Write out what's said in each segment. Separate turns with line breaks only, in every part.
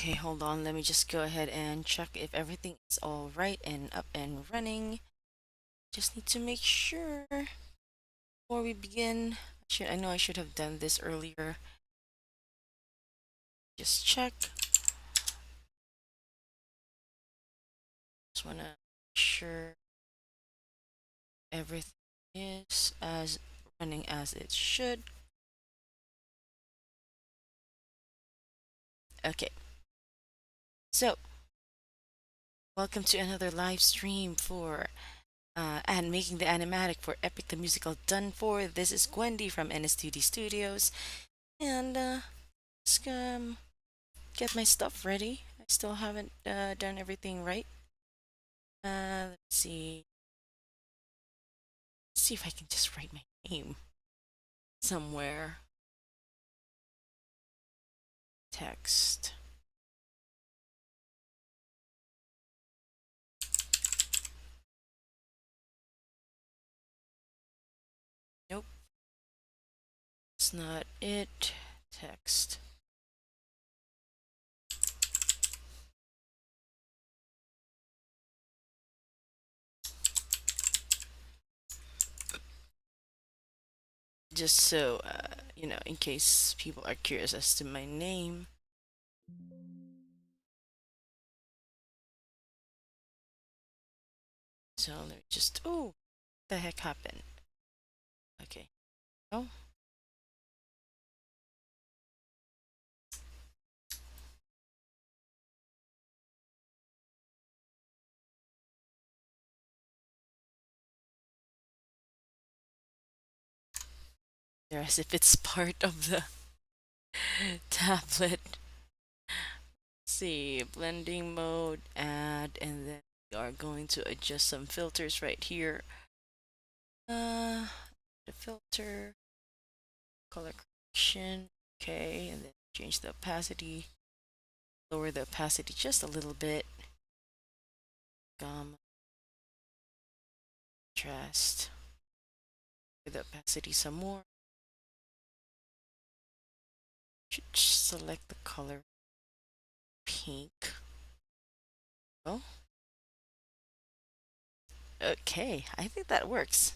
Okay, hold on. Let me just go ahead and check if everything is all right and up and running. Just need to make sure before we begin. I know I should have done this earlier. Just check. Just want to make sure everything is as running as it should. Okay, so welcome to another live stream for and making the animatic for Epic the Musical done for. This is Gwendy from NSTD Studios, and just get my stuff ready. I still haven't done everything right. Let's see. See if I can just write my name somewhere. Text. Nope, it's not it. Text. Just so, in case people are curious as to my name. So let me just, oh, the heck happened? Okay. Oh, there as if it's part of the tablet. See, blending mode, add, and then we are going to adjust some filters right here. The filter, color correction, okay, and then change the opacity, lower the opacity just a little bit, gamma, contrast, the opacity some more. Should select the color pink. Oh, okay, I think that works.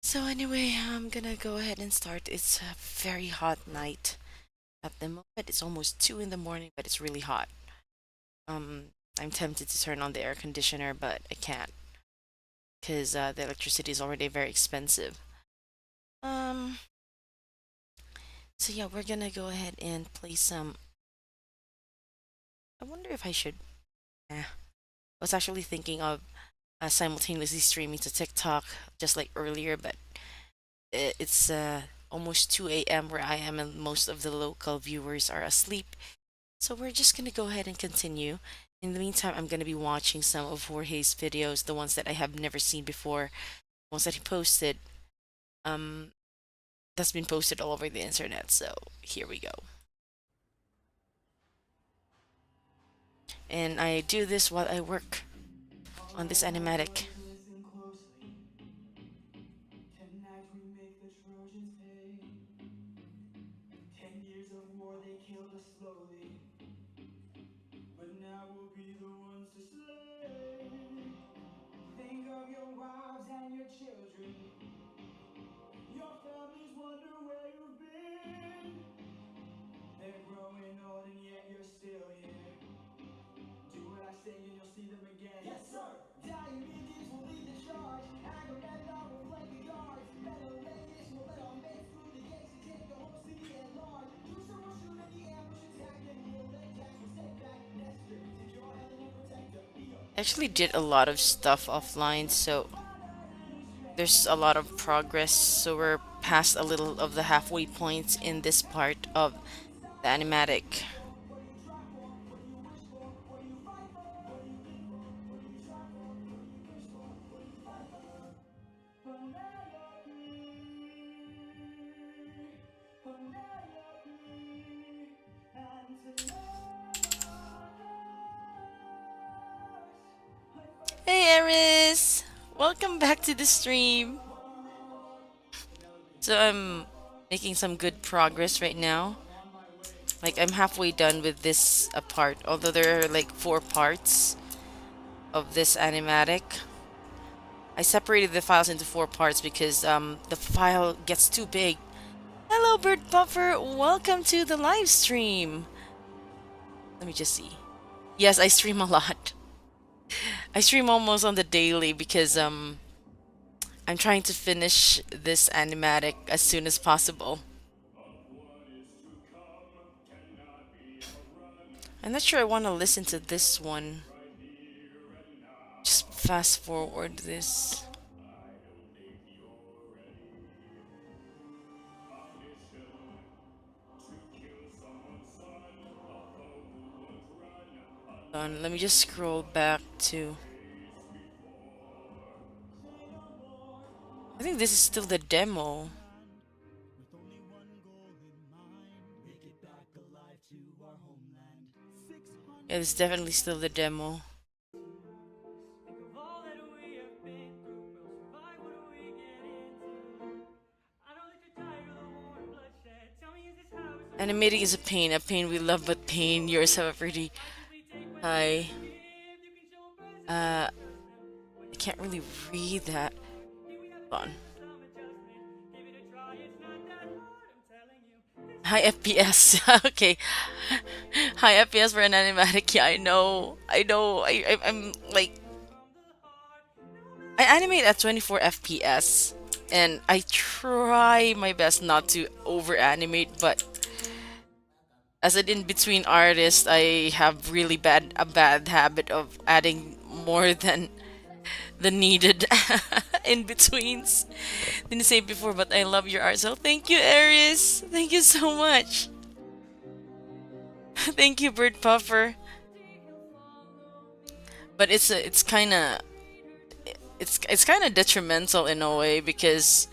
So anyway, I'm gonna go ahead and start. It's a very hot night at the moment. It's almost 2 in the morning, but it's really hot. I'm tempted to turn on the air conditioner, but I can't because the electricity is already very expensive. Um, so yeah, we're gonna go ahead and play some. I wonder if I should. I was actually thinking of simultaneously streaming to TikTok just like earlier, but it's almost 2 a.m. where I am, and most of the local viewers are asleep. So we're just gonna go ahead and continue. In the meantime, I'm gonna be watching some of Jorge's videos, the ones that I have never seen before, ones that he posted. Um, that's been posted all over the internet. So here we go. And I do this while I work on this animatic.
Listen closely. Tonight we make the Trojans pay. 10 years of war, they killed us slowly. But now we'll be the ones to slay. Think of your wives and your children. Your families wonder where you've been. They're growing old and yet you're still here. Do what I say and you'll see them again. Yes, sir! Diomedes will lead the charge. Agamemnon will flank the guards. Menelaus will let our men through the gates and take the whole city at large. Teucer will shoot in the ambush attack and we'll let Jackson stay back. Nestor, secure Helen and protect her.
I actually did a lot of stuff offline, so there's a lot of progress. So we're past a little of the halfway points in this part of the animatic. Hey Eris! Welcome back to the stream. So I'm making some good progress right now. Like I'm halfway done with this part, although there are like 4 parts of this animatic. I separated the files into 4 parts because the file gets too big. Hello, Bird Buffer. Welcome to the live stream. Let me just see. Yes, I stream a lot. I stream almost on the daily because I'm trying to finish this animatic as soon as possible. I'm not sure I want to listen to this one. Just fast forward this. Let me just scroll back to. I think this is still the demo. Yeah, it's definitely still the demo. Animating is a pain we love, but pain yours have a pretty high. I can't really read that. Hold on. High FPS. Okay. High FPS for an animatic. Yeah, I know. I know. I'm like I animate at 24 FPS, and I try my best not to over animate, but as an in-between artist, I have really bad habit of adding more than the needed in-betweens. Didn't say it before, but I love your art, so thank you, Aries. Thank you so much. Thank you, Bird Puffer. But it's kind of it's kind of detrimental in a way because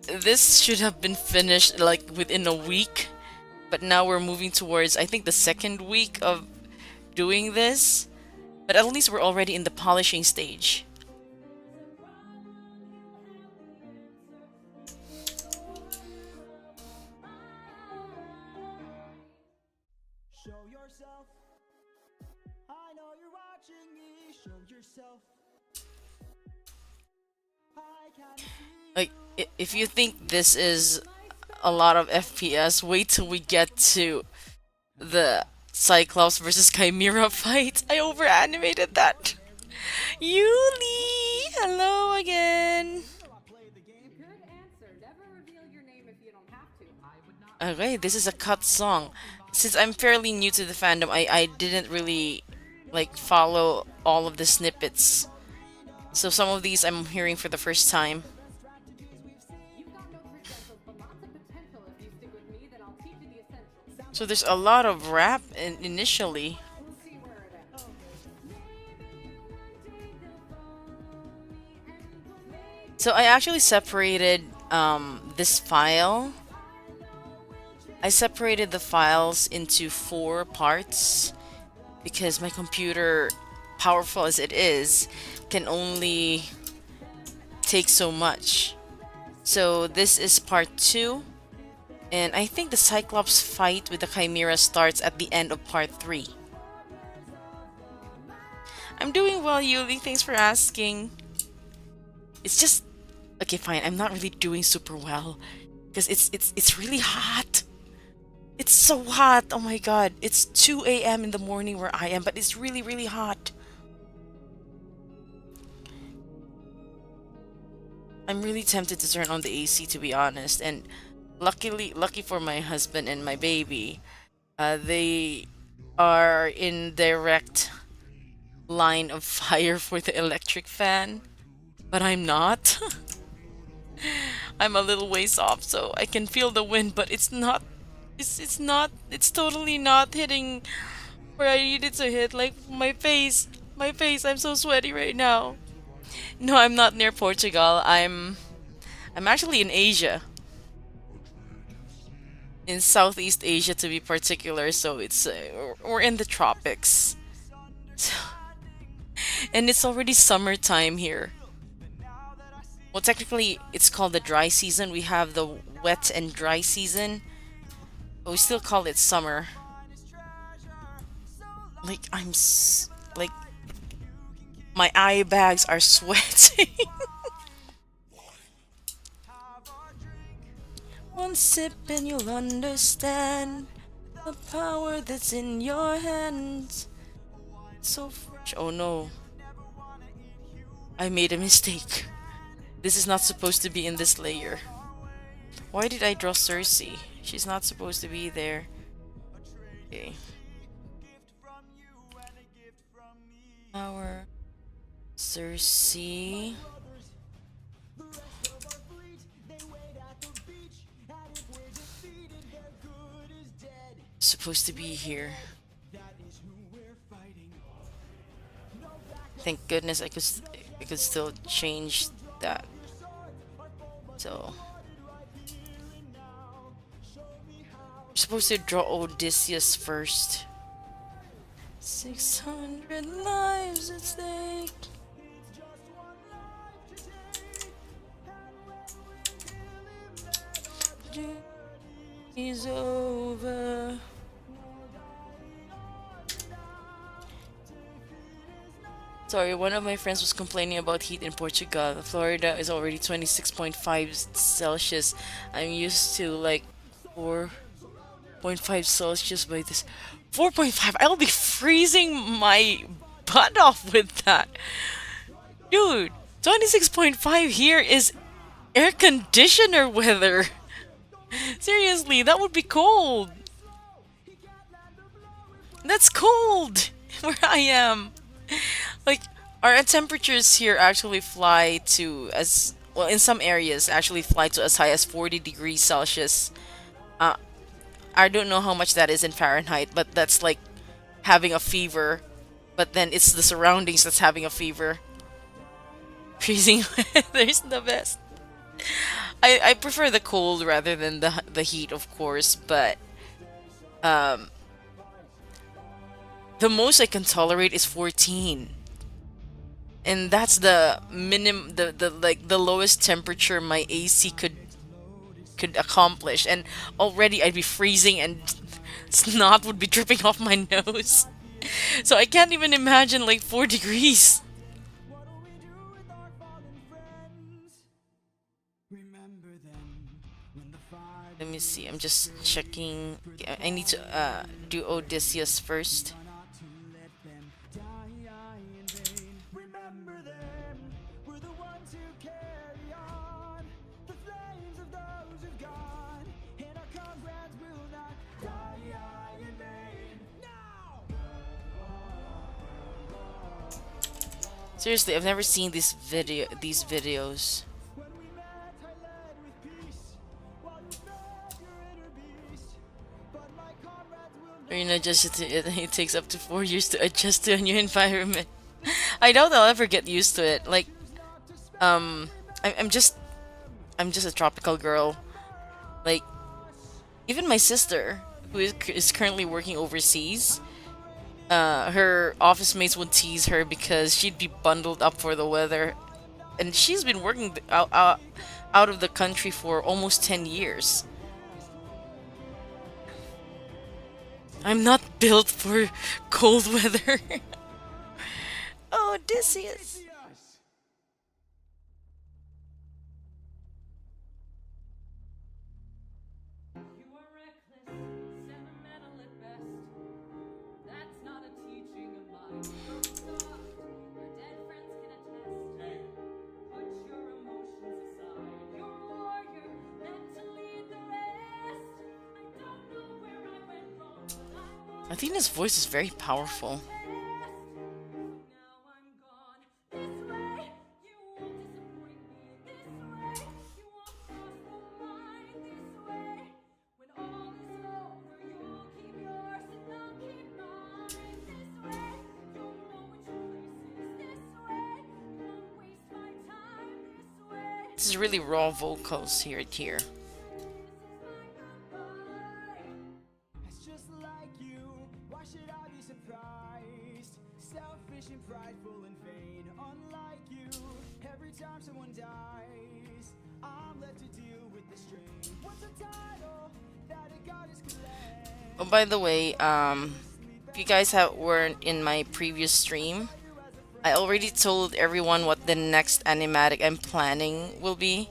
this should have been finished like within a week, but now we're moving towards I think the second week of doing this, but at least we're already in the polishing stage.
Show yourself. I know you're watching me. Show yourself. I can see.
Like if you think this is a lot of FPS, wait till we get to the Cyclops versus Chimera fight. I over animated that. Yuli, hello again. Okay, this is a cut song. Since I'm fairly new to the fandom, I didn't really like follow all of the snippets. So some of these I'm hearing for the first time. So there's a lot of rap initially. So I actually separated this file. I separated the files into 4 parts because my computer, powerful as it is, can only take so much. So this is part 2, and I think the Cyclops fight with the Chimera starts at the end of part 3. I'm doing well, Yuli. Thanks for asking. It's just okay, fine. I'm not really doing super well because it's really hot. It's so hot. Oh my god. It's 2 a.m. in the morning where I am, but it's really really hot. I'm really tempted to turn on the AC to be honest, and lucky for my husband and my baby, they are in direct line of fire for the electric fan, but I'm not. I'm a little ways off, so I can feel the wind, but it's not. It's not. It's totally not hitting where I need it to hit. Like my face. My face. I'm so sweaty right now. No, I'm not near Portugal. I'm actually in Asia. In Southeast Asia to be particular, so it's we're in the tropics. So, and it's already summertime here. Well, technically, it's called the dry season. We have the wet and dry season. But we still call it summer. Like like my eye bags are sweating. One sip and you'll understand the power that's in your hands. So fresh. Oh no, I made a mistake. This is not supposed to be in this layer. Why did I draw Circe? She's not supposed to be there. Okay. Power. Circe. Supposed to be here. Thank goodness I could still change that. So we're supposed to draw Odysseus first. 600 lives at stake. Journey's over. Sorry, one of my friends was complaining about heat in Portugal. Florida is already 26.5 Celsius. I'm used to like 4.5 Celsius by this. 4.5? I'll be freezing my butt off with that. Dude, 26.5 here is air conditioner weather. Seriously, that would be cold. That's cold where I am. Like, our temperatures here actually fly to as well in some areas actually fly to as high as 40 degrees Celsius. Uh, I don't know how much that is in Fahrenheit, but that's like having a fever. But then it's the surroundings that's having a fever. Freezing weather is the best. I prefer the cold rather than the heat, of course, but um, the most I can tolerate is 14. And that's the the like the lowest temperature my AC could accomplish, and already I'd be freezing and snot would be dripping off my nose. So I can't even imagine like 4 degrees. Let me see. I'm just checking. I need to do Odysseus first. Seriously, I've never seen these videos. Just it takes up to 4 years to adjust to a new environment. I doubt I'll ever get used to it. Like, um, I'm just a tropical girl. Like, even my sister, who is currently working overseas, her office mates would tease her because she'd be bundled up for the weather, and she's been working out of the country for almost 10 years. I'm not built for cold weather. Oh, Odysseus. Athena's voice is very powerful. This is really raw vocals here. Oh, by the way, if you guys weren't in my previous stream, I already told everyone what the next animatic I'm planning will be.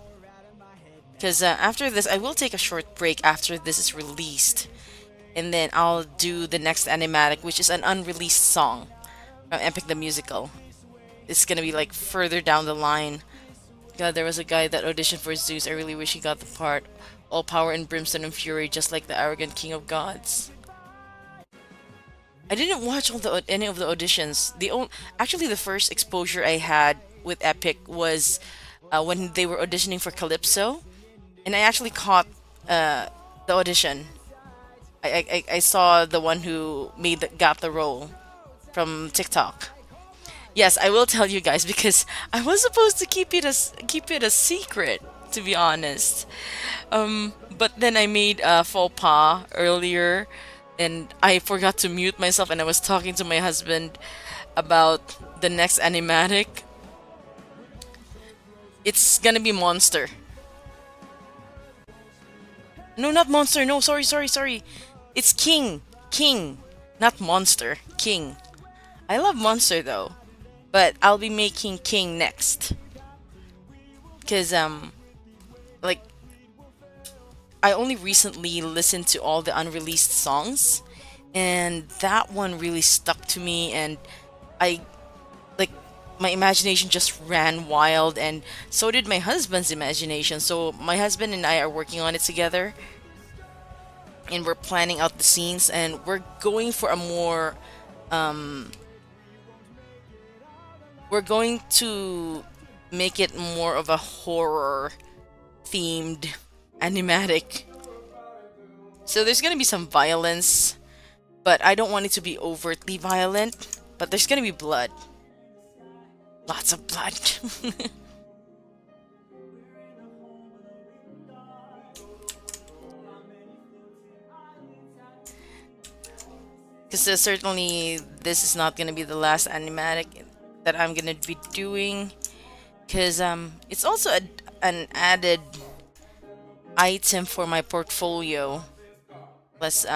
Because after this, I will take a short break after this is released, and then I'll do the next animatic, which is an unreleased song from Epic the Musical. It's gonna be like further down the line. God, there was a guy that auditioned for Zeus. I really wish he got the part. All power and brimstone and fury, just like the arrogant king of gods. I didn't watch any of the auditions. Actually, the first exposure I had with Epic was when they were auditioning for Calypso, and I actually caught the audition. I saw the one who got the role from TikTok. Yes, I will tell you guys because I was supposed to keep it a secret, to be honest. But then I made a faux pas earlier, and I forgot to mute myself, and I was talking to my husband about the next animatic. It's gonna be Monster. No, not Monster. No, sorry, sorry, sorry. It's King. King, not Monster. King. I love Monster though, but I'll be making King next. Cause like I only recently listened to all the unreleased songs, and that one really stuck to me, and I like my imagination just ran wild, and so did my husband's imagination. So my husband and I are working on it together, and we're planning out the scenes, and we're going for a more we're going to make it more of a horror themed animatic. So there's gonna be some violence, but I don't want it to be overtly violent. But there's gonna be blood. Lots of blood. Because certainly this is not gonna be the last animatic that I'm gonna be doing. Because it's also an added item for my portfolio. Plus,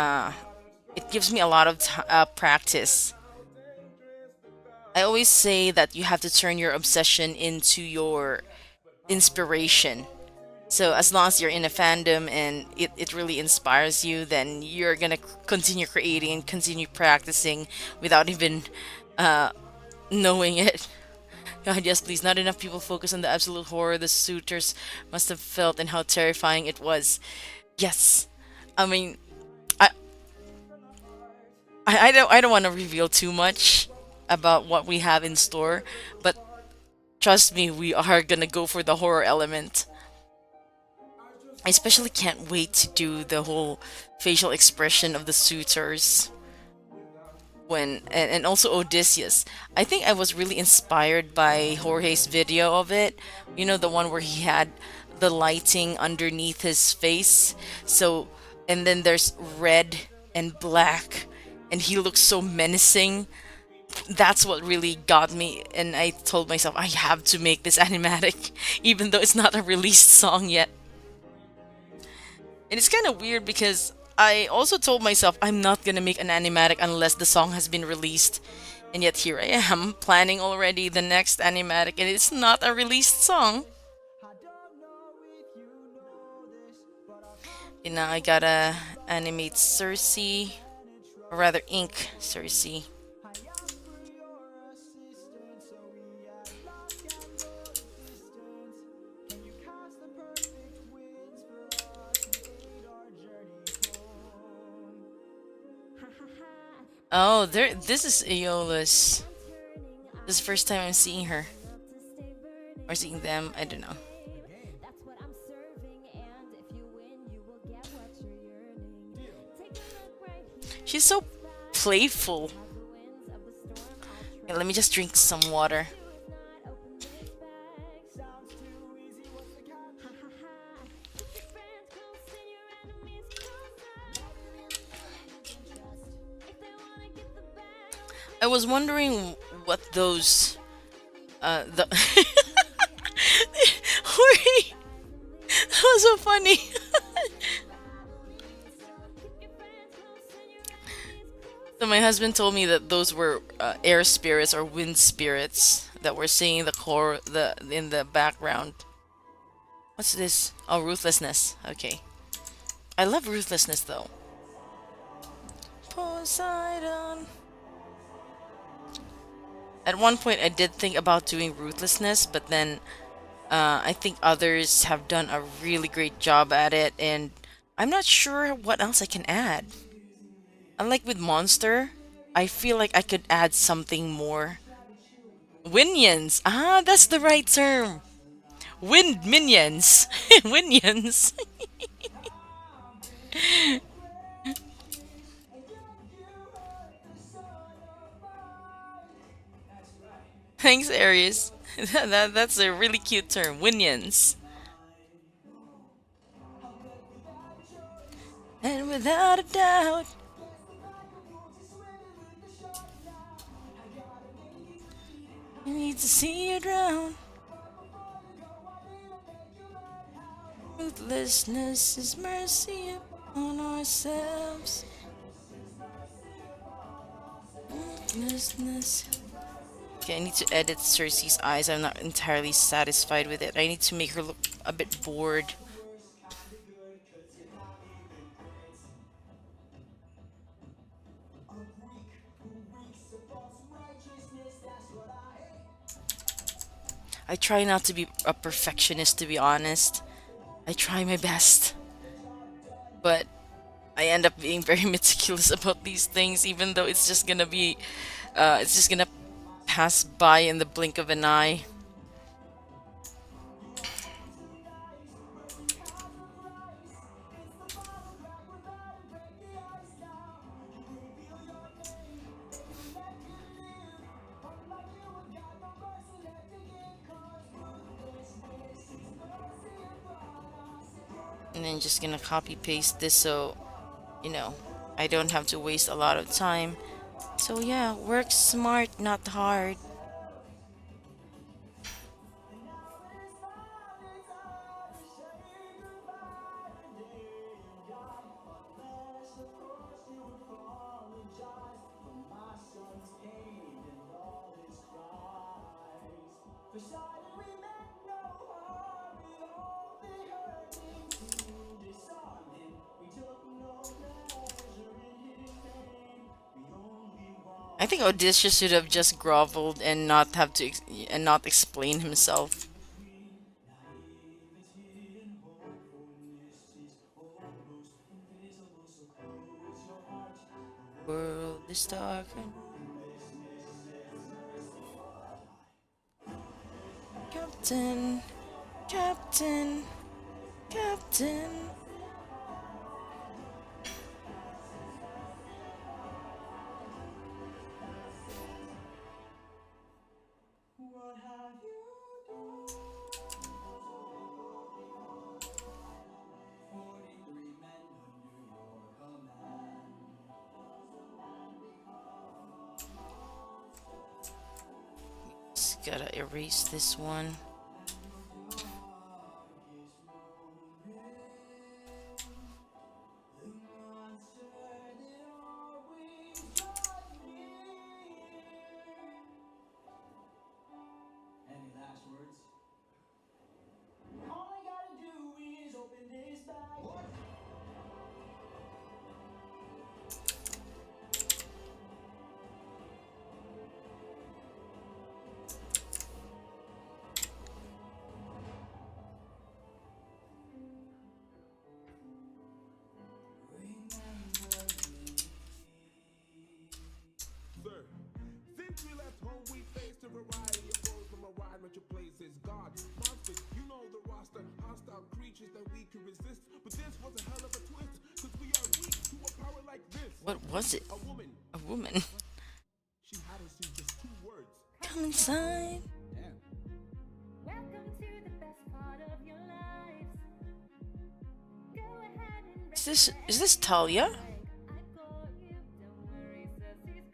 it gives me a lot of practice. I always say that you have to turn your obsession into your inspiration. So as long as you're in a fandom and it really inspires you, then you're gonna continue creating and continue practicing without even knowing it. God, yes, please. Not enough people focus on the absolute horror the suitors must have felt and how terrifying it was. Yes, I mean, I I don't want to reveal too much about what we have in store, but trust me, we are gonna go for the horror element. I especially can't wait to do the whole facial expression of the suitors and also Odysseus. I think I was really inspired by Jorge's video of it. You know, the one where he had the lighting underneath his face. So, and then there's red and black, and he looks so menacing. That's what really got me, and I told myself I have to make this animatic, even though it's not a released song yet. And it's kind of weird because I also told myself I'm not gonna make an animatic unless the song has been released. And yet here I am, planning already the next animatic, and it's not a released song. And now I gotta animate Circe, or rather ink Circe. Oh, there. This is Aeolus. This is the first time I'm seeing her. Or seeing them, I don't know. She's so playful. Okay, let me just drink some water. I was wondering what those the Hori, that was so funny. my husband told me that those were air spirits or wind spirits that were singing the core the in the background. What's this? Oh, ruthlessness. Okay. I love ruthlessness though. Poseidon. At one point, I did think about doing ruthlessness, but then I think others have done a really great job at it, and I'm not sure what else I can add. Unlike with Monster, I feel like I could add something more. Winions! Ah, that's the right term! Wind minions! Winions! Thanks, Aries. That's a really cute term. Winions. And without a doubt, you need to see you drown. Ruthlessness is mercy upon ourselves. Ruthlessness. Okay, I need to edit Circe's eyes. I'm not entirely satisfied with it. I need to make her look a bit bored. I try not to be a perfectionist, to be honest. I try my best, but I end up being very meticulous about these things, even though it's just gonna pass by in the blink of an eye. And then just gonna copy paste this so, you know, I don't have to waste a lot of time. So yeah, work smart, not hard. I think Odysseus should have just groveled and not have to and not explain himself. World is dark. Captain, Captain, Captain. Just gotta erase this one. What was it? A woman. Come inside. Is this Talia?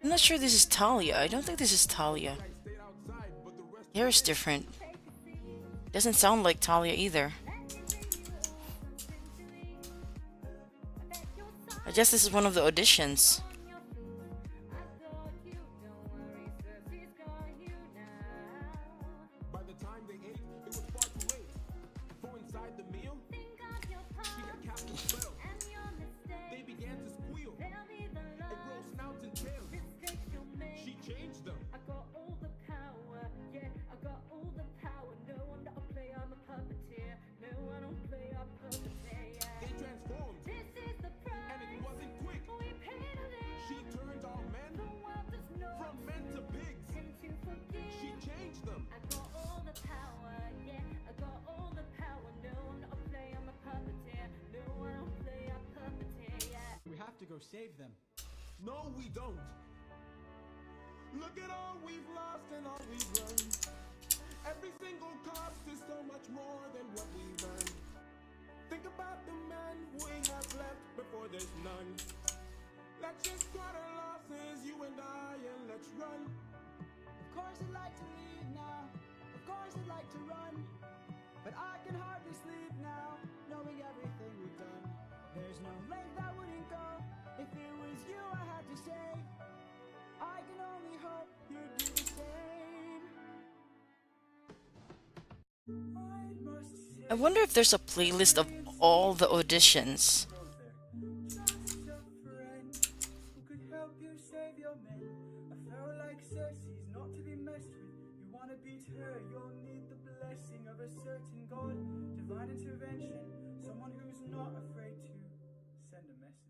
I'm not sure this is Talia. I don't think this is Talia. Hair is different. Doesn't sound like Talia either. I guess this is one of the auditions.
inside the meal. She got cast a spell. They began to squeal and grow snouts and tails. She changed them.
I got all the power, yeah, I got all the power. No, I'm not a player, I'm a puppeteer. No, I don't play, I puppeteer, yeah.
They transformed.
This is the price.
And it wasn't quick.
We paid a little.
She turned all men
The world does not
from men to pigs.
seem to forgive.
She changed them.
I got all the power, yeah, I got all the power. No, I'm not a player, I'm a puppeteer. No, I don't play, I puppeteer, yeah.
We have to go save them.
No, we don't. Look at all we've lost and all we've learned. Every single cost is so much more than what we've earned. Think about the men we have left before there's none. Let's just cut our losses, you and I, and let's run.
Of course I'd like to lead now. Of course I'd like to run. But I can hardly sleep now, knowing everything we've done. There's no lake that wouldn't go if it was you I had to save. I can only hope you'd do the same.
I wonder if there's a playlist of all the auditions.
Just a friend who could help you save your men. A pharaoh like Circe's not to be messed with. You wanna beat her, you'll need the blessing of a certain god. Divine intervention, someone who's not afraid to send a message.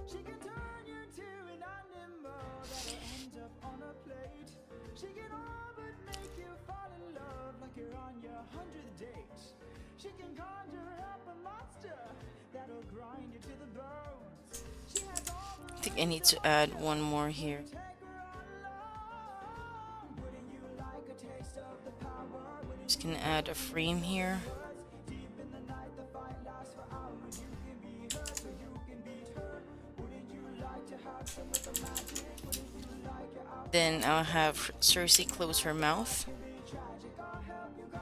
She can turn you to an animal that'll end up on a plate. She can all but make you fall in love like you're on your 100th date. She can conjure up a monster that'll grind you to the bones. She has all the
I think I need to add one more here.
take her all along. Wouldn't you like a taste of the power? Wouldn't
Just gonna add a frame here.
deep in the night the fight lasts for hours. You can be her so you can beat her. Wouldn't you like to have some of the magic? Wouldn't you like your out
Then I'll have Circe close her mouth.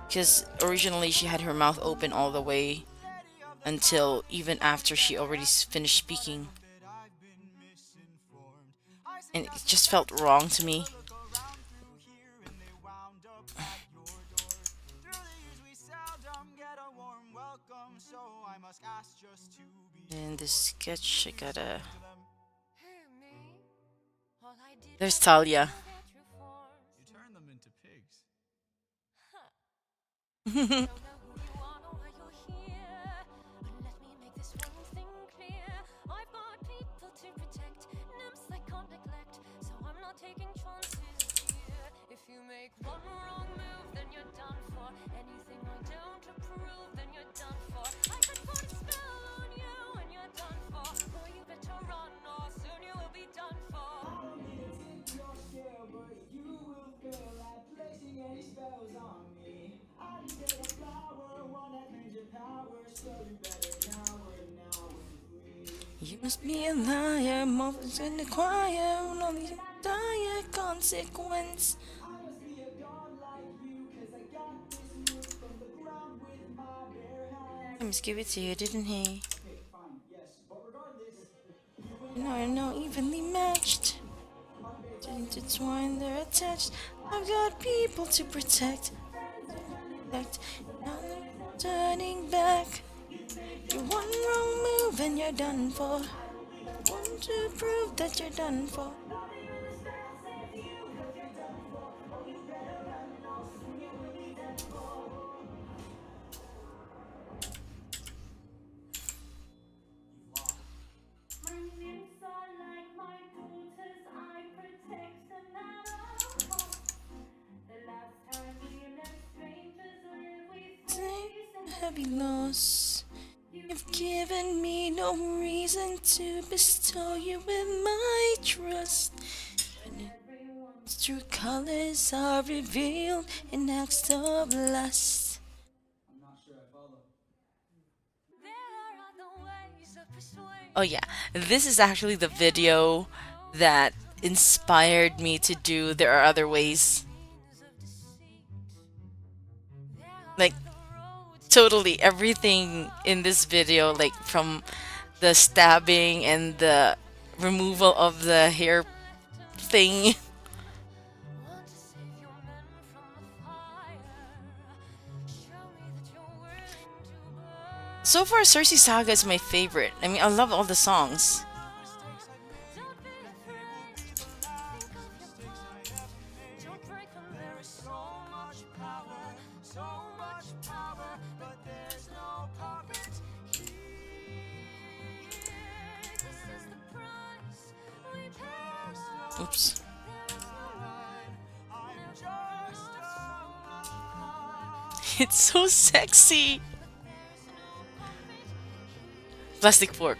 Because originally she had her mouth open all the way until even after she already finished speaking. And it just felt wrong to me. In this sketch, I gotta. There's Talia.
You turn them into pigs.
You must be a liar, mothers in the choir, all these dire consequence. I must give it to you, didn't he?
fine, yes, but regardless,
No, evenly matched. Intertwined, they're attached. I've got people to protect. Now they're turning back. You're one wrong move and you're done for. Want to prove that you're done for.
My nymphs are like my daughters, I protect them at all costs. The last time we let strangers live, we faced
A heavy loss. You've given me no reason to bestow you with my trust. When its true colors are revealed in acts of lust.
I'm not sure I follow.
Oh yeah, this is actually the video that inspired me to do There Are Other Ways. Like, totally everything in this video, like from the stabbing and the removal of the hair thing. So far, Circe Saga is my favorite. I mean, I love all the songs.
Don't be afraid. Think of your promise. Don't break them. There is so much power, so much power, but there's no poverty here. This is the price we pay.
Oops. It's so sexy. Plastic fork.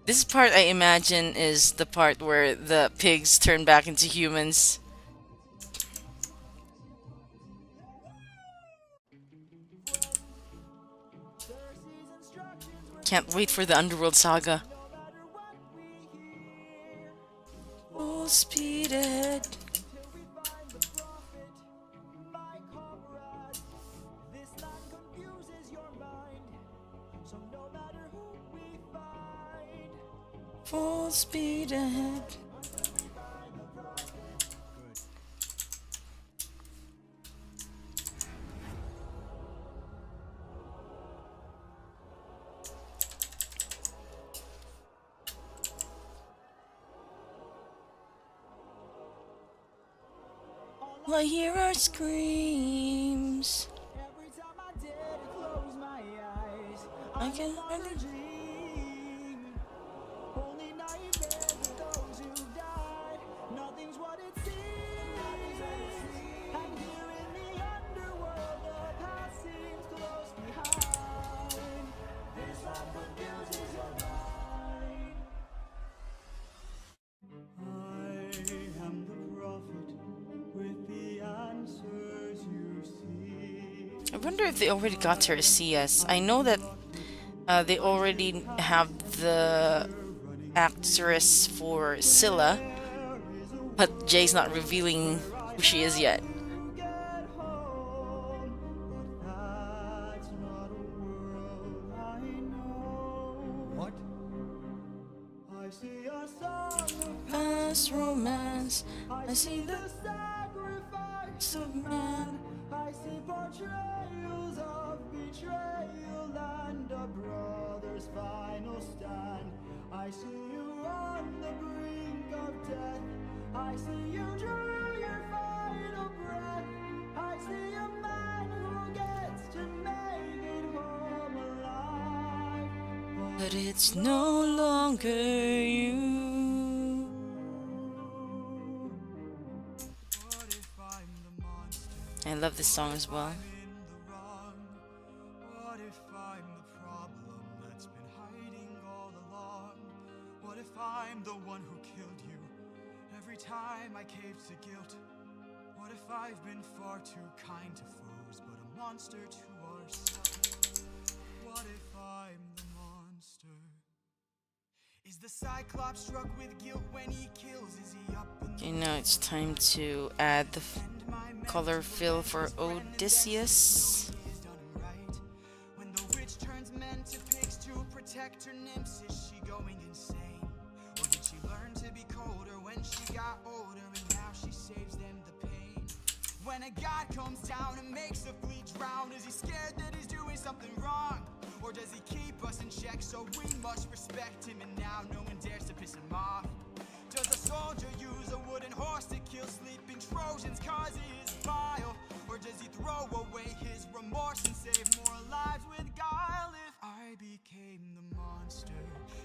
This part I imagine is the part where the pigs turn back into humans. Can't wait for the Underworld Saga. Full speed ahead. Full speed ahead. I hear our screams.
Every time I dare to close my eyes,
I
I
can
no longer
hardly.
dream. Only nightmares of those who died. Nothing's what it seems. And here in the underworld, the past seems close behind. This life confuses your mind. I am the prophet with the answers you seek.
I wonder if they already got her a CS. I know that they already have the actress for Scylla, but Jay's not revealing who she is yet.
Get home, but that's not a world I know. What? I see a song of
Past romance, I see the
sacrifice
of man.
I see portrayals of betrayal and a brother's final stand. I see you on the brink of death. I see you draw your final breath. I see a man who gets to make it home alive.
But it's no longer you.
What if I'm the monster?
I love this song as well.
I'm in the wrong. What if I'm the problem that's been hiding all along? What if I'm the one who killed you every time I caved to guilt? What if I've been far too kind to foes, but a monster to ourselves? What if I'm the monster? Is the Cyclops struck with guilt when he kills? Is he up in the
Okay, now it's time to add the color fill for Odysseus.
is done him right? When the witch turns men to pigs to protect her nymphs, is she going insane? Or did she learn to be colder when she got older and now she saves them the pain? When a god comes down and makes a fleet drown, is he scared that he's doing something wrong? Or does he keep us in check so we must respect him and now no one dares to piss him off? Does a soldier use a wooden horse to kill sleeping Trojans cause he is vile? Or does he throw away his remorse and save more lives with guile? If I became the monster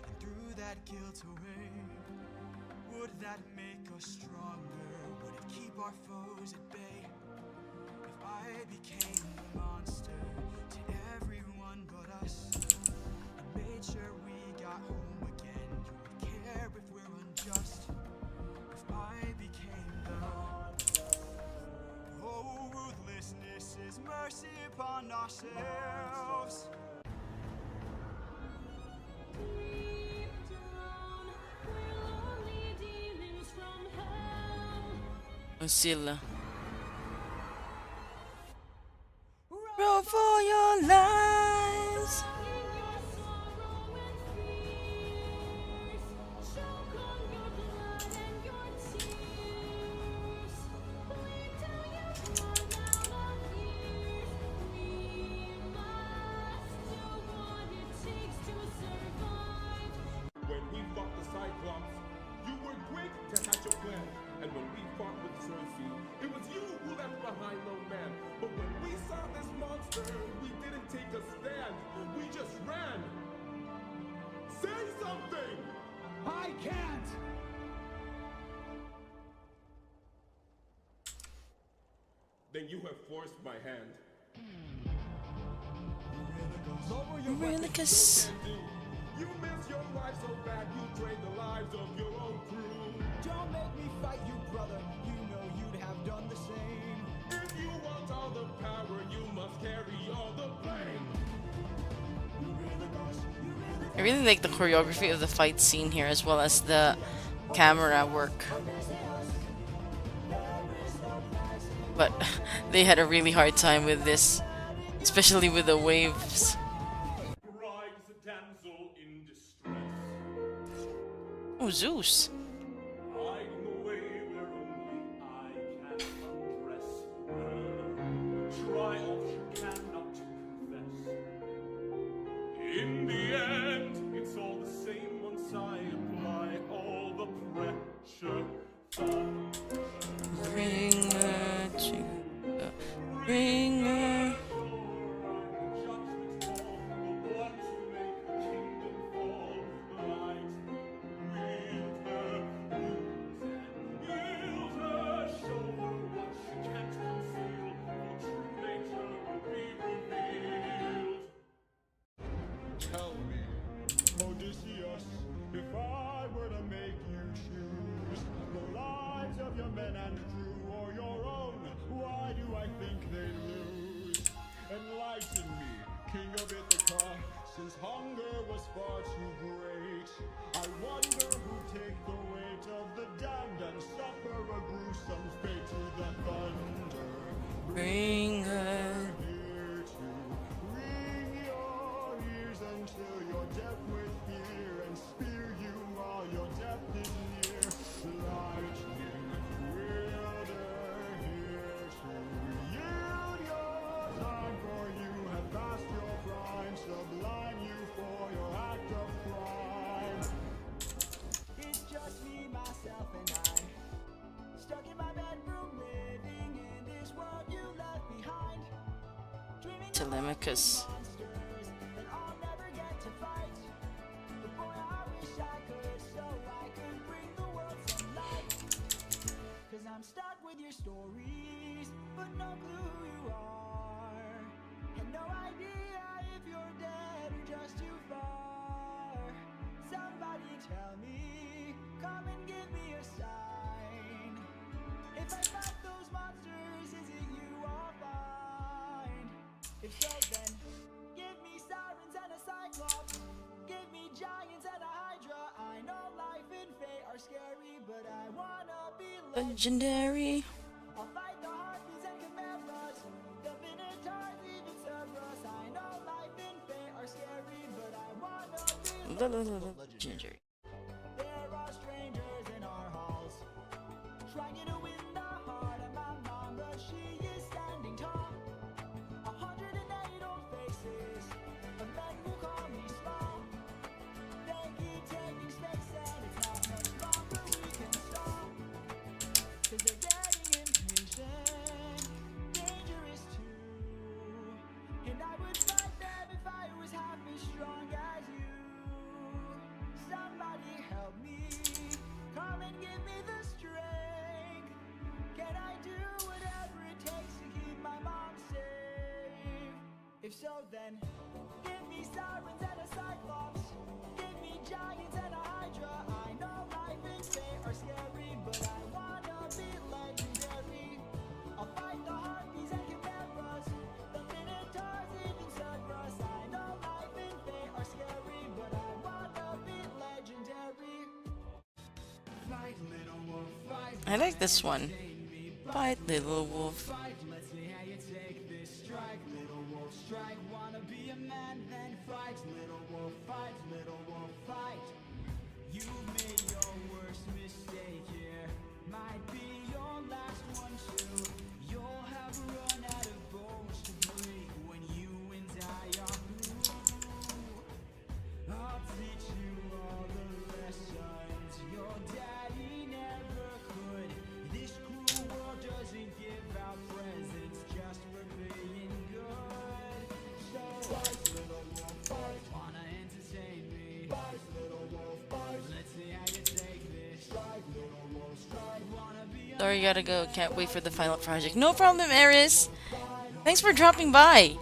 and threw that guilt away, would that make us stronger? Would it keep our foes at bay? If I became the monster to everyone but us and made sure we got home again, you would care if we're unjust? If I became the monster, oh, ruthlessness is mercy upon ourselves.
Deep down, we're lonely demons from hell.
Scylla. Roll for your lives.
In your sorrow and fears, choke on your blood and your tears.
Cyclops. You were quick to hatch a plan. And when we fought with Circe, it was you who left behind no man. But when we saw this monster, we didn't take a stand. We just ran. Say something!
I can't!
Then you have forced my hand.
Lower your
Eurylochus.
You miss your life so bad you trade the lives of your own crew.
Don't make me fight you, brother. You know you'd have done the same.
If you want all the power, you must carry all the blame.
I really like the choreography of the fight scene here, as well as the camera work. But they had a really hard time with this, especially with the waves.
Cries a damsel in distress,
Oh, Zeus.
hiding away where only I can undress her. Try all she cannot confess. In the end, it's all the same once I apply all the pressure.
Bring her to bring her.
Tell me, Odysseus, if I were to make you choose the lives of your men and crew or your own, why do I think they'd lose? Enlighten me, King of Ithaca, since hunger was far too great. I wonder who'd take the weight of the damned and suffer a gruesome fate to the thunder.
Bring her.
Here to ring your ears until you're deaf with fear and spear you while your death is near. Lightning wielder here to yield your time, for you have passed your prime. Sublime you for your act of crime.
It's just me, myself, and I. Stuck in my bedroom, living in this world you left behind. Dreaming of
Telemachus.
monsters that I'll never get to fight. But boy, I wish I could, so I could bring the world some light. Cause I'm stuck with your stories, but no clue who you are. And no idea if you're dead or just too far. Somebody tell me, come and give me a sign. If I fight those monsters, is it you I'll find? If so, then give me sirens and a cyclops. Give me giants and a hydra. I know life and fate are scary, but I wanna be
Legendary.
I'll fight the harpies and chimeras, the minotaurs, even Cerberus. I know life and fate are scary, but I wanna be
Ginger.
There are strangers in our halls, trying to win the heart of my mom, but she is standing tall. 108 old faces of men who call me small. They keep taking space and it's not much longer we can stall. Cause they're getting impatient, dangerous too. And I would fight them if I was half as strong as you. Somebody help me, come and give me the strength. Can I do whatever it takes to keep my mom safe? If so, then give me sirens and a cyclops. Give me giants and a hydra. I know life and fate are scary, but I wanna be legendary. I'll fight the harpies and chimeras, the minotaurs, even Cerberus. I know life and fate are scary, but I wanna be legendary. Fight, little wolf, fight.
I like this one. Fight, little wolf.
Fight, let's see how you take this strike, little wolf, strike. Wanna be a man, then fight, little wolf, fight, little wolf, fight. You made your worst mistake here, might be your last one too. You'll have run out of bones to break when you and I are through. I'll teach you all the lessons
Sorry, gotta go. Can't wait for the final project. No problem, Eris. Thanks for dropping by.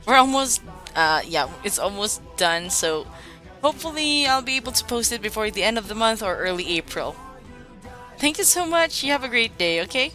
We're almost, yeah, it's almost done. So hopefully I'll be able to post it before the end of the month or early April. Thank you so much. You have a great day, okay?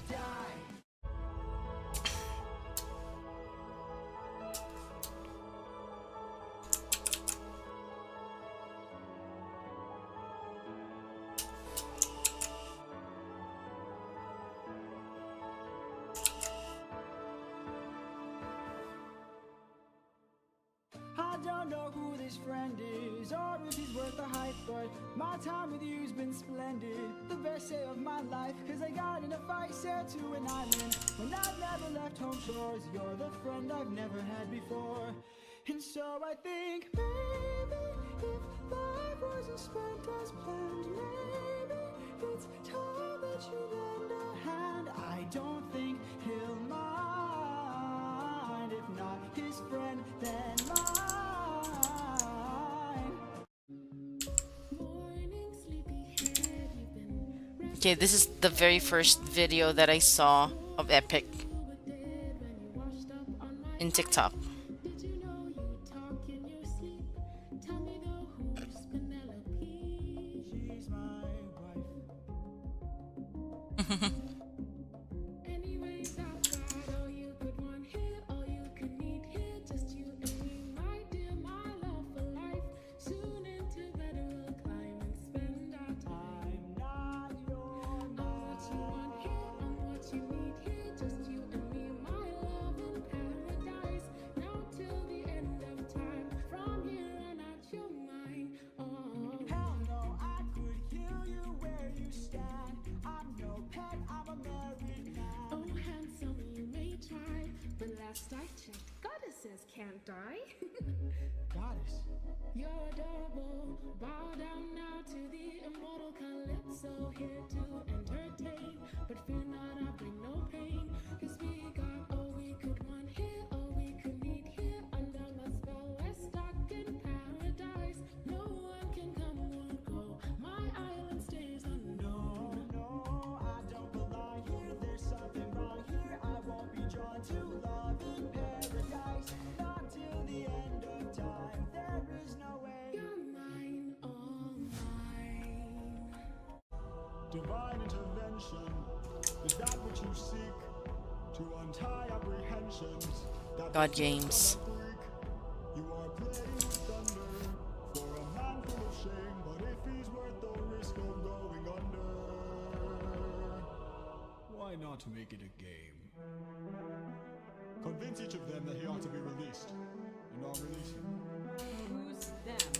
I don't know who this friend is or if he's worth the hype, but my time with you's been splendid. The best day of my life, cause I got in a fight, sailed to an island when I've never left home shores. You're the friend I've never had before. And so I think maybe if life wasn't spent as planned, maybe it's time that you lend a hand. I don't think he'll mind. If not his friend, then mine.
Okay, this is the very first video that I saw of Epic in TikTok.
Last I checked, goddesses can't die.
Goddess.
You're adorable. Bow down now to the immortal Calypso, here to entertain. But fear not, I bring no pain. Cause we got all we could want here, all we could need here. Under my spell, we're stuck in paradise. No one can come or go. My island stays unknown.
No, I don't belong here. There's something wrong here. I won't be drawn to love in paradise. Not till the end of time. There is no way.
You're mine, all mine.
Divine intervention, is that what you seek? To untie apprehensions that
God James.
you are playing with thunder for a man full of shame, but if he's worth the risk of going under, why not make it a game? Convince each of them that he ought to be released, and I'll release him.
Who's them?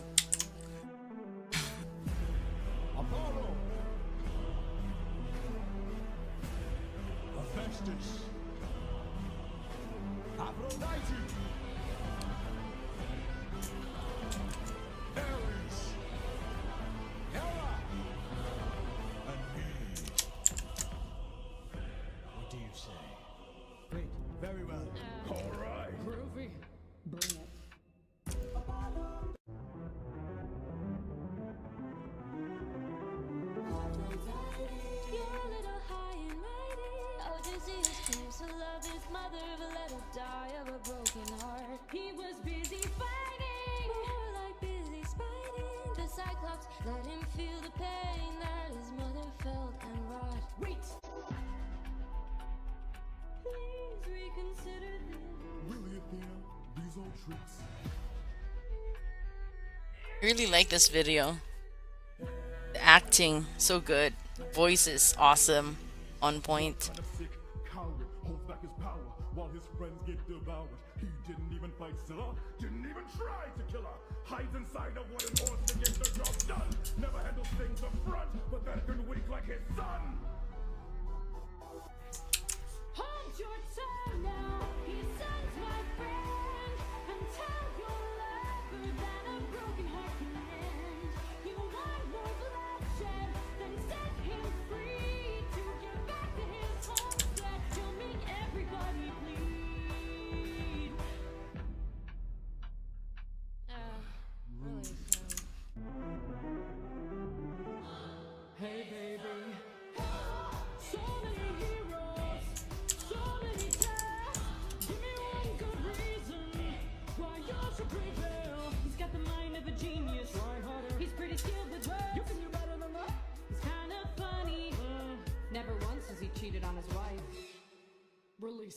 Apollo! Hephaestus! Aphrodite! Ares! Hera! And me. What do you say?
Great.
Very well. All right.
Groovy.
Bring it.
You're a little high and mighty. Odysseus claims to love his mother, but let her die of a broken heart. He was busy fighting, more like busy spiting. The Cyclops let him feel the pain that his mother felt and wrought.
Wait!
Please reconsider this.
Really, Athena? These old tricks?
I really like this video. The acting, so good. Voice is awesome. On point.
Kind of sick, coward, holds back his power while his friends get devoured. He didn't even fight Scylla, didn't even try to kill her. Hides inside a wooden horse to get the job done. Never handles things up front, but then can weak like his son.
Hold your tongue now, he sends my friend, and tell your lover that a broken heart can mend. You want more bloodshed, then set him free to give back to his homestead. You'll make everybody bleed. Really sad.
Hey, baby.
So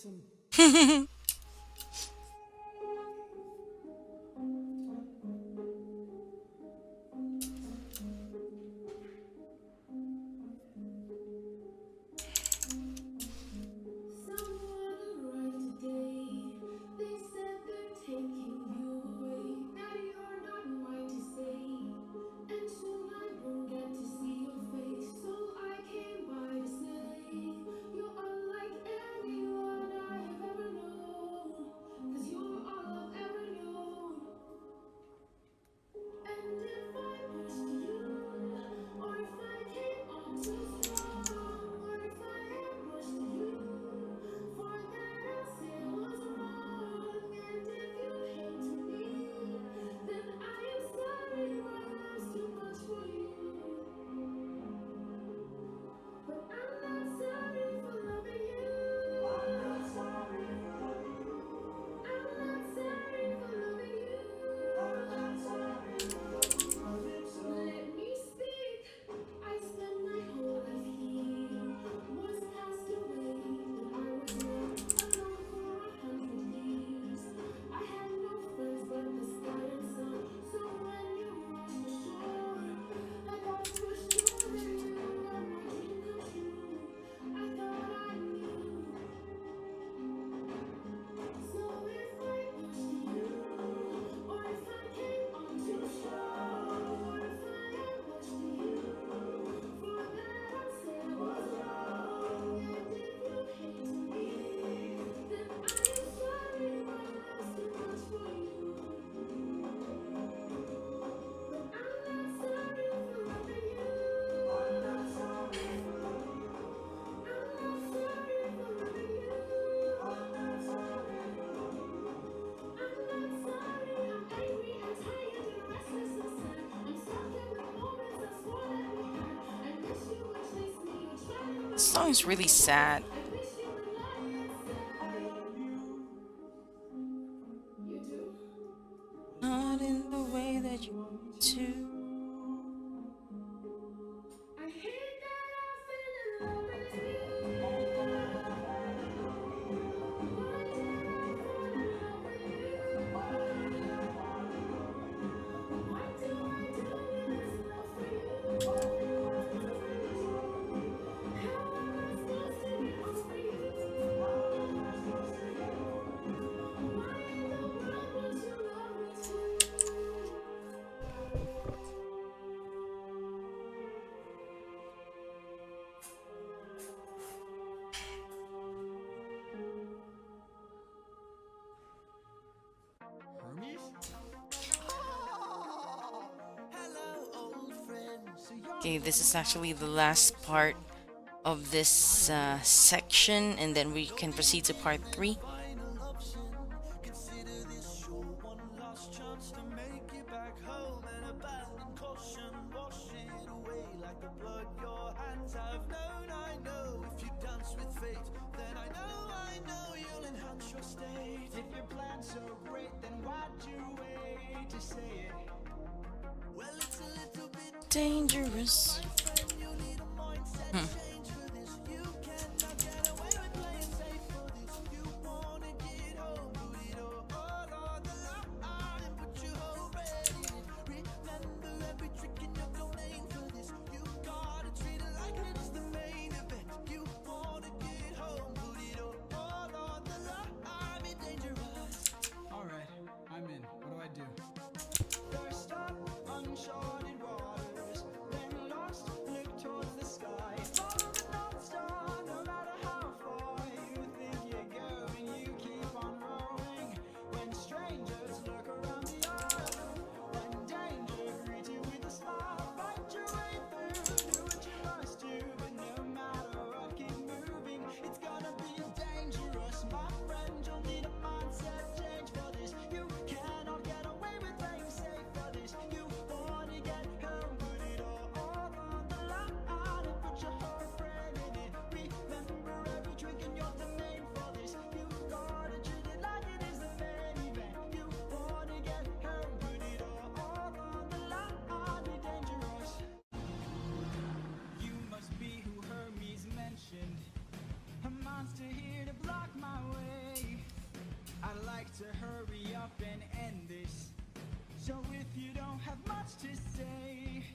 some.
Someone arrived today. They said they're taking you away. That you're not mine to say. And soon I won't get to see your face. So I came by to say you're unlike anyone I have ever known. 'Cause you're all I've ever known. And if I pushed you, or if I came on too strong, or if I ambushed you, for that I'll say was wrong. And if you hate me, then I am sorry my love's too much for you. But I'm not sorry for loving you. I'm not sorry for loving you. I'm not sorry for loving you. I'm not sorry for loving you. So let me speak. I spent my whole life here. Was cast away, but I was left alone for 100 years. I had no friends but the sky and sun. So when you washed ashore, like I pushed you and you and my dream come true. I thought I knew. So if I pushed you, or if I came on too strong, or if I ambushed you, for that I'll say I was wrong. And if you hate me, then I am sorry my love's too much for you. But I'm not sorry for loving you. I'm not sorry for loving you. I'm not sorry for loving you. I'm not sorry for loving you. I'm not sorry. I'm angry and tired and restless and sad. I'm stuck in the moments I swore that we had. I miss you would chase me or try to
This
run
song is
away.
really sad.
I wish you would lie and say I love you. You do?
Not in the way that you want to.
I hate that I fell in love with you. Why did I fall in love with you? Why do I do this love for you? How am I supposed to get over you? Why in the world would you love me too?
Okay, this is actually the last part of this section, and then we can proceed to part 3.
If your plan's so great, then why'd you wait to say it?
Dangerous.
Alright, I'm in. What do? First up, uncharted waters, then lost, look towards the sky. to hurry up and end this. So if you don't have much to say,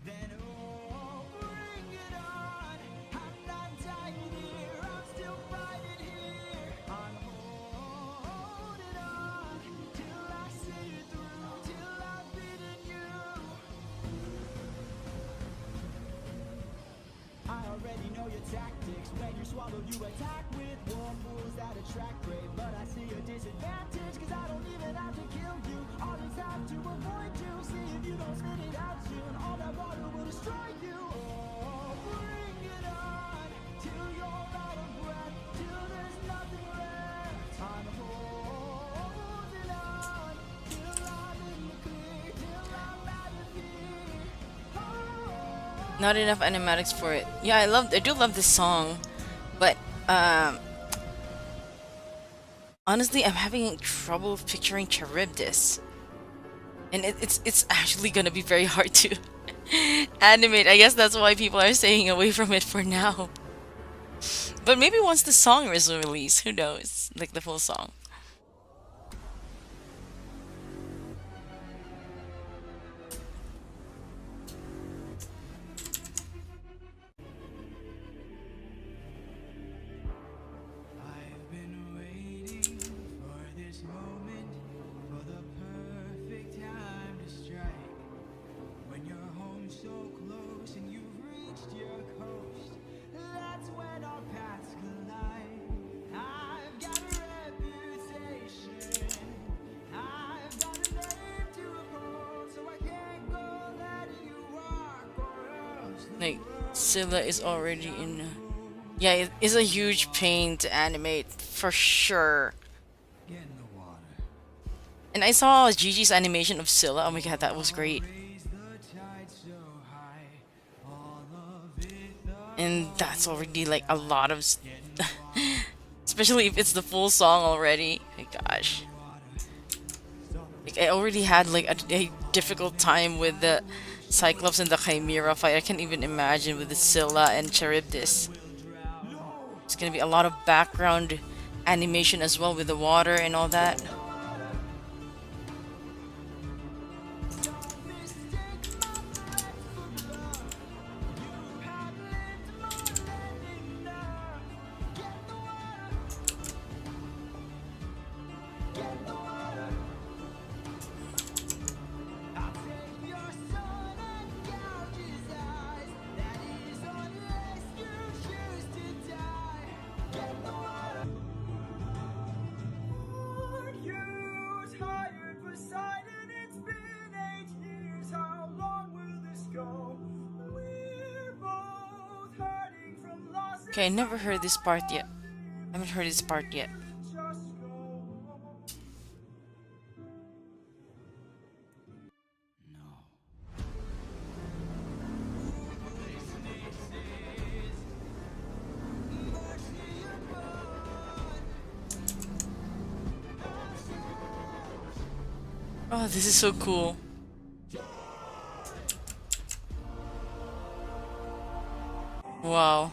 then oh, bring it on. I'm not dying here, I'm still fighting here. I'm holding on till I see it through, till I've beaten you. I already know your tactics. When you swallow, you attack with war moves that attract prey. But I see a disadvantage, cause I don't even have to kill you. I'll just have to avoid you. See if you don't spit it out soon. All that water will destroy you. Oh, bring it on till you're out of breath, till there's nothing left. I'm holding on till I'm in the clear, till I'm out of here. Oh.
Not enough animatics for it. Yeah, I do love this song, but honestly, I'm having trouble picturing Charybdis, and it's actually gonna be very hard to animate. I guess that's why people are staying away from it for now. But maybe once the song is released, who knows? Like the full song.
I've been waiting for this moment, for the perfect time to strike. When you're home so close and you've reached your coast, that's when our paths collide. I've got a reputation, I've got a name to uphold, so I can't go letting you walk or else the
Like
world
Scylla is already in. Yeah, it is a huge pain to animate for sure.
get in the water.
And I saw Gigi's animation of Scylla. Oh my god, that was great.
Raise the tide so high, all of it the
And that's already like a lot of, especially if it's the full song already. My gosh, like I already had like a difficult time with the Cyclops and the Chimera fight. I can't even imagine with the Scylla and Charybdis. It's gonna be a lot of background animation as well with the water and all that. Okay, I never heard this part yet. I haven't heard this part yet. Oh, this is so cool. Wow.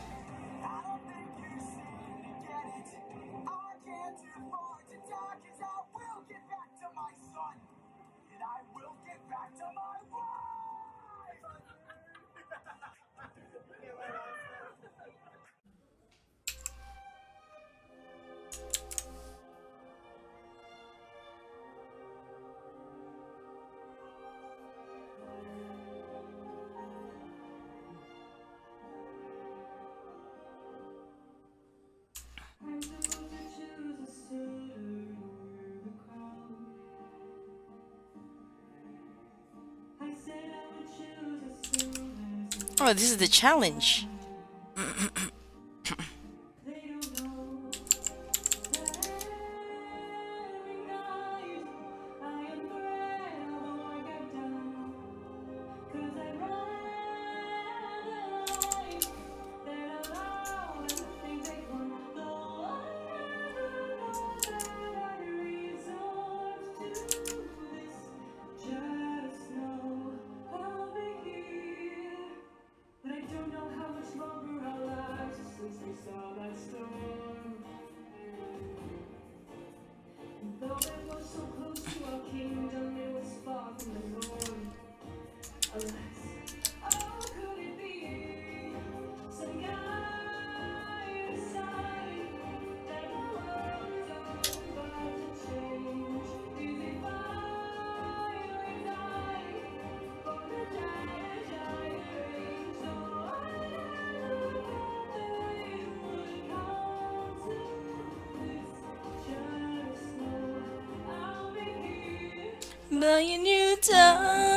Oh, this is the challenge.
Oh, could it be some kind of sign that the world's about to change? Is it finally time for the giant, giant ring? So I never thought that it would come to this. Just know I'll be here.
Buying you time.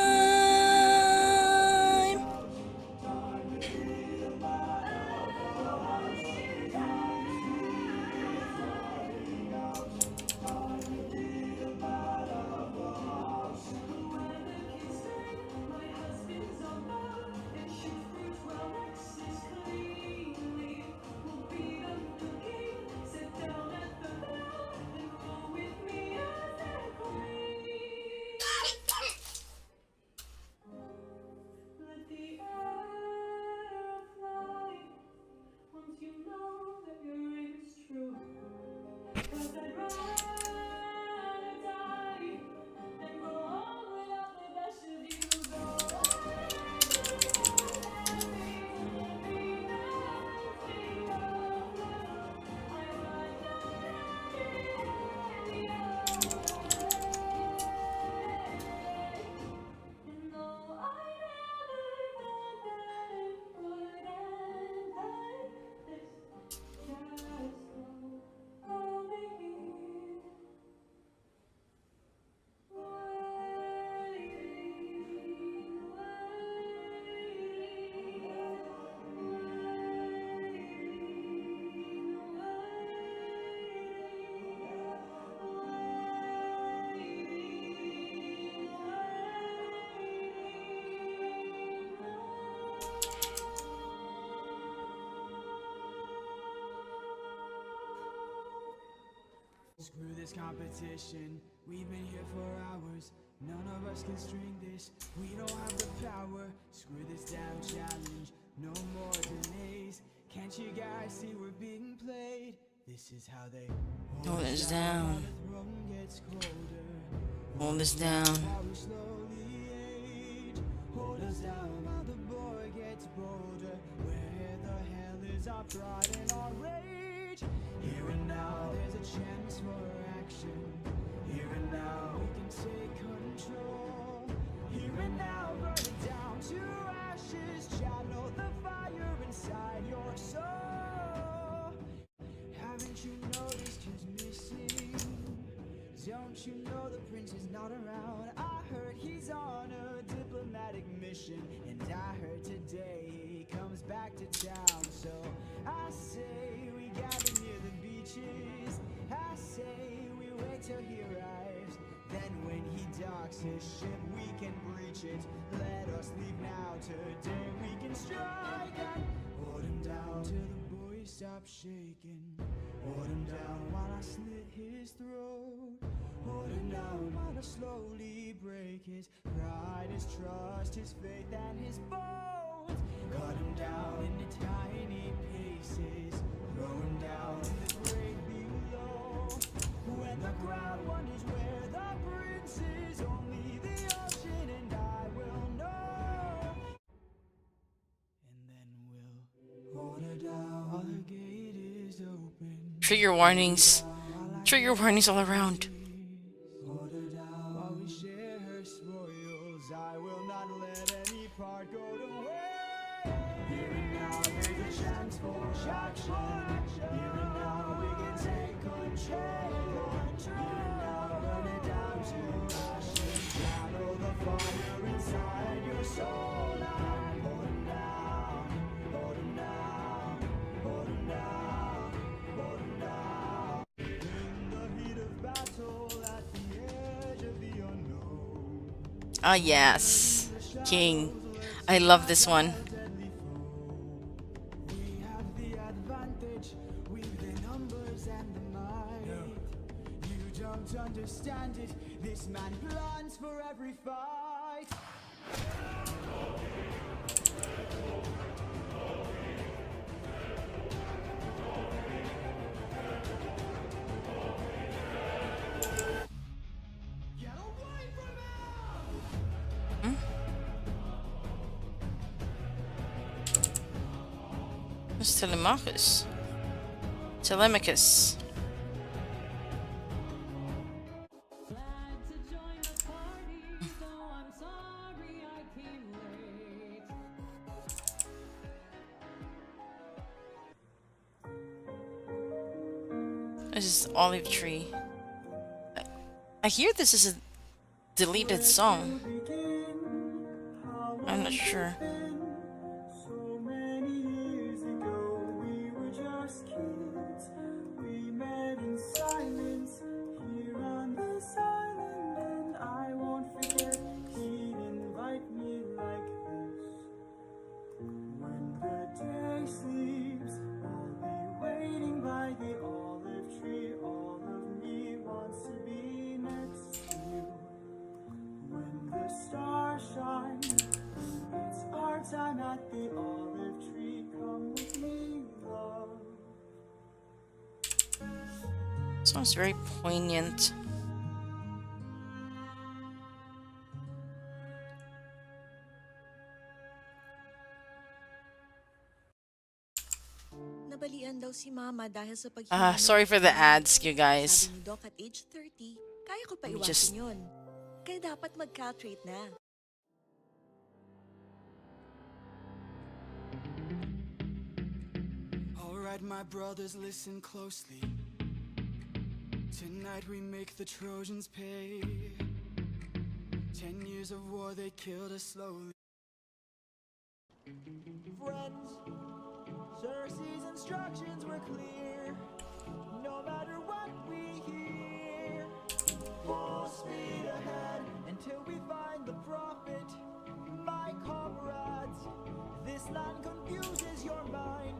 Let the air fly once you know that your aim is true. 'Cause I'd rather die than go on without the best of you. Go and though I never thought that it would end like this, just know I'll be here,
Screw this competition, we've been here for hours. None of us can string this, we don't have the power. Screw this damn challenge, no more delays. Can't you guys see we're being played? This is how they
Hold us down.
the throne gets colder.
Hold us down.
While we slowly age, hold us down while the boy gets bolder. Where the hell is our pride and our rage? Here and now, there's a chance for action. Here and now, we can take control. Here and now, burn it down to ashes. Channel the fire inside your soul. Haven't you noticed who's missing? Don't you know the prince is not around? I heard he's on a diplomatic mission, and I heard today he comes back to town. So I say we gather near the beaches. I say we wait till he arrives. Then when he docks his ship, we can breach it. Let us leave now, today we can strike and hold him down till the boy stops shaking. Hold him down while I slit his throat. Hold him down while I slowly break his pride, his trust, his faith, and his bones. Cut him down into tiny pieces. Throw him down in the grave below. When the crowd wonders where the prince is, only the ocean and I will know. And then we'll hold her down while the gate is open.
Trigger warnings. Trigger warnings all around.
Hold her down while we share her spoils. I will not let any part go to waste. Here and now, there's a chance for action. Here and now, we can take control. Here and now, burn it down to ashes. Channel the fire inside your soul. And hold him down, hold him down, hold him down, hold him down. In the heat of battle, at the edge of the unknown,
Ah, yes. King. I love this one.
deadly foe. We have the advantage with the numbers and the might. You don't understand it. This man plans for every fight. Get away from him!
Who's Telemachus? Telemachus.
Glad to join the party, though I'm sorry I came late.
This is Olive Tree. I hear this is a deleted song. I'm not sure.
So many years ago, we were just kids. We met in silence here on this island, and I won't forget he'd invite me like this. When the day sleeps, I'll be waiting by the olive tree. All of me wants to be next to you. When the stars shine, it's our time at the olive tree. Come with me, love.
Sounds very poignant.
Nabalian daw si Mama dahil sa paghinga ng
Sorry for the
oxygen.
ads, you guys.
Sabi ni Doc at age 30, kaya ko pa
Let me
iwasan
just-
yun. Kaya dapat mag-caltrate na.
Alright, my brothers, listen closely. Tonight we make the Trojans pay. 10 years of war, they killed us slowly. Friends, Circe's instructions were clear. No matter what we hear, full speed ahead until we find the prophet. My comrades, this land confuses your mind.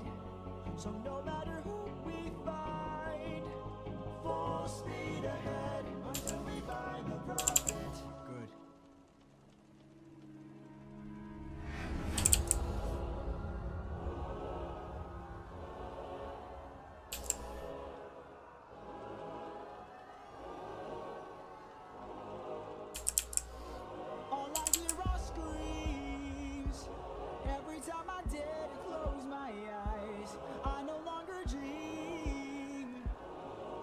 So no matter who we find, full speed ahead until we find the prophet. Good. All I hear are screams. Every time I dare to close my eyes, I no longer dream.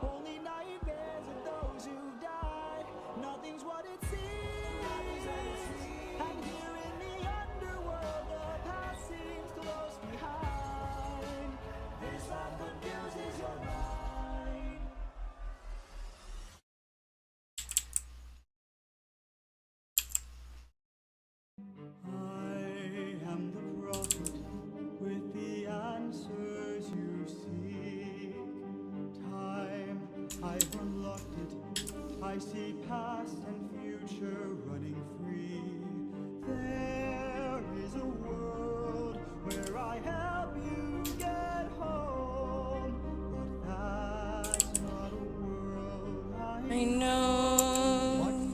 Only nightmares of those who died. Nothing's what it seems. And here in the underworld, the past seems close behind. This land confuses your mind. I am the prophet with the answers you seek. Time, I've unlocked it. I see past and future running free. There is a world where I help you get home, but that's not a world
I know.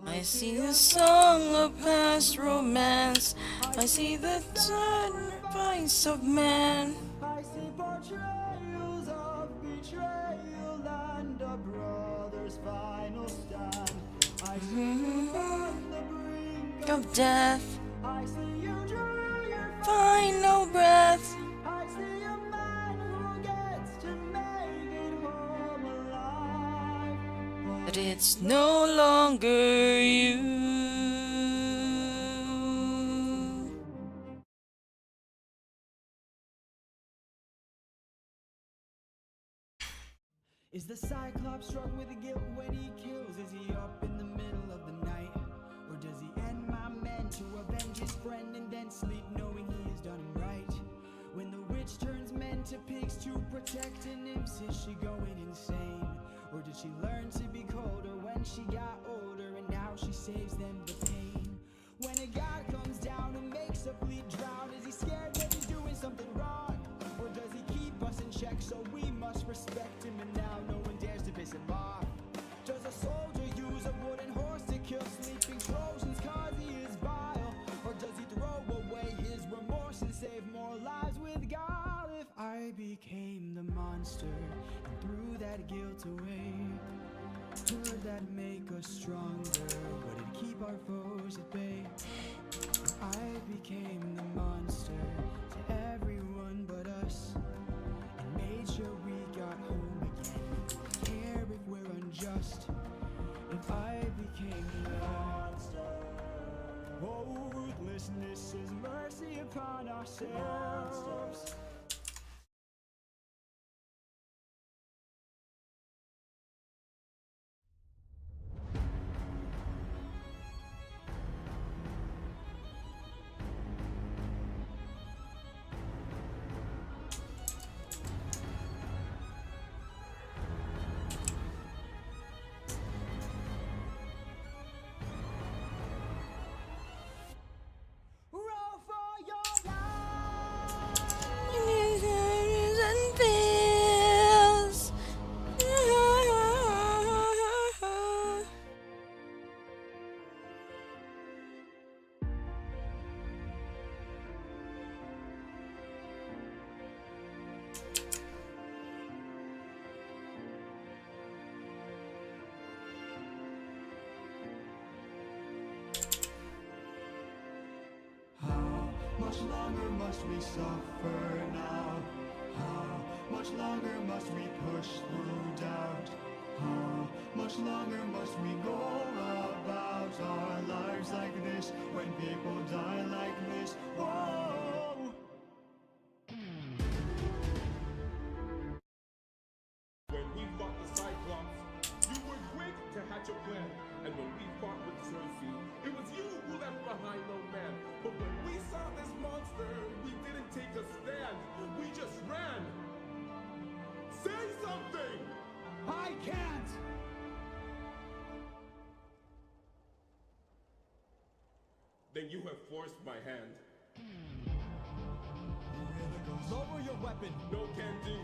I see the song of past romance. I see the sacrifice of man.
I see portrayals of betrayal and a brother's final stand. I see you on the brink
Of death,
I see you draw your
find no breath.
I see a man who gets to make it home alive.
But it's no longer you.
Is the Cyclops struck with guilt when he kills? Is he up in the middle of the night? Or does he end my men to avenge his friend and then sleep knowing he has done him right? When the witch turns men to pigs to protect an nymphs, is she going insane? Or did she learn to be colder when she got older and now she saves them the pain? When a god comes down and makes a fleet drown, is he scared that he's doing something wrong? Or does he keep us in check so we must respect him and now no one dares to piss him off? Does a soldier use a wooden horse to kill sleeping Trojans cause he is vile? Or does he throw away his remorse and save more lives with God? If I became the monster and threw that guilt away, would that make us stronger? Would it keep our foes at bay? If I became the monster to everyone Oh, ruthlessness is mercy upon ourselves. Roll for your life.
And feels.
How much longer must we suffer now? How much longer must we push through doubt? How much longer must we go about our lives like this when people die like this? Whoa!
When we fought the Cyclops, you were quick to hatch a plan. And when we fought with Circe, it was you who left behind no man. But when we saw this monster, we didn't take a stand. We just ran. Say something!
I can't.
Then you have forced my hand.
Lower your weapon.
No can do.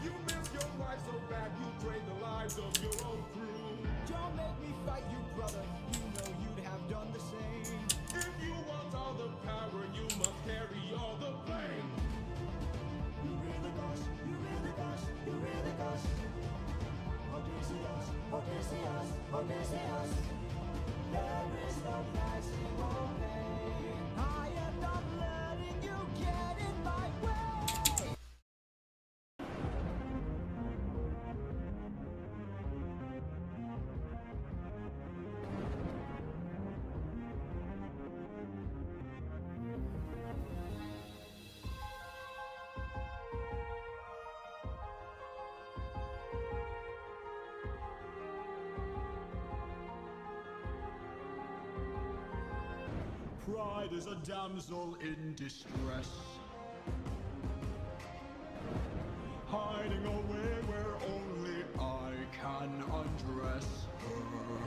You missed your life so bad you drained the lives of your own crew.
Don't make me fight you, brother. You know you'd have done the same.
If you want all the power, you must carry all the blame.
You really boss, you really boss, you really boss. Odysseus, Odysseus, Odysseus. There is no price you won't pay. I am not letting you get in my way.
Pride is a damsel in distress, hiding away where only I can undress her.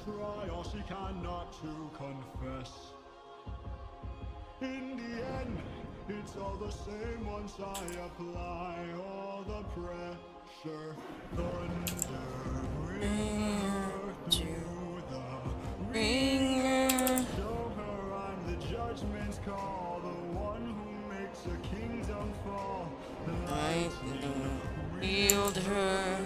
Try all she can not to confess. In the end, it's all the same once I apply all the pressure. Thunder, bring her to the
Ringer.
show her I'm the judgment's call, the one who makes a kingdom fall.
Lightning. Yield her.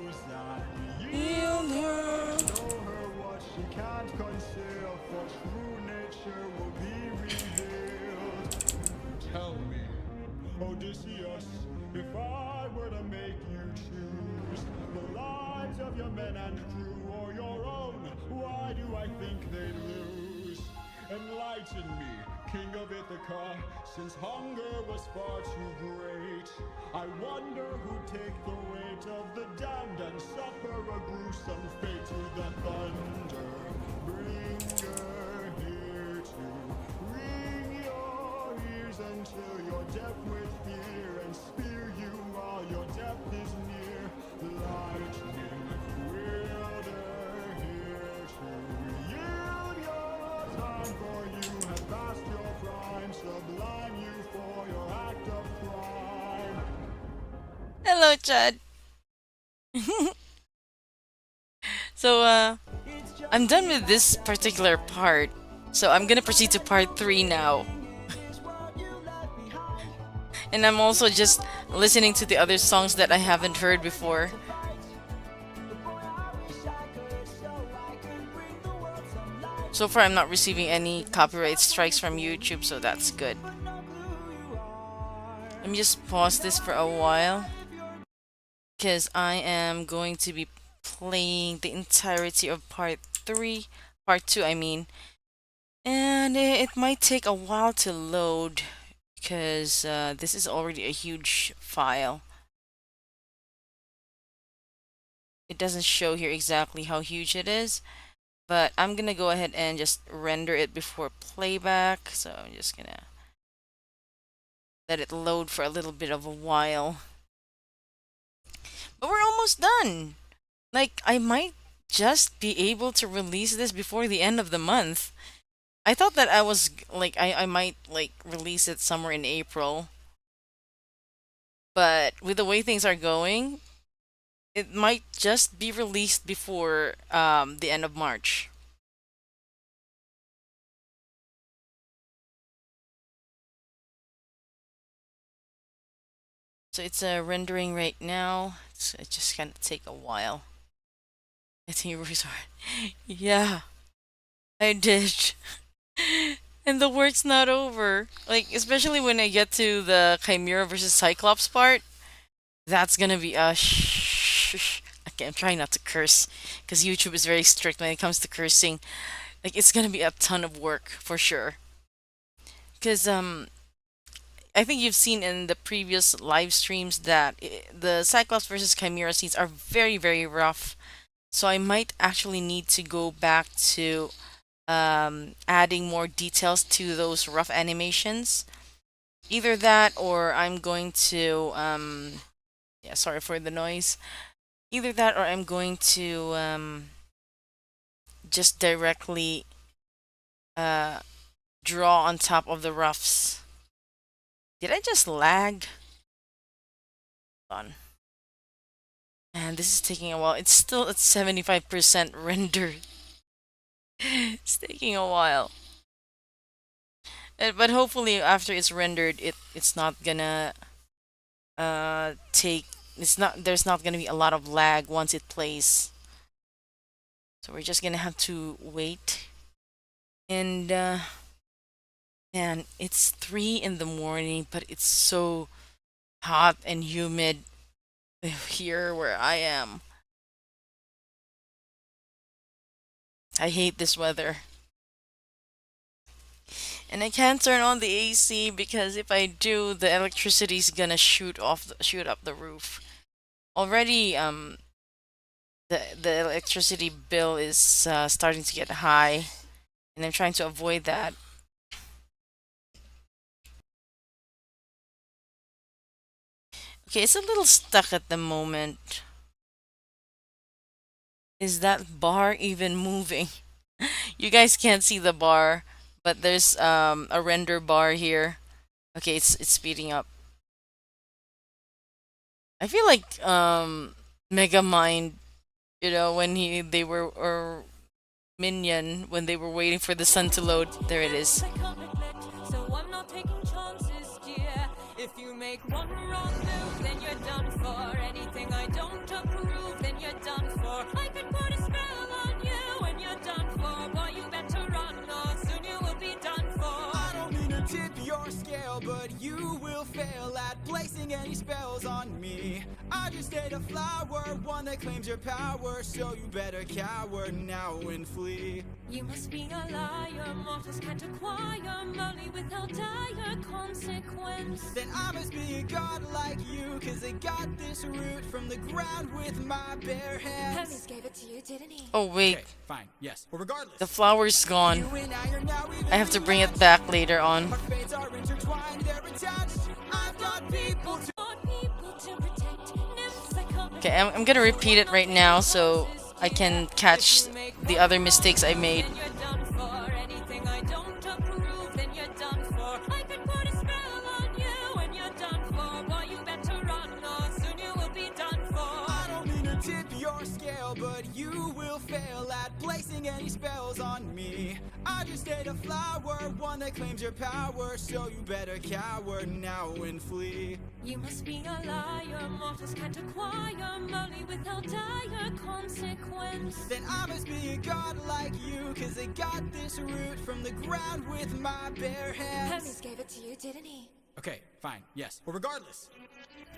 Use that
Yield her.
show her what she can't conceal, for true nature will be revealed. Tell me, Odysseus, if I were to make you choose the lives of your men and crew or your own, why do I think they'd lose? Enlighten me, King of Ithaca, since hunger was far too great. I wonder who'd take the weight of the damned and suffer a gruesome fate. To the thunder bringer here to ring your ears until you're deaf with fear and spear you while your death is near. Lightning wielder here to yield your time, for you have passed your prime. Sublime you for your act of crime.
Hello, Chad. So, I'm done with this particular part. So I'm gonna proceed to part 3 now. And I'm also just listening to the other songs that I haven't heard before. So far, I'm not receiving any copyright strikes from YouTube, so that's good. Let me just pause this for a while, because I am going to be playing the entirety of part 2, I mean. And it might take a while to load because this is already a huge file. It doesn't show here exactly how huge it is, but I'm gonna go ahead and just render it before playback. So I'm just gonna let it load for a little bit of a while. But we're almost done. Like, I might just be able to release this before the end of the month. I thought that I was like I might like release it somewhere in April. But with the way things are going, it might just be released before the end of March. So it's rendering right now. It's just gonna take a while. I think you resort. Yeah, I did. And the work's not over. Like, especially when I get to the Chimera versus Cyclops part, that's gonna be a Okay, I'm trying not to curse because YouTube is very strict when it comes to cursing. Like, it's gonna be a ton of work for sure. Because I think you've seen in the previous live streams that the Cyclops versus Chimera scenes are very, very rough. So I might actually need to go back to adding more details to those rough animations. Either that or I'm going to, yeah, sorry for the noise. Either that or I'm going to just directly uh, draw on top of the roughs. Did I just lag? Hold on. And this is taking a while. It's still at 75% rendered. It's taking a while. But hopefully after it's rendered, it's not gonna take it's not there's not gonna be a lot of lag once it plays. So we're just gonna have to wait. And man, it's 3 in the morning, but it's so hot and humid here where I am. I hate this weather. And I can't turn on the AC because if I do, the electricity's gonna shoot up the roof. Already, the electricity bill is starting to get high, and I'm trying to avoid that. Okay, it's a little stuck at the moment. Is that bar even moving? You guys can't see the bar, but there's a render bar here. Okay, it's speeding up. I feel like Megamind, when they were or Minion when they were waiting for the sun to load. There it is.
So I'm not taking chances, dear. If you make one wrong move, then you're done for. Anything I don't approve, then you're done for. I could put a spell on you, and you're done for. Boy, you better run, or soon you will be done for.
I don't mean to tip your scale, but you will fail at placing any spells on me. I just ate a flower, one that claims your power, so you better cower now and flee.
You must be a liar, mortals can't acquire money without dire consequence.
Then I must be a god like you, cause I got this root from the ground with my bare hands.
Hermes gave it to you, didn't he?
Oh wait,
Okay, fine, yes. Well, regardless.
the flower's gone.
You and I are now
I have to bring it back later on.
Our fates are intertwined, they're attached. I've got people to
protect. Nymphs I come
Okay, I'm gonna repeat it right now so I can catch the other mistakes I made.
then you're done for. Anything I don't approve, then you're done for. I could put a spell on you, and you're done for. Boy, you better run, or soon you will be done for.
I don't mean to tip your scale, but you will fail at placing any spells on me. I just ate a flower, one that claims your power, so you better cower now and flee.
You must be a liar, mortals can't acquire money without dire consequence.
Then I must be a god like you, cause I got this root from the ground with my bare hands.
Hermes gave it to you, didn't he?
Okay, fine, yes. Well, regardless.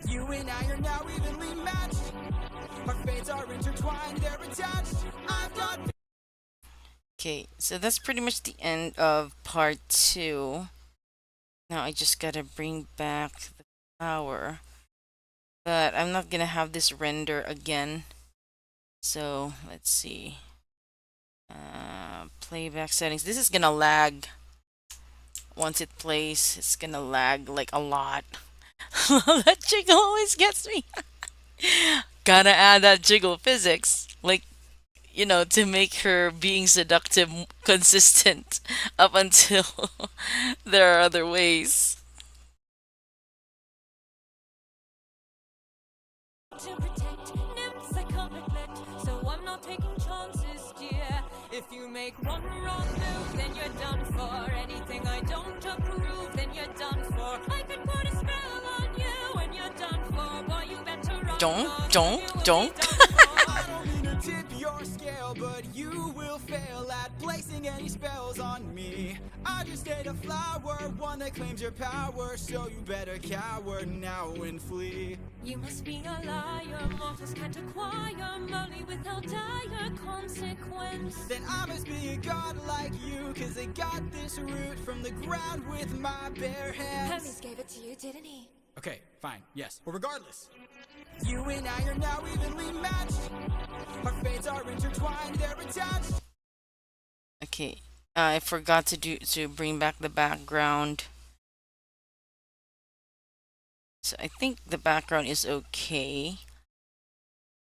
You and I are now evenly matched. Our fates are intertwined, they're attached. I've got
Okay, so that's pretty much the end of part 2. Now I just gotta bring back the flower. But I'm not gonna have this render again. So let's see. Playback settings. This is gonna lag. Once it plays, it's gonna lag like a lot. That jiggle always gets me. Gotta add that jiggle physics. Like, to make her being seductive consistent up until there are other ways.
To protect nymphs I can't neglect, so I'm not taking chances, dear. If you make one wrong move, then you're done for. Anything I don't approve, then you're done for. I could put a spell on you, and you're done for. Boy, you better run,
Don't.
I don't mean to tip your scale, but you will fail at placing any spells on me. I just ate a flower, one that claims your power, so you better cower now and flee.
You must be a liar, mortals can't acquire money without dire consequence.
Then I must be a god like you, cause I got this root from the ground with my bare hands.
Hermes gave it to you, didn't he?
Okay, fine, yes. Well, regardless, you and I are now evenly matched. Our fates are intertwined, they're attached.
Okay, I forgot to bring back the background. So I think the background is okay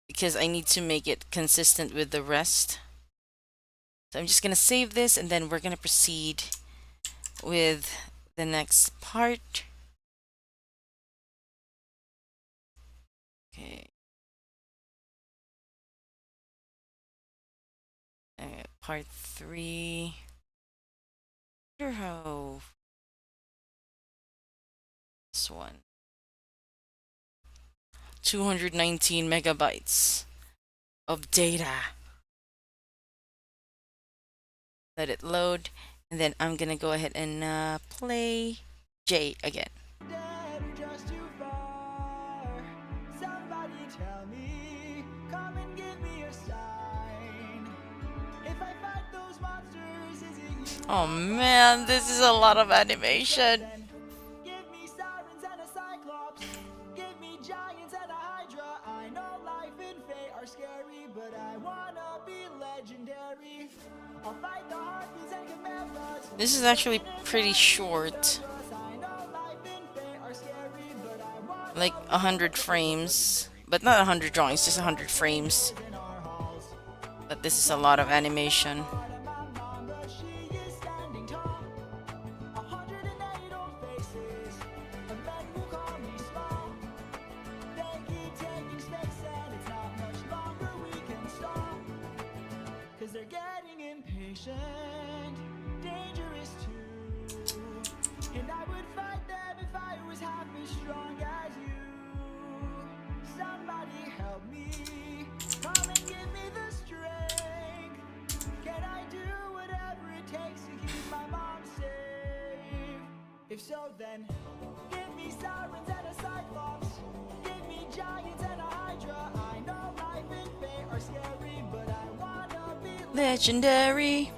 because I need to make it consistent with the rest. So I'm just gonna save this and then we're gonna proceed with the next part. Okay. Part 3. Wonder how this one. 219 megabytes of data. Let it load, and then I'm gonna go ahead and play J again.
Dead or just too far. Somebody tell me, come and give me a sign. If I fight those monsters, is it you?
Oh man, this is a lot of animation.
Then give me sirens and a cyclops. Give me giants and a hydra. I know life and fate are scary, but I wanna be legendary. I'll fight the harpies and chimeras.
This is actually pretty short.
I know life and fate are scary, but I want
Like 100 frames. But not 100 drawings, just 100 frames.
in our halls.
But this is a lot of animation.
My mom, but she is standing tall. 108 old faces, and men who call me small. They keep taking space, and it's not much longer we can stall. Cause they're getting impatient, dangerous too. And I would fight them if I was half as strong as you. Somebody help me, come and give me the strength. Can I do whatever it takes to keep my mom safe? If so, then give me sirens and a cyclops. Give me giants and a hydra. I know life and fate are scary, but I wanna be
Legendary.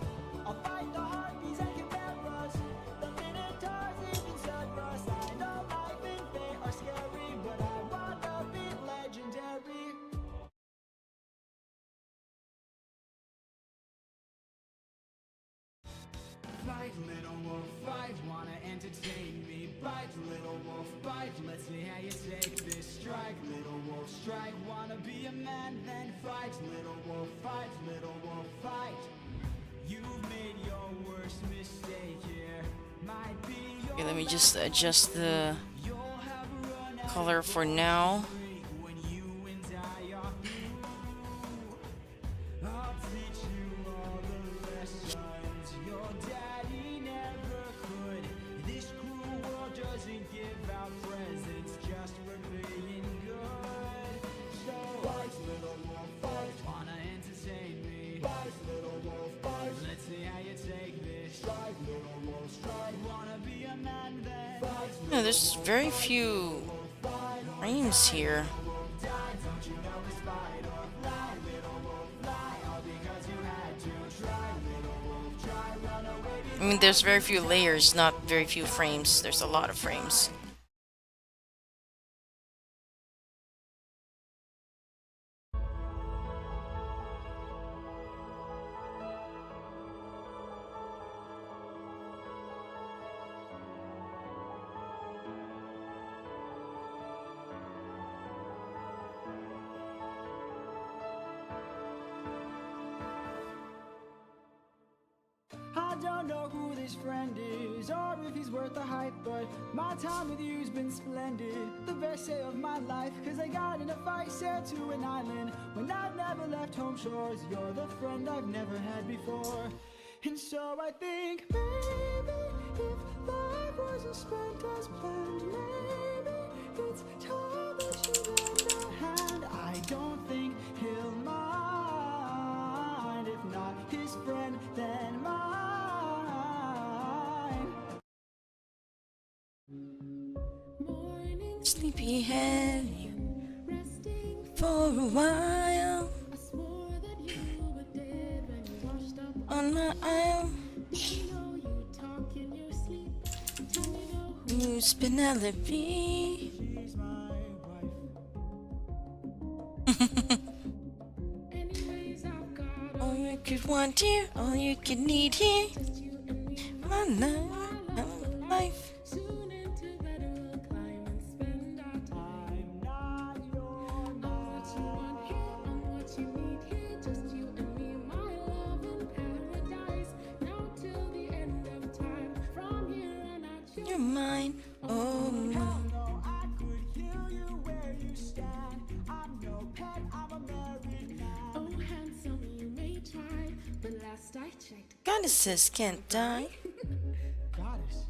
I'll fight the harpies and chimeras, the minotaurs, even Cerberus. I know life and fate are scary, but I wanna be legendary. Fight, little wolf, fight, wanna entertain me. Bite, little wolf, bite, let's see how you take this. Strike, little wolf, strike, wanna be a man, then fight, little wolf, fight, little wolf, fight. You've made your worst mistake here. Might be your
Okay, let me just adjust the
you'll have run out
color for now.
when you and I are through. I'll teach you all the lessons your daddy never could. This cruel world doesn't give out presents just for being good. So fight, little wolf, fight. Wanna entertain me? Fight, little wolf, fight. Let's see how you take this. Strike, little wolf, strike. Wanna be a man then? Fight,
Yeah, there's very few frames here.
don't you know it's fight or fly, little wolf, fly. All because you had to try, little wolf.
I mean, there's very few layers, not very few frames. There's a lot of frames.
I don't know who this friend is or if he's worth the hype, but my time with you's been splendid. The best day of my life, cause I got in a fight, sailed to an island when I've never left home shores. You're the friend I've never had before. And so I think maybe if life wasn't spent as planned, maybe it's time that you lend a hand. I don't think he'll mind. If not his friend, then mine.
Sleepyhead for a while on my aisle. Who's Penelope?
She's my wife.
All you could want here, all you could need here. My life.
I'm not your
You're mine, oh mine.
no, I could kill you where you stand. I'm no pet, I'm a married man.
Oh, handsome, you may try, but last I checked,
Goddesses can't die.
Goddess.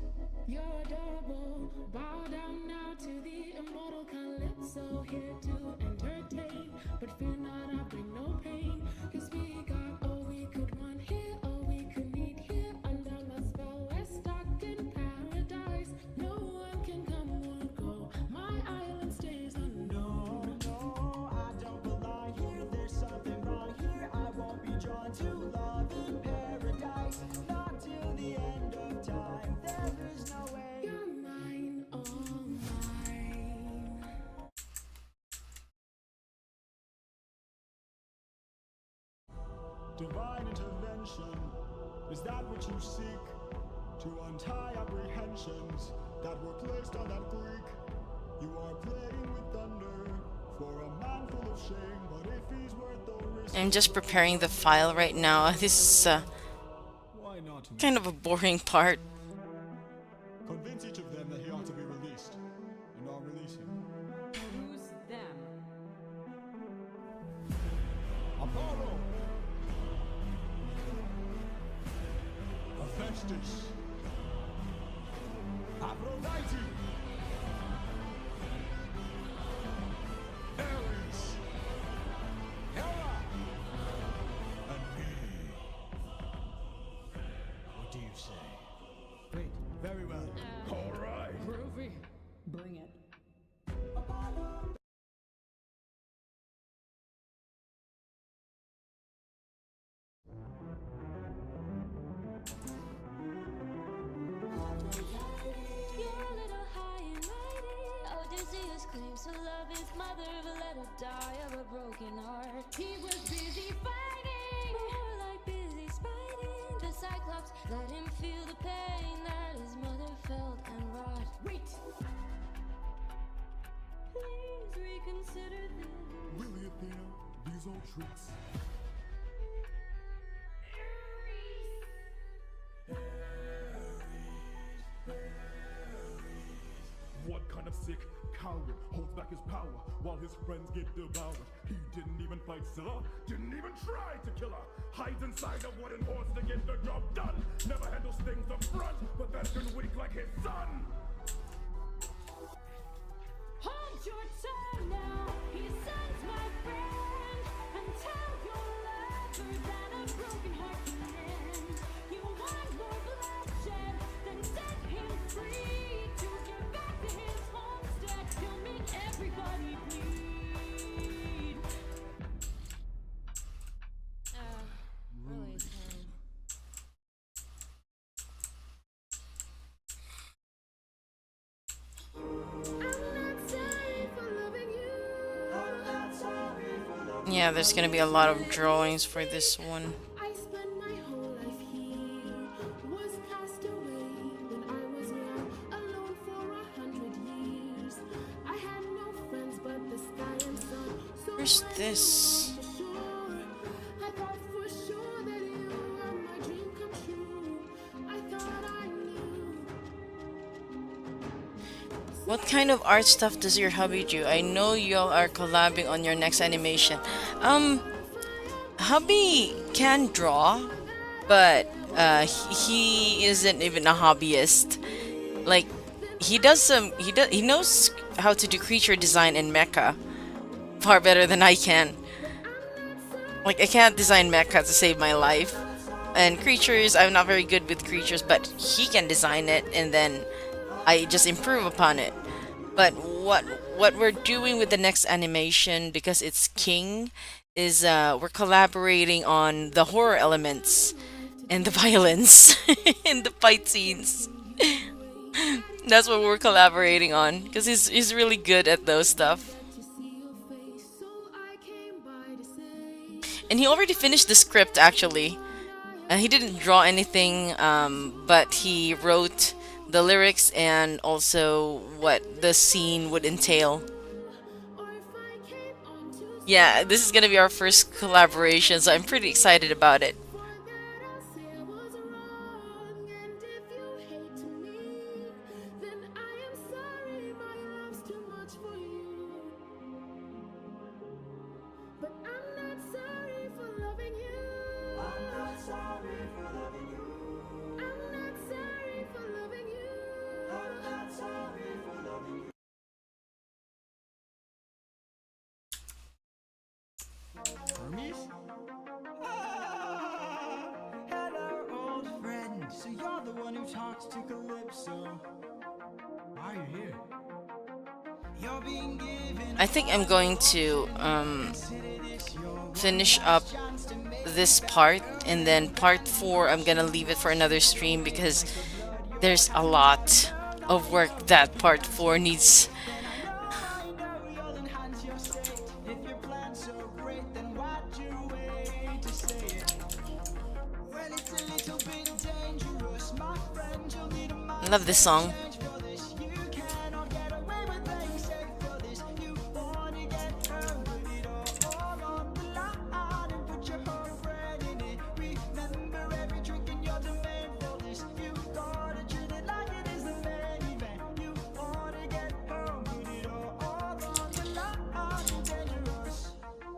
you're adorable. Bow down now to the immortal Calypso, here to entertain. But fear not, I bring no pain, 'cause we got all we could want here, all we could need here. Under my spell, we're stuck in paradise. No one can come or go, my island stays unknown.
No, I don't belong here. There's something wrong here. I won't be drawn to love in paradise. Not till the end of time. There is no way.
You're mine, all mine.
Divine intervention, is that what you seek? To untie apprehensions that were placed on that Greek. You are playing with thunder for a man full of shame, but if he's worth the risk,
I'm just preparing the file right now. This is
why not me?
kind of a boring part.
Convince each of them that he ought to be released, and I'll release him.
Who's them?
Apollo! Hephaestus! Aphrodite! Ares! Hera! And me. What do you say?
Great.
Very well. All right.
Groovy. Bring it.
You're a little high and mighty. Odysseus claims to love his mother, but let her die of a broken heart.
He was busy fighting.
More like busy spiting. The Cyclops let him feel the pain that his mother felt and wrought.
Wait.
Please reconsider this.
Really, Athena? These are tricks.
What kind of sick coward holds back his power while his friends get devoured? He didn't even fight Scylla, didn't even try to kill her. Hides inside a wooden horse to get the job done. Never handles things up front, but that's been weak like his son.
Hold your tongue now. He sends my friend. And tell your lover that a broken heart can mend. You want more bloodshed, then set him free. To get back to his homestead, he'll make everybody bleed.
Really, Tim.
Yeah, there's gonna be a lot of drawings for this one.
I spent my whole life here, was cast away when I was young, alone for 100 years. I had no friends but the sky and sun. So
Where's
when you
this?
came to shore, I thought for sure that you were my dream come true. I thought I knew.
What kind of art stuff does your hubby do? I know y'all are collabing on your next animation. Um, hubby can draw, but he isn't even a hobbyist. Like he knows how to do creature design in mecha far better than I can. Like I can't design mecha to save my life. And creatures, I'm not very good with creatures, but he can design it and then I just improve upon it. But what we're doing with the next animation, because it's King, is we're collaborating on the horror elements and the violence and the fight scenes. That's what we're collaborating on because he's really good at those stuff. And he already finished the script actually. He didn't draw anything, but he wrote the lyrics and also what the scene would entail. Yeah, this is gonna be our first collaboration, so I'm pretty excited about it.
Hermes? Hello, old friend. So you're the one who talks to Calypso. Why are you here? You're being given
I think I'm going to finish up this part, and then part 4 I'm gonna leave it for another stream because there's a lot of work that part 4 needs. I love this song.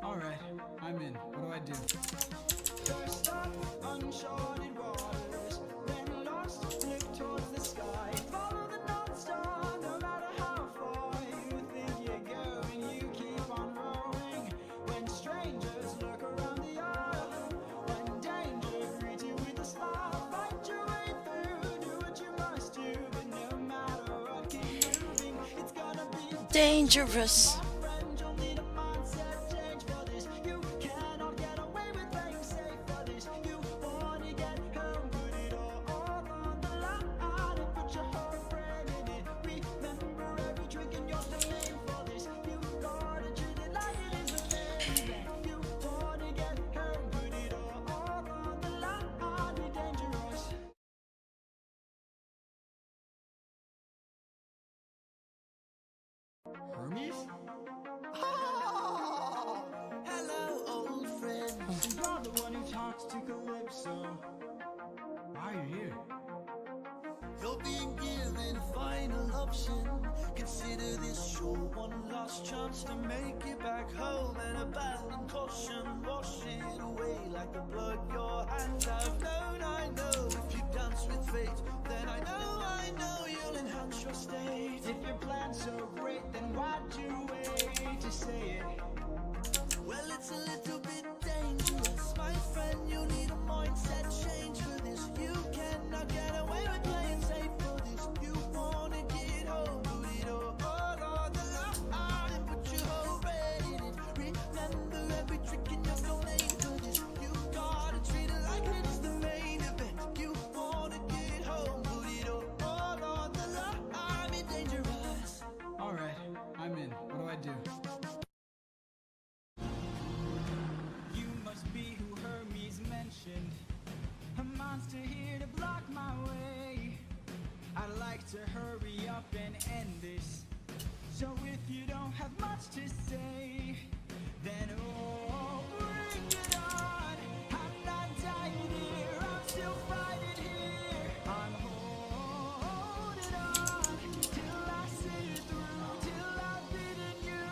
Alright, I'm in. What do I do?
Dangerous.
Hermes? Oh, hello, old friend. You're the one who talks to Calypso. Why are you here? You're being given final option. Consider this your one last chance to make it back home and abandon caution. Wash it away like the blood your hands have known. I know if you dance with fate, then I know you'll enhance your state. If your plan's so great, then why'd you wait to say it? Well, it's a little bit dangerous, my friend. You need a mindset change for this. You cannot get away with playing safe for this. You wanna get home, put it all on the line and put your whole head in it. Remember every trick in your domain for this. You gotta treat it like it is the main event. You wanna get home, put it all on the line. Be dangerous. All right, I'm in. What do I do? to hurry up and end this. So if you don't have much to say, then oh, bring it on. I'm not dying here, I'm still fighting here. I'm holding on till I see it through, till I've beaten you.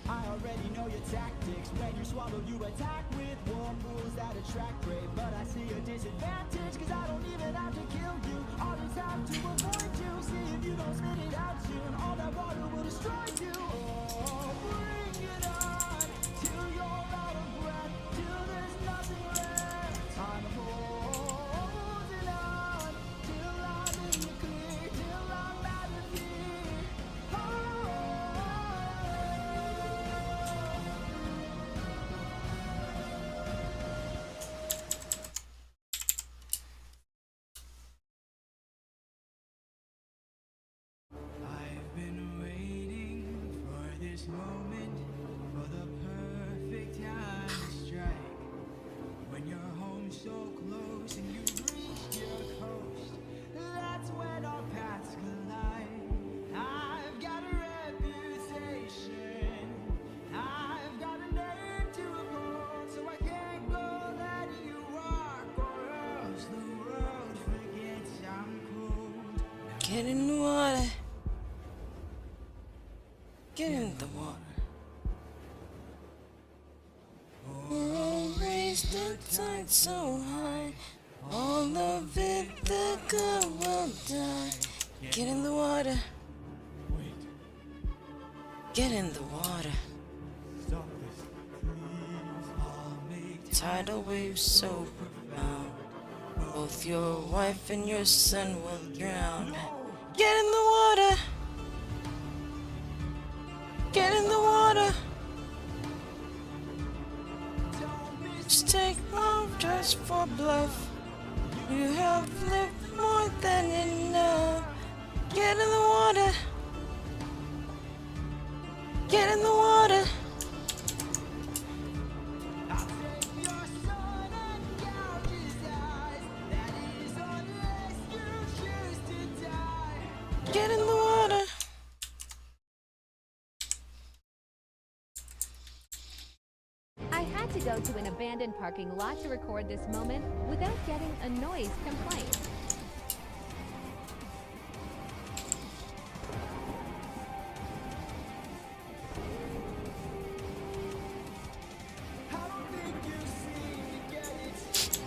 I already know your tactics. When you swallow, you attack with warm rules that attract prey. But I see a disadvantage, cause I don't even have to kill you. All this have to avoid you. See if you don't spit it out soon, all that water will destroy you. Oh, bring it on till you're out of breath, till there's nothing left. I'm holding on till I'm in the clear, till I'm out of here. Oh. I've been waiting for this moment, for the perfect time to strike. When you're home so close and you've reached your coast, that's when our paths collide. I've got a reputation, I've got a name to uphold, so I can't go letting you walk, or else the world forgets I'm cold.
Get in the water. Get in the water. Oh, raise the tide so high. All of it, the good will die. Get in the water. Get in the water.
Stop this, please.
Tidal waves so profound. Both your wife and your son will drown. Get in the water. Get in the water. Just take off just for bluff. You have lived more than enough. Get in the water. Get in the water.
I'll take your son and gouge his eyes. That is unless you choose to die.
Get in the water.
I had to go to an abandoned parking lot to record this moment without getting a noise complaint.
I don't think you seem to get it.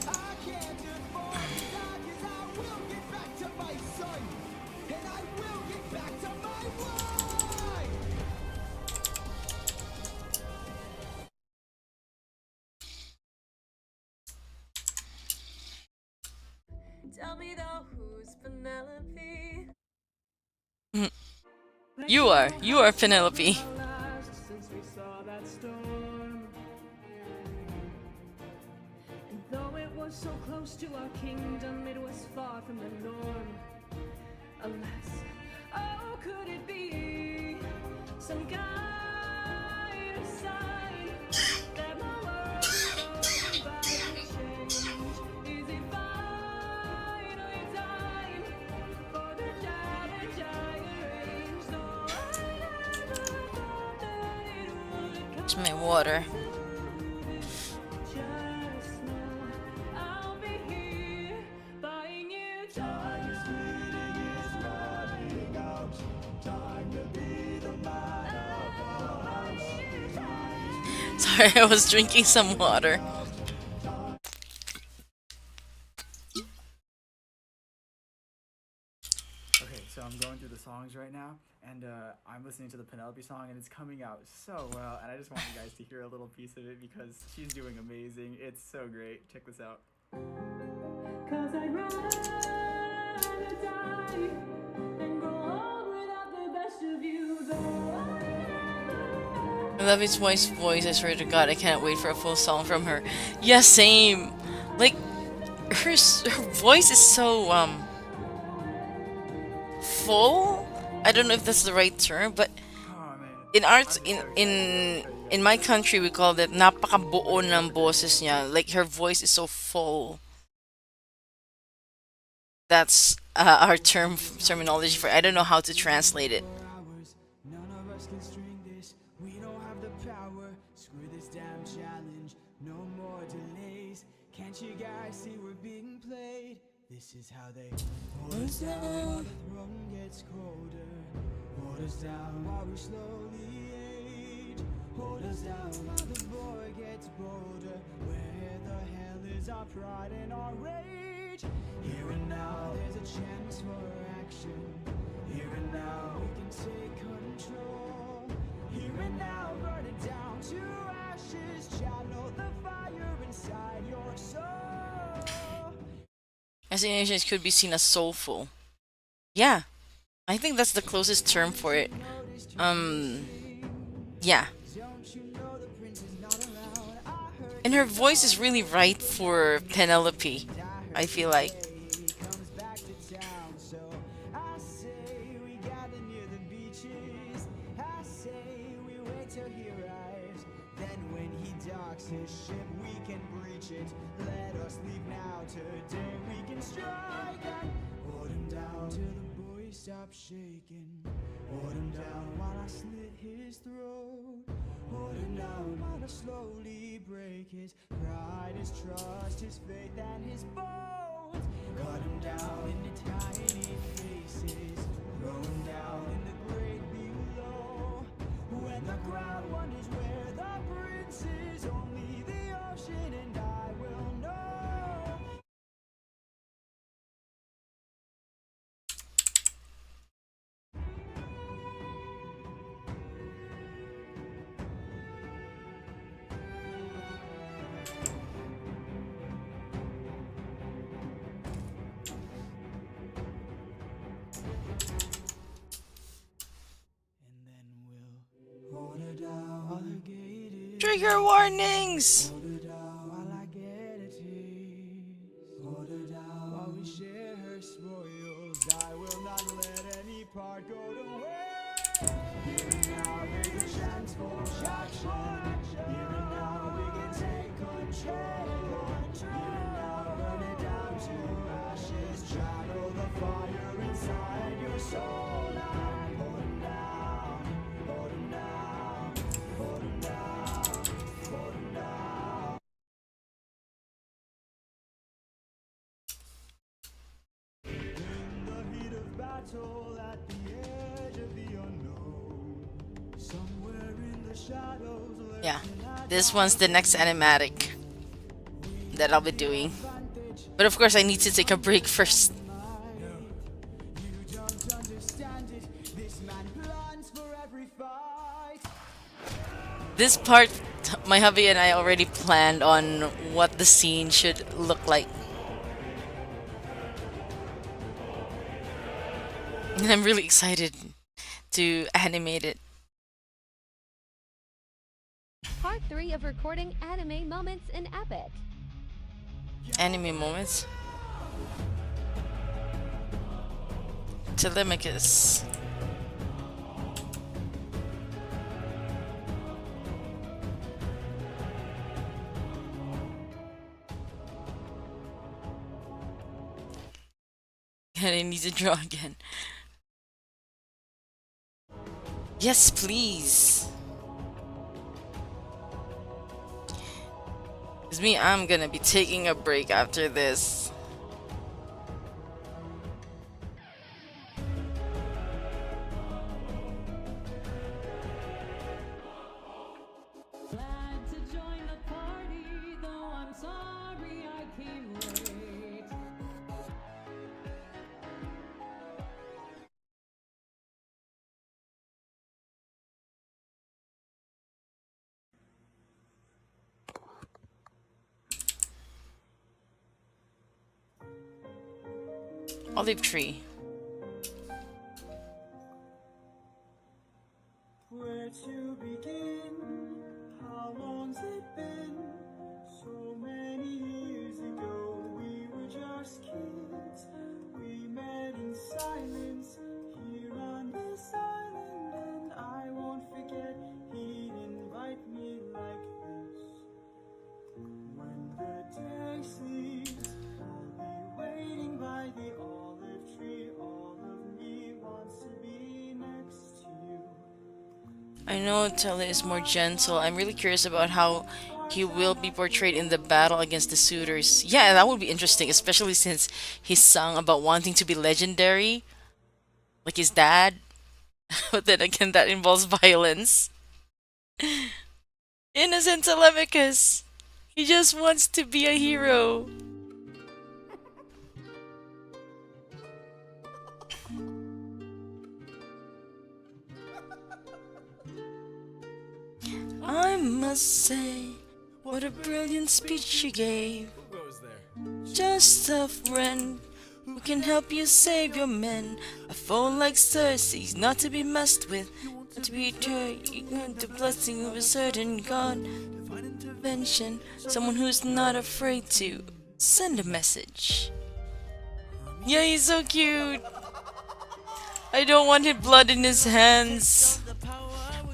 I can't afford to die, 'cause I will get back to my son. And I will get back to my wife.
Tell me though, who's Penelope?
You are Penelope.
Since we saw that storm. And though it was so close to our kingdom, it was far from the norm. Alas, oh, could it be some kind of sign that my world is about to change? Is it finally time for the challenge I arranged? Though I never thought that it would come
It's my water.
to this. Just know I'll be here buying you time.
Sorry, I was drinking some water.
Okay, so I'm going through the songs right now, and I'm listening to the Penelope song, and it's coming out so well, and I just want you guys to hear a little piece of it because she's doing amazing. It's so great. Check this out.
'Cause I'd rather die than grow old without the best of you, though
I love his voice. I swear to God, I can't wait for a full song from her. Yeah, same. Like her voice is so full. I don't know if that's the right term, but
Oh man.
in
I'm
arts
just so excited to show you
in my country we call that napakabuo ng boses niya. Like her voice is so full. That's our terminology for it. I don't know how to translate it.
Hours. None of us can string this. We don't have the power. Screw this damn challenge. No more delays. Can't you guys see we're being played? This is how they hold us down while the throne gets colder. Hold us down while we slowly age. Hold us down while the boy gets bolder. Where the hell is our pride and our rage? Here and now there's a chance for action. Here and now we can take control. Here and now burn it down to ashes. Channel the fire inside your soul.
Assassinations could be seen as soulful. Yeah, I think that's the closest term for it. Yeah. And her voice is really right for Penelope, I feel like.
Comes back to town, so I say we gather near the beaches. I say we wait till he arrives. Then when he docks his ship, we can breach it. Let us leave now. Today we can strike and hold him down till the boy stops shaking. Hold him down while I slit his throat. Hold him down while I slowly break his pride, his trust, his faith, and his bones. Cut him down into tiny pieces. Throw him down in the great below. When the ground one is where the prince is, only the ocean and I will know. And then we'll hold her down while her gate is.
Trigger warnings!
Hold her down while I get a taste. Hold her down while we share her spoils. I will not let any part go to waste. Here and now there's a chance for action. Here and now we can take control. Here and now burn it down to ashes. Channel the fire inside your soul. And hold him down, hold him down, hold him down, hold him down. In the heat of battle at the edge of the unknown, somewhere in the shadows lurking
Yeah,
a
this one's the next animatic that I'll be doing. But of course, I need to take a break first.
You don't understand it. This man plans for every fight.
This part, my hubby and I already planned on what the scene should look like. And I'm really excited to animate it.
Part 3 of recording anime moments in Epic.
Anime moments. Telemachus. And I need to draw again. Yes, please. It's me, I'm gonna be taking a break after this.
Glad to join the party, though I'm sorry I came late.
Olive tree.
Where to begin? How long's it been? So many years ago, we were just kids. We met in silence here on this island, and I won't forget he'd invite me like this. When the day sleeps, I'll be waiting by the
I know Telly is more gentle. I'm really curious about how he will be portrayed in the battle against the suitors. Yeah, that would be interesting, especially since he sung about wanting to be legendary, like his dad. But then again, that involves violence. Innocent Telemachus. He just wants to be a hero. I must say, what a brilliant speech she gave.
Who goes there?
Just a friend who can help you save your men. A foe like Circe, not to be messed with, not to be deterred. You want the blessing of a certain God. Intervention, someone who's not afraid to send a message. Yeah, he's so cute. I don't want his blood in his hands.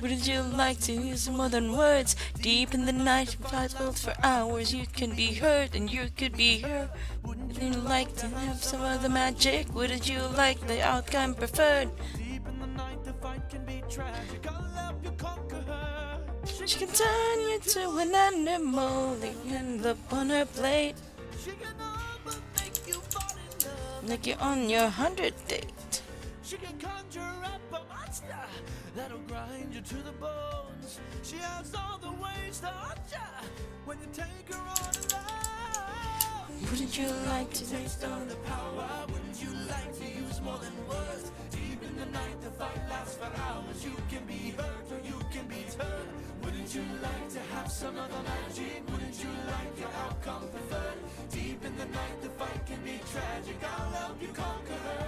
Wouldn't you like to use more than words? Deep in the night, filled for hours, you can be hurt and you could be hurt. Wouldn't you like to have some other magic? Wouldn't you like the outcome preferred?
Deep in the night, the fight can be tragic. I'll help you conquer her.
She can turn you to an animal, leaving the on her plate.
She can all but make you fall in love.
Like you're on your 100th date.
She can conjure up a monster that'll grind you to the bones. She has all the ways to hurt you when you take her on alone.
Wouldn't you like to taste all the
Power, wouldn't you like to use more than words? Deep in the night, the fight lasts for hours. You can be hurt or you can be turned. Wouldn't you like to have some other magic? Wouldn't you like your outcome preferred? Deep in the night, the fight can be tragic. I'll help you conquer her.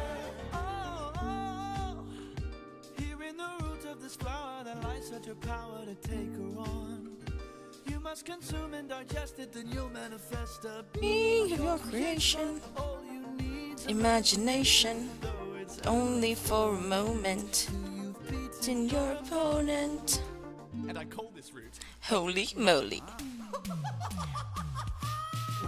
Here in the root of this flower, there lies such a power to take her on. You must consume and digest it, then you'll manifest a
being of your creation.
all you need.
Imagination, only for a moment. It's in your opponent.
And I call this route.
Holy moly.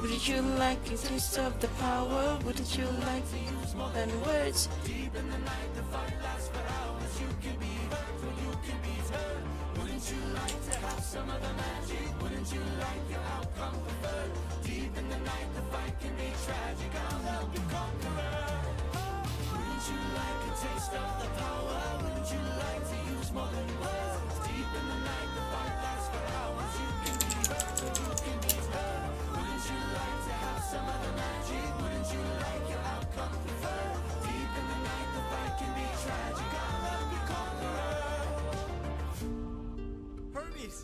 Wouldn't you like a taste of the power? Wouldn't you like to use more than words?
Deep in the night, the fight lasts for hours. You can be hurt or you can be turned. Wouldn't you like to have some of the magic? Wouldn't you like your outcome preferred? Deep in the night, the fight can be tragic. I'll help you conquer her. Wouldn't you like a taste of the power? Wouldn't you like to use more than words? Deep in the night, the fight lasts for hours. You can be hurt or you can be turned. Wouldn't you like to have some of the magic? Wouldn't you like your outcome preferred? Deep in the night, the fight can be tragic. I'll help you conquer her. Hermes,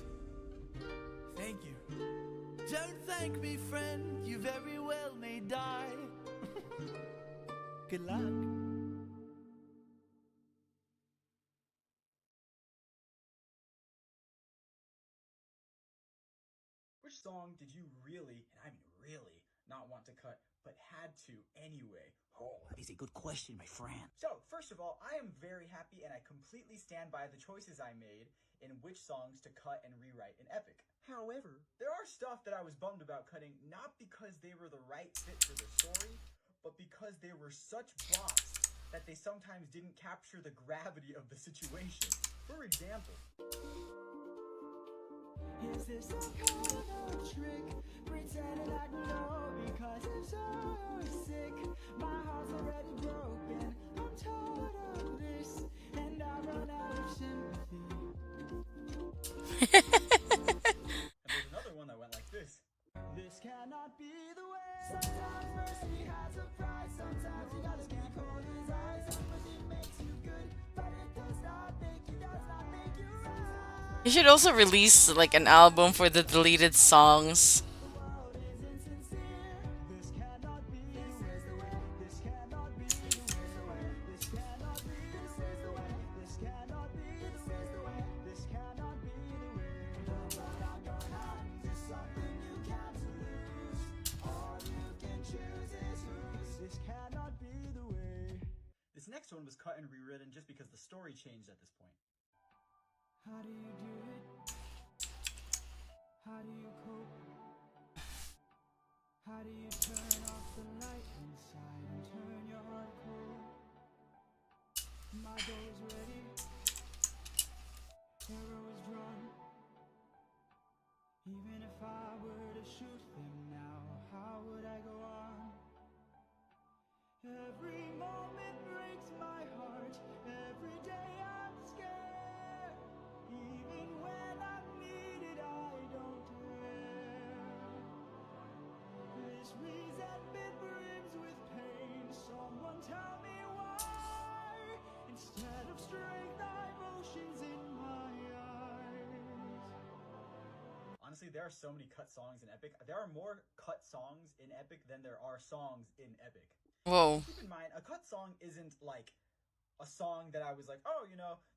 thank you. Don't thank me, friend. You very well may die. Good luck.
Which song did you really, and I mean really, not want to cut, but had to anyway?
Oh, that is a good question, my friend.
So, first of all, I am very happy and I completely stand by the choices I made in which songs to cut and rewrite in Epic. However, there are stuff that I was bummed about cutting, not because they were the right fit for the story, but because they were such bops that they sometimes didn't capture the gravity of the situation. For example,
Is this some kind of trick? Pretending I know because I'm so sick. My heart's already broken. I'm tired of this, and I run out of sympathy.
and there's another one that went like this.
This cannot be the way. Sometimes mercy has a price. Sometimes you gotta keep holding eyes. Somebody makes you good, but it does not make you right.
You should also release like an album for the deleted songs.
This cannot be the way. This cannot be the way. This cannot be the way. This cannot be the way. This cannot be the way. Don't let out your hands. It's something you can't lose. All you can choose is who's. This cannot be the way.
This next one was cut and rewritten just because the story changed at this point.
How do you do it? How do you cope? How do you turn off the light inside and turn your heart cold? My door's ready. There
honestly, there are so many cut songs in Epic. There are more cut songs in Epic than there are songs in Epic.
Whoa.
Keep in mind, a cut song isn't like a song that I was like, oh,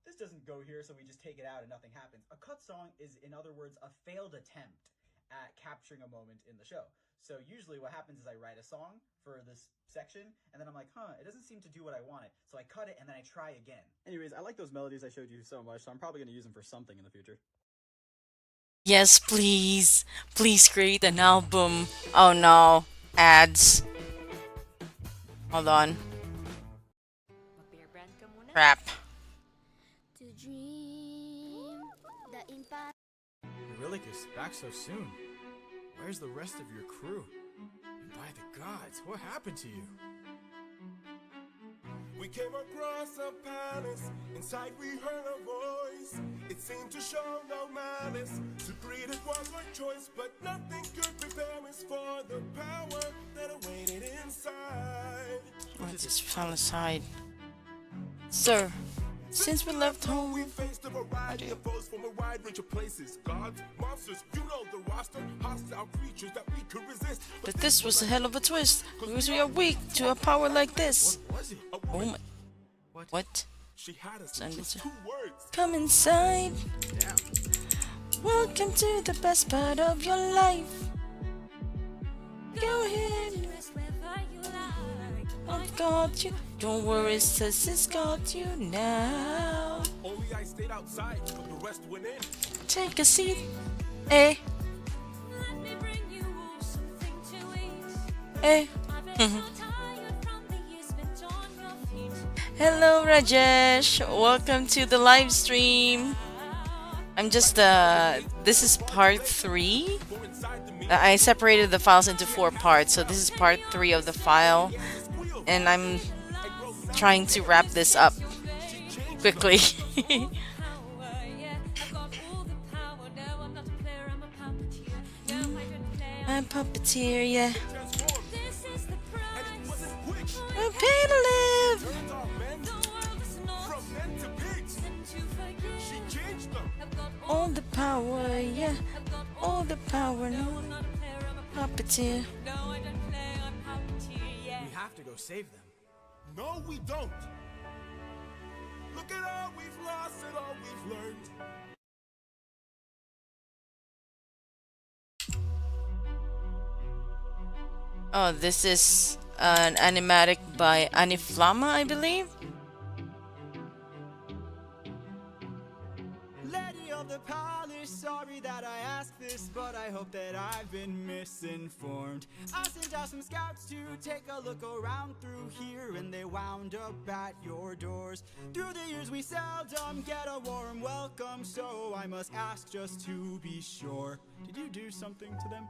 this doesn't go here, so we just take it out and nothing happens. A cut song is, in other words, a failed attempt at capturing a moment in the show. So usually what happens is I write a song for this section, and then I'm like, it doesn't seem to do what I wanted. So I cut it, and then I try again. Anyways, I like those melodies I showed you so much, so I'm probably going to use them for something in the future.
Yes, please. Please create an album. Oh no. Ads. Hold on. Crap.
Eurylicus, back so soon. Where's the rest of your crew? And by the gods, what happened to you?
We came across a palace. Inside we heard a voice. It seemed to show no malice. To greet it was our choice, but nothing could prepare us for the power that awaited inside.
What is fell aside? Sir, since we left home,
we faced a variety of foes from a wide range of places. Gods, monsters, you know the roster. Hostile creatures that we could resist.
but this was a hell of a twist, because we are weak to a power like this.
What was it?
Oh my... What?
She had us
Send
in
it
just
to-
2 words.
Come inside. Welcome to the best part of your life. Go ahead. I've got you. Don't worry, sis, it's got you now.
Only I stayed outside, but the rest went in.
Take a seat. Eh. Eh. Hello, Rajesh. Welcome to the live stream. I'm just this is part 3. I separated the files into 4 parts, so this is part 3 of the file, and I'm trying to wrap this up quickly. I'm puppeteer, yeah. I'm paid to live. All the power, yeah. All the power, no. Puppeteer.
We have to go save them.
No, we don't. Look at all we've lost and all we've learned.
Oh, this is an animatic by Aniflama, I believe.
Lady of the palace, sorry that I asked this, but I hope that I've been misinformed. I sent out some scouts to take a look around through here, and they wound up at your doors. Through the years we seldom get a warm welcome, so I must ask just to be sure. Did you do something to them?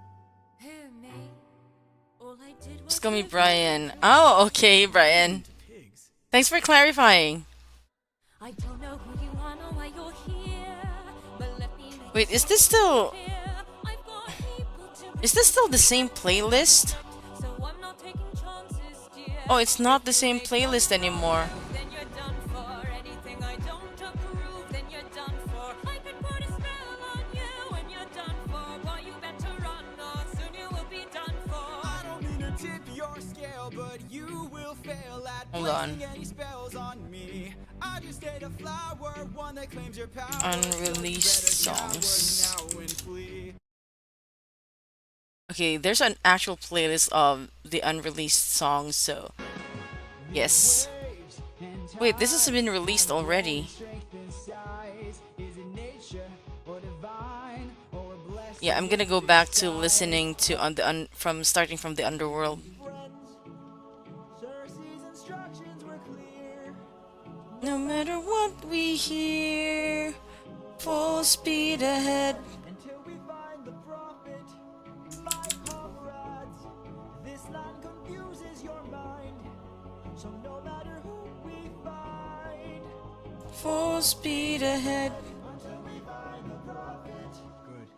It's gonna be Brian. Oh, okay, Brian. Thanks for clarifying.
I don't know who you are, nor why you're here, but let me make
Wait, is this still... Is this still the same playlist?
so I'm not taking chances, dear.
Oh, it's not the same playlist anymore.
Then you're done for. Anything I don't approve, then you're done for. I could put a spell on you, and you're done for. Boy, you better run, or soon you will be done for.
I don't mean to tip your scale, but you will fail at
Hold on.
placing any spells on me. I just ate a flower, one that claims your power.
Unreleased
So you better
songs.
cower now and flee.
Okay, there's an actual playlist of the unreleased songs, so... Yes. Wait, this has been released already. Yeah, I'm gonna go back to listening to from starting from the underworld.
Circe's instructions were clear.
No matter what we hear, full speed ahead.
Until we find the prophet, my comrades. This land confuses your mind. So no matter who we find,
Full speed ahead.
until we find the prophet. Good.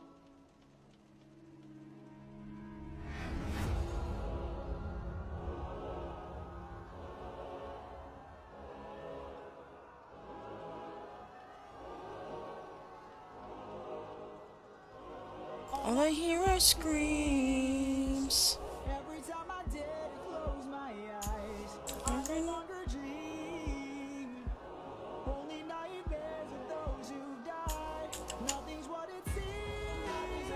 Hold I hear her screams.
Every time I did close my eyes, I no longer dream. Only nightmares of those who died. Nothing's what it seems.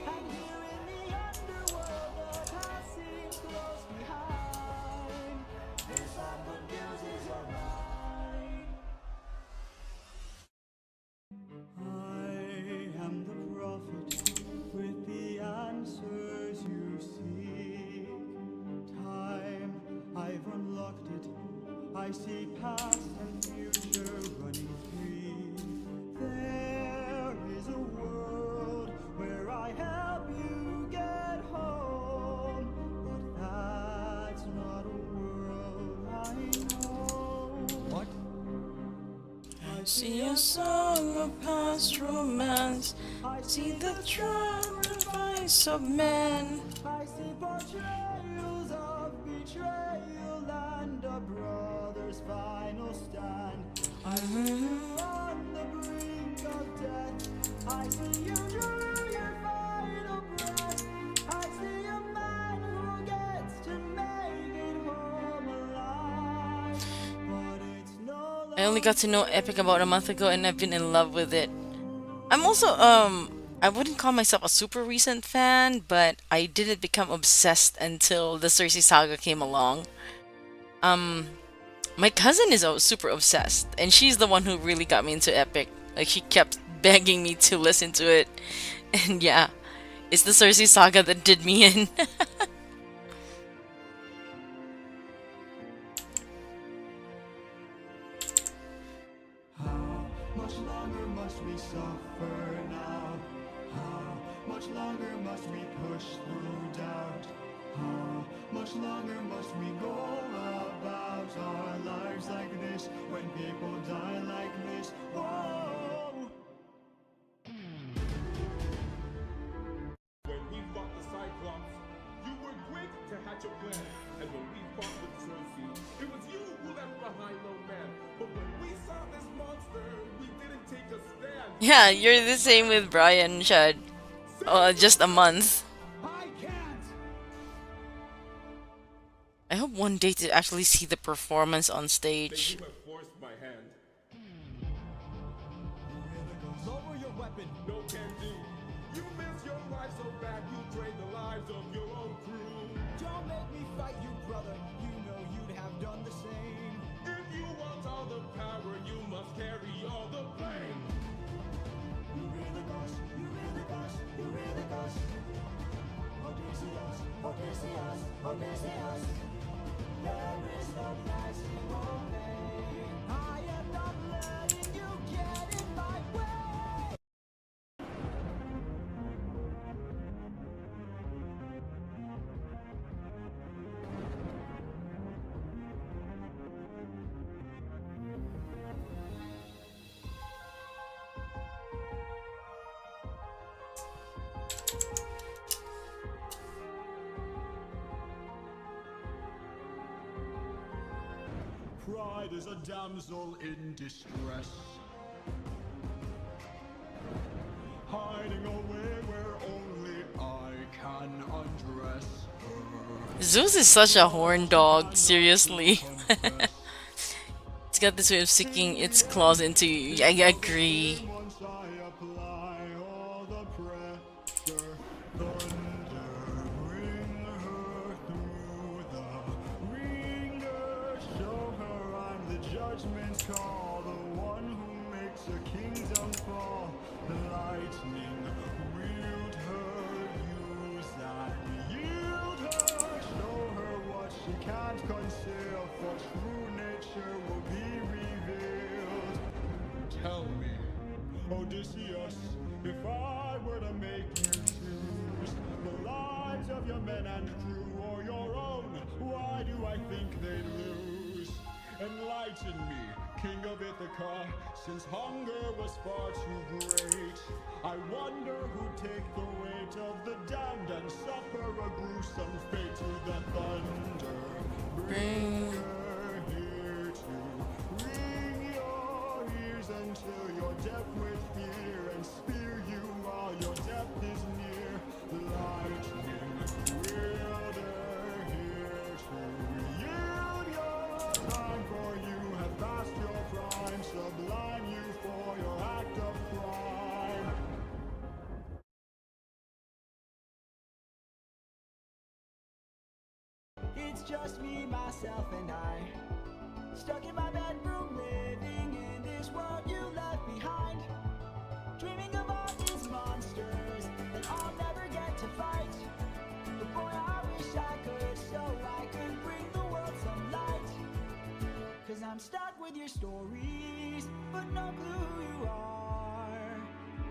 And here in the underworld, the past seems close behind. This song confuses your mind. I am the prophet with the answers you seek. Time, I've unlocked it. I see past and future running free. There is a world where I help you get home, but that's not a world I know. What?
I see a song of past romance. I see the sacrifice of men.
I see portrayals of betrayal and a brother's final stand. I see you on the brink of death. I see you draw your final breath. I see a man who gets to make it home alive. But it's no
I only got to know Epic about a month ago and I've been in love with it. I'm also, I wouldn't call myself a super recent fan, but I didn't become obsessed until the Circe Saga came along. My cousin is super obsessed, and she's the one who really got me into Epic. Like, she kept begging me to listen to it, and yeah, it's the Circe Saga that did me in.
How much longer must we suffer now? How much longer must we push through doubt? How much longer must we go about our lives like this when people die like this? Whoa!
When we fought the Cyclops, you were quick to hatch a plan. And when we fought with Circe, it was you who left behind no man. But when we saw this monster, we didn't take a stand.
Yeah, you're the same with Brian, Shad. Just a month.
I can't!
I hope one day to actually see the performance on
Then
stage.
you have forced my hand.
Lower your weapon!
No can do. You miss your life so bad you trade the lives of your own crew.
Don't make me fight you, brother. You know you'd have done the same.
If you want all the power, you must carry all the blame.
You really gosh, you really gosh, you really gosh. Odysseus, Odysseus, Odysseus. There is no price you won't pay. I am not letting you get in my way.
Pride is a damsel in distress, hiding away where only I can undress her.
Zeus is such a horn dog, seriously. It's got this way of sticking its claws into you. I agree.
Once I apply all the pressure, thunder bring her through the ringer. Show her I'm the judgment's call, the one who makes a kingdom fall. Lightning wield her, use and yield her. Show her what she can't conceal, for true nature will be revealed. Tell me, Odysseus, if I were to make you choose the lives of your men and crew or your own, why do I think they'd lose? Enlighten me, King of Ithaca, since hunger was far too great. I wonder who'd take the weight of the damned and suffer a gruesome fate to the thunder. Bring her here to ring your ears until you're deaf with fear and spear you while your death is near.
it's just me, myself, and I. Stuck in my bedroom, living in this world you left behind. Dreaming of all these monsters that I'll never get to fight. But boy, I wish I could, so I could bring the world some light. Cause I'm stuck with your stories, but no clue who you are.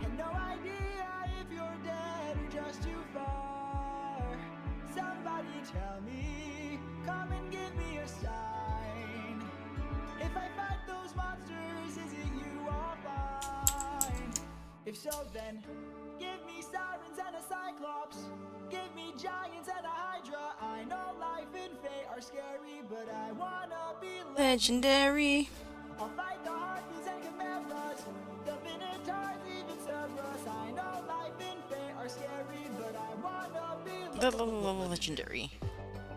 And no idea if you're dead or just too far. Somebody tell me, come and give me a sign. If I fight those monsters, is it you I'll find? If so, then give me sirens and a cyclops. Give me giants and a hydra. I know life and fate are scary, but I wanna be
Legendary.
I'll fight the harpies and chimeras, the minotaurs, even Cerberus. I know life and fate are scary, but I wanna be
Legendary.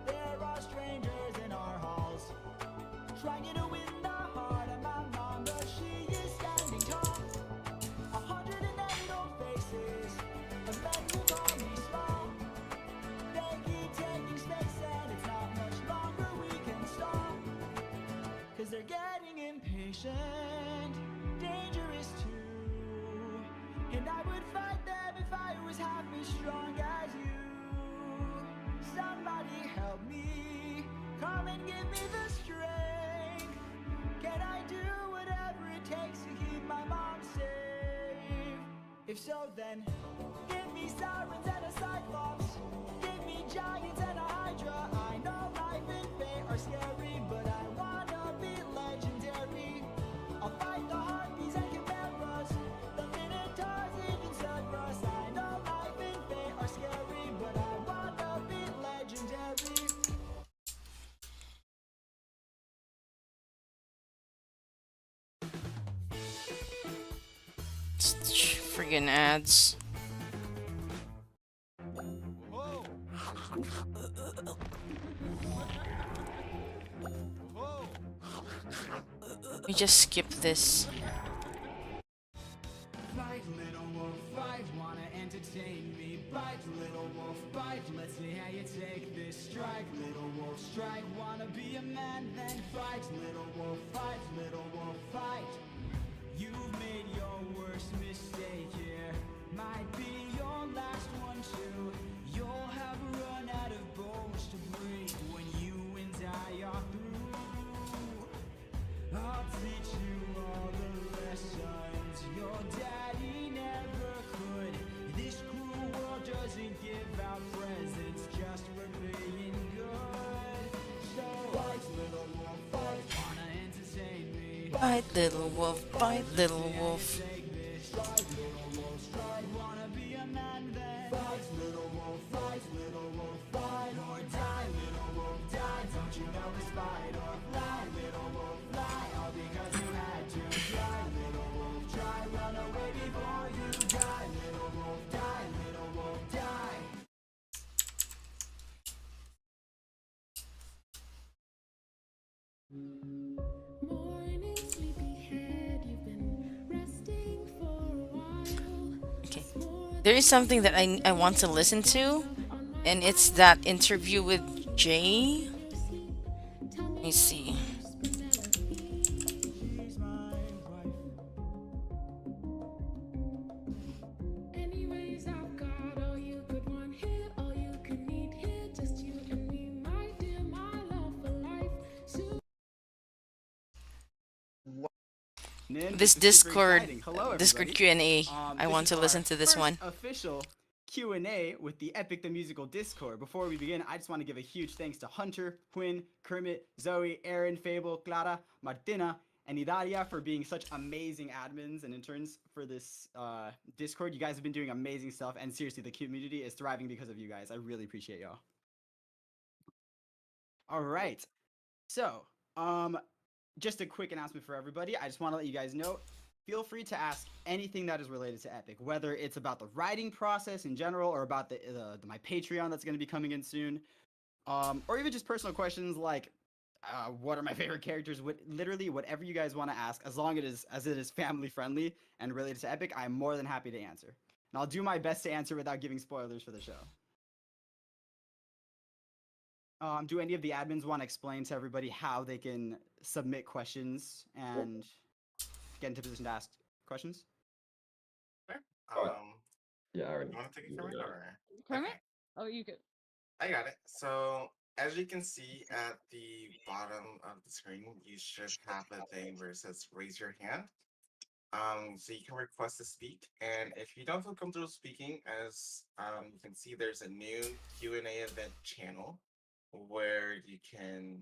There are strangers in our halls, trying to win the heart of my mom, but she is standing tall. 108 old faces, of men who call me small. They keep taking space and it's not much longer we can stall. Cause they're getting impatient, dangerous too. And I would fight them if I was half as strong as you. Somebody help me, come and give me the strength. Can I do whatever it takes to keep my mom safe? If so, then give me sirens and a cyclops. Give me giants and a hydra. I know life and fate are scary, but I wanna be legendary. I'll fight the harpies and chimeras, the minotaurs, even Cerberus. I know life and fate are scary, but I wanna be legendary.
Friggin' ads. We just skip this.
Fight, little wolf, fight, wanna entertain me. Bite, little wolf, bite, let's see how you take this. Strike, little wolf, strike, wanna be a man, then fight, little wolf, fight, little wolf, fight. You've made your worst mistake here, might be your last one too. You'll have run out of bones to break when you and I are through. I'll teach you all the lessons your daddy never could. This cruel world doesn't give out presents just for being good. So fight, little wolf, fight, wanna entertain me.
Bite, little wolf, bite, little wolf.
Fight, little wolf, strike, wanna be a man then. Fight, little wolf, fight, little wolf, fight, or die, little wolf, die. Don't you know it's fight or fly, little wolf, fly, all because you had to try, little wolf, try, run away before you die, little wolf, die, little wolf, die.
Morning, sleepyhead, you've been resting for a while.
Okay. There is something that I want to listen to, and it's that interview with Jay. Let me see.
She's my wife.
Anyways, I've got all you could want here, all you could need here, just you and me, my dear, my love for life. So
This Discord
Hello,
Discord
everybody.
Q&A. I
This
want
is
to
our
listen to this
first
one.
official Q&A with the Epic the Musical Discord. Before we begin, I just want to give a huge thanks to Hunter, Quinn, Kermit, Zoe, Aaron, Fable, Clara, Martina, and Idalia for being such amazing admins and interns for this Discord. You guys have been doing amazing stuff, and seriously, the community is thriving because of you guys. I really appreciate y'all. All right. So, just a quick announcement for everybody. I just want to let you guys know, feel free to ask anything that is related to Epic, whether it's about the writing process in general or about my Patreon that's going to be coming in soon, or even just personal questions like what are my favorite characters. Literally whatever you guys want to ask, as long as it is family friendly and related to Epic, I'm more than happy to answer. And I'll do my best to answer without giving spoilers for the show.
Do any of the admins want to explain to everybody how they can submit questions and get into position to ask questions?
Sure.
All right. Yeah, Aaron.
You want to take it
You
from
wanna
me
go?
or?
Kermit?
Okay,
Oh, you go.
I got it. So as you can see at the bottom of the screen, you should have a thing where it says raise your hand. So you can request to speak, and if you don't feel comfortable speaking, as you can see, there's a new Q&A event channel where you can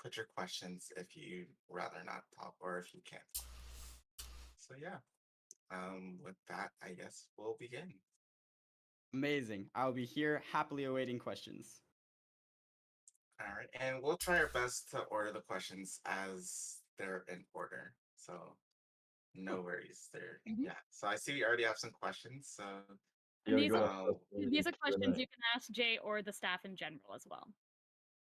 put your questions if you rather not talk or if you can't. So yeah, with that, I guess we'll begin.
Amazing. I'll be here happily awaiting questions.
All right, and we'll try our best to order the questions as they're in order. So no worries there.
Mhm.
Yeah. So I see we already have some questions. So
And
Yeah, we got our
um,
first one
these
in
are questions
Q&A.
you can ask Jay or the staff in general as well.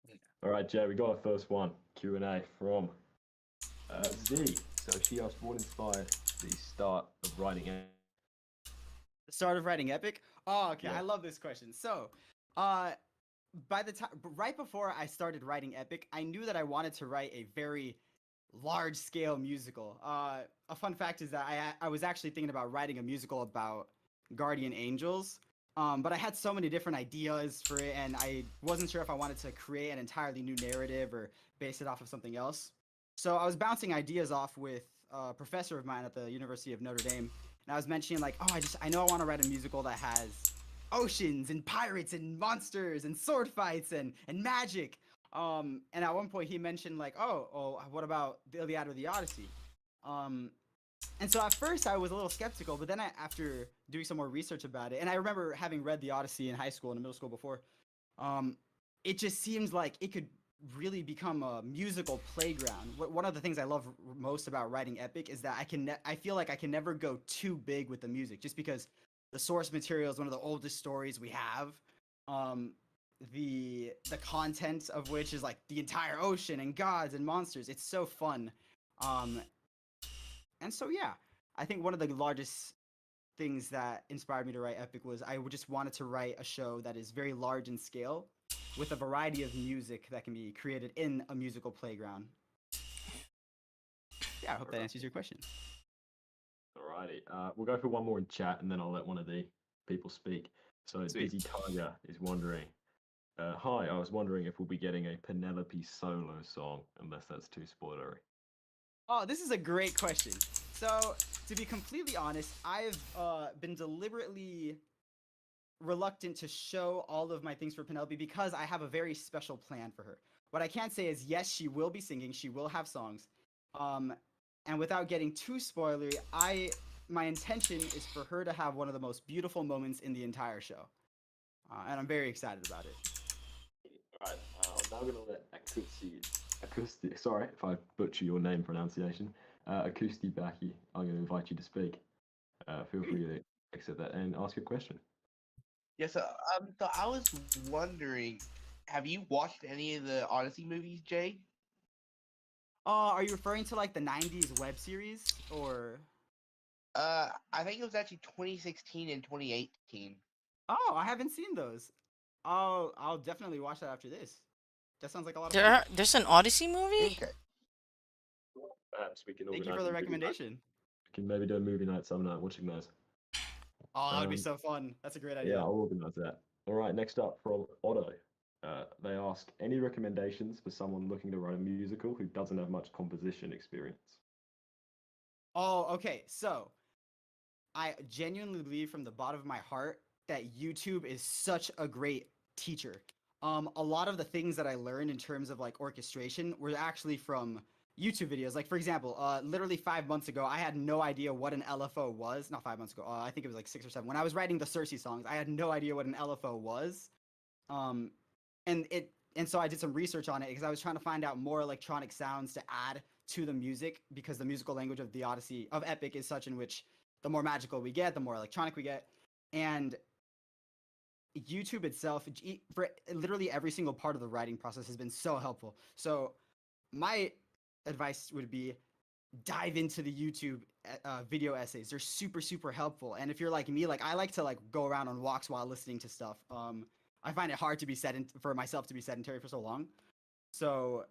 yeah.
All right, Jay, we got our first one. Q&A from Z. So she asked, what inspired the start of writing it?
The start of writing Epic? Oh, okay.
Yeah.
I love this question. So, uh, by the time right before I started writing Epic, I knew that I wanted to write a very large scale musical. A fun fact is that I was actually thinking about writing a musical about guardian angels. But I had so many different ideas for it, and I wasn't sure if I wanted to create an entirely new narrative or base it off of something else. So I was bouncing ideas off with a professor of mine at the University of Notre Dame, and I was mentioning like, oh, I know I want to write a musical that has oceans and pirates and monsters and sword fights and magic. And at one point he mentioned like, oh, what about the Iliad or the Odyssey? Um, and so at first I was a little skeptical, but then after doing some more research about it, and I remember having read the Odyssey in high school and in middle school before, um, it just seems like it could really become a musical playground. One of the things I love most about writing epic is that I feel like I can never go too big with the music, just because the source material is one of the oldest stories we have. Um, the content of which is like the entire ocean and gods and monsters. It's so fun. Um, and so yeah, I think one of the largest things that inspired me to write epic was I just wanted to write a show that is very large in scale with a variety of music that can be created in a musical playground. Yeah, I hope that answers your question.
Alrighty. We'll go for one more in chat, and then I'll let one of the people speak. So
Sweet.
Dizzy Tiger is wondering, hi, I was wondering if we'll be getting a Penelope solo song, unless that's too spoilery.
Oh, this is a great question. So, to be completely honest, I've been deliberately reluctant to show all of my things for Penelope because I have a very special plan for her. What I can say is, yes, she will be singing, she will have songs. And without getting too spoilery, my intention is for her to have one of the most beautiful moments in the entire show. And I'm very excited about it.
Alright, I'm now going to let Acoustic, sorry if I butcher your name pronunciation, Acoustic Baki, I'm going to invite you to speak. Feel free to accept that and ask a question.
Yes, so I was wondering, have you watched any of the Odyssey movies, Jay?
Are you referring to like the 90s web series or?
I think it was actually 2016 and 2018.
Oh, I haven't seen those. I'll definitely watch that after this. That sounds like a lot of fun.
There's an Odyssey movie?
Okay.
Perhaps we can
Thank you
organize
for the
a movie night.
recommendation.
We can maybe do a movie night some night watching those.
Oh, that would be so fun. That's a great idea.
Yeah, I'll organize that. All right, next up from Otto. They ask, any recommendations for someone looking to write a musical who doesn't have much composition experience?
Oh, okay. So, I genuinely believe from the bottom of my heart that YouTube is such a great teacher. A lot of the things that I learned in terms of like orchestration were actually from YouTube videos. Like for example, literally 5 months ago, I had no idea what an LFO was. Not 5 months ago. I think it was like 6 or 7. When I was writing the Circe songs, I had no idea what an LFO was. Um, and so I did some research on it because I was trying to find out more electronic sounds to add to the music, because the musical language of the Odyssey of Epic is such in which the more magical we get, the more electronic we get. And YouTube itself, for literally every single part of the writing process, has been so helpful. So my advice would be dive into the YouTube video essays. They're super, super helpful. And if you're like me, like I like to like go around on walks while listening to stuff. I find it hard to be for myself to be sedentary for so long. So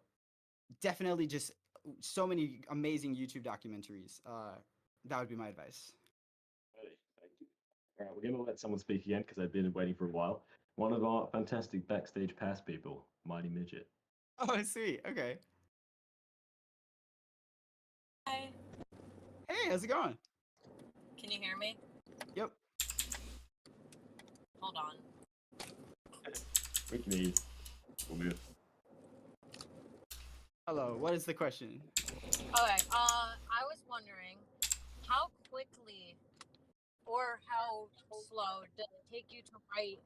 definitely just so many amazing YouTube documentaries. That would be my advice.
Hey, thank you. All right, we're going to let someone speak again because they've been waiting for a while. One of our fantastic backstage pass people, Mighty Midget.
Oh, sweet. Okay.
Hi.
Hey, how's it going?
Can you hear me?
Yep.
Hold on.
We can hear you. All good.
Hello. What is the question?
Okay. I was wondering how quickly or how slow does it take you to write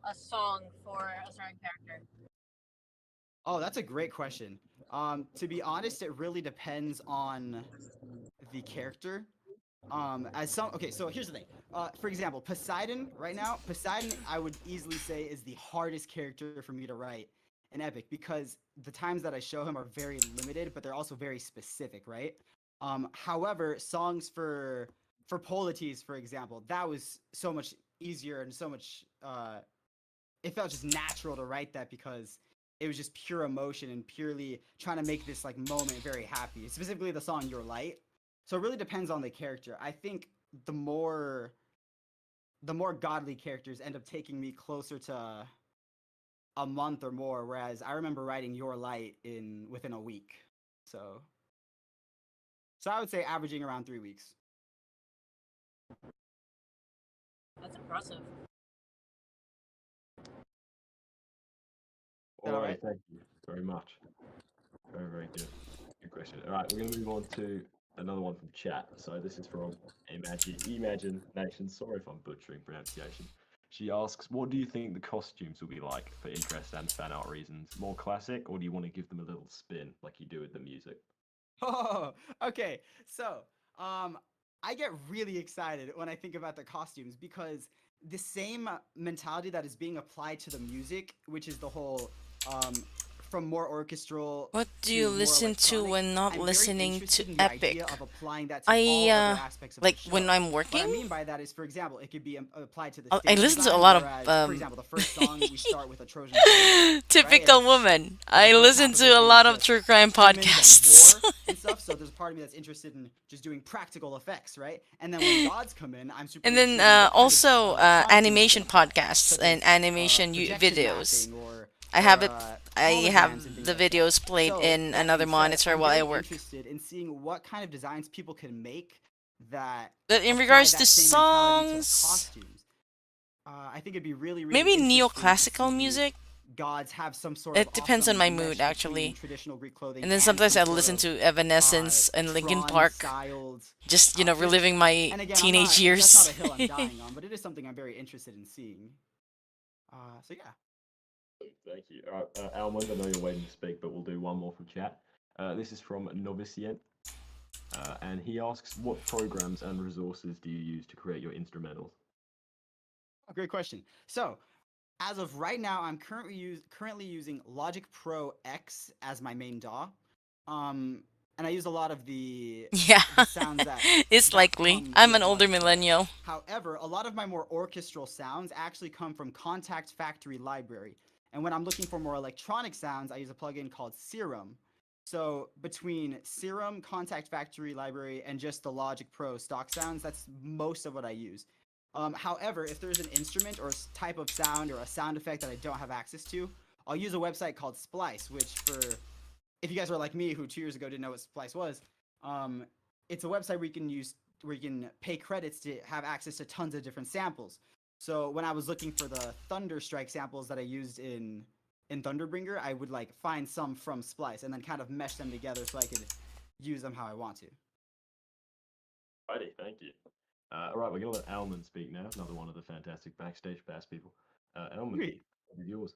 a song for a certain character?
Oh, that's a great question. To be honest, it really depends on the character. As some okay, so here's the thing. For example, Poseidon right now, Poseidon I would easily say is the hardest character for me to write in Epic because the times that I show him are very limited, but they're also very specific, right? However, songs for Polites, for example, that was so much easier and so much it felt just natural to write that because it was just pure emotion and purely trying to make this like moment very happy. Specifically the song Your Light. So it really depends on the character. I think the more the more godly characters end up taking me closer to a month or more, whereas I remember writing Your Light in within a week. So so I would say averaging around 3 weeks.
That's impressive.
That all
Alrighty,
right?
thank you very much. Very, very good. Good question. All right, we're going to move on to another one from chat. So this is from Imagine Nation. Sorry if I'm butchering pronunciation. She asks, what do you think the costumes will be like for interest and fan art reasons? More classic, or do you want to give them a little spin like you do with the music?
Oh, okay. So, I get really excited when I think about the costumes because the same mentality that is being applied to the music, which is the whole um, from more orchestral
What do you
to more
listen to
electronic.
when not
I'm very
listening to
interested in the idea
Epic?
of applying that to
I
all other aspects of the
like when
show.
I'm
What I
working,
mean by that is, for example, it could be applied to the
I
stage
listen to a
design,
lot of
whereas, for example, the first song we start with a Trojan horse, right? And
typical
it's
woman.
the
I
first
listen
half of
to
it
a
is
lot of
just
true crime
humans and
podcasts.
war and stuff. So there's a part of me that's interested in just doing practical effects, right? And then when gods come in, I'm super
And then
interested in what kind of
also
costumes they're
animation
gonna apply,
podcasts
such
and
as
animation
projection
videos.
mapping or
I
or
have it.
uh,
I
holograms and
have
things
the
like that.
videos played
So
in
that being
another
said,
monitor
I'm
while I
very
work.
interested in seeing what kind of designs people can make that
But in
apply
regards to
that same mentality to the
songs,
costumes. I think it'd be really, really
maybe
interesting to
neoclassical
see
music.
gods have some sort of
It depends on
awesome
my mood,
mesh between
actually.
traditional Greek
And
clothing
then
and
sometimes
some
I
sort
listen
of
to Evanescence and Linkin
Tron
Park,
styled
just
outfits.
reliving my
And again, I'm
teenage
not that's not
years.
a hill I'm dying on, but it is something I'm very interested in seeing. So yeah.
Thank you. All right, Almond, I know you're waiting to speak, but we'll do one more from chat. This is from Novicient, and he asks, what programs and resources do you use to create your instrumentals?
Great question. So, as of right now, I'm currently using Logic Pro X as my main DAW. And I use a lot of
Yeah,
the sounds
it's
that
likely.
come
I'm
with
an older
Logic Pro.
millennial.
However, a lot of my more orchestral sounds actually come from Contact Factory Library. And when I'm looking for more electronic sounds, I use a plugin called Serum. So between Serum, Contact Factory Library, and just the Logic Pro stock sounds, that's most of what I use. However, if there's an instrument or a type of sound or a sound effect that I don't have access to, I'll use a website called Splice, which for if you guys were like me who 2 years ago didn't know what Splice was, it's a website where you can pay credits to have access to tons of different samples. So when I was looking for the Thunderstrike samples that I used in Thunderbringer, I would like find some from Splice and then kind of mesh them together so I could use them how I want to.
Righty, thank you. All right, we're going to let Almond speak now, another one of the fantastic backstage pass people. Almond,
Great.
yours.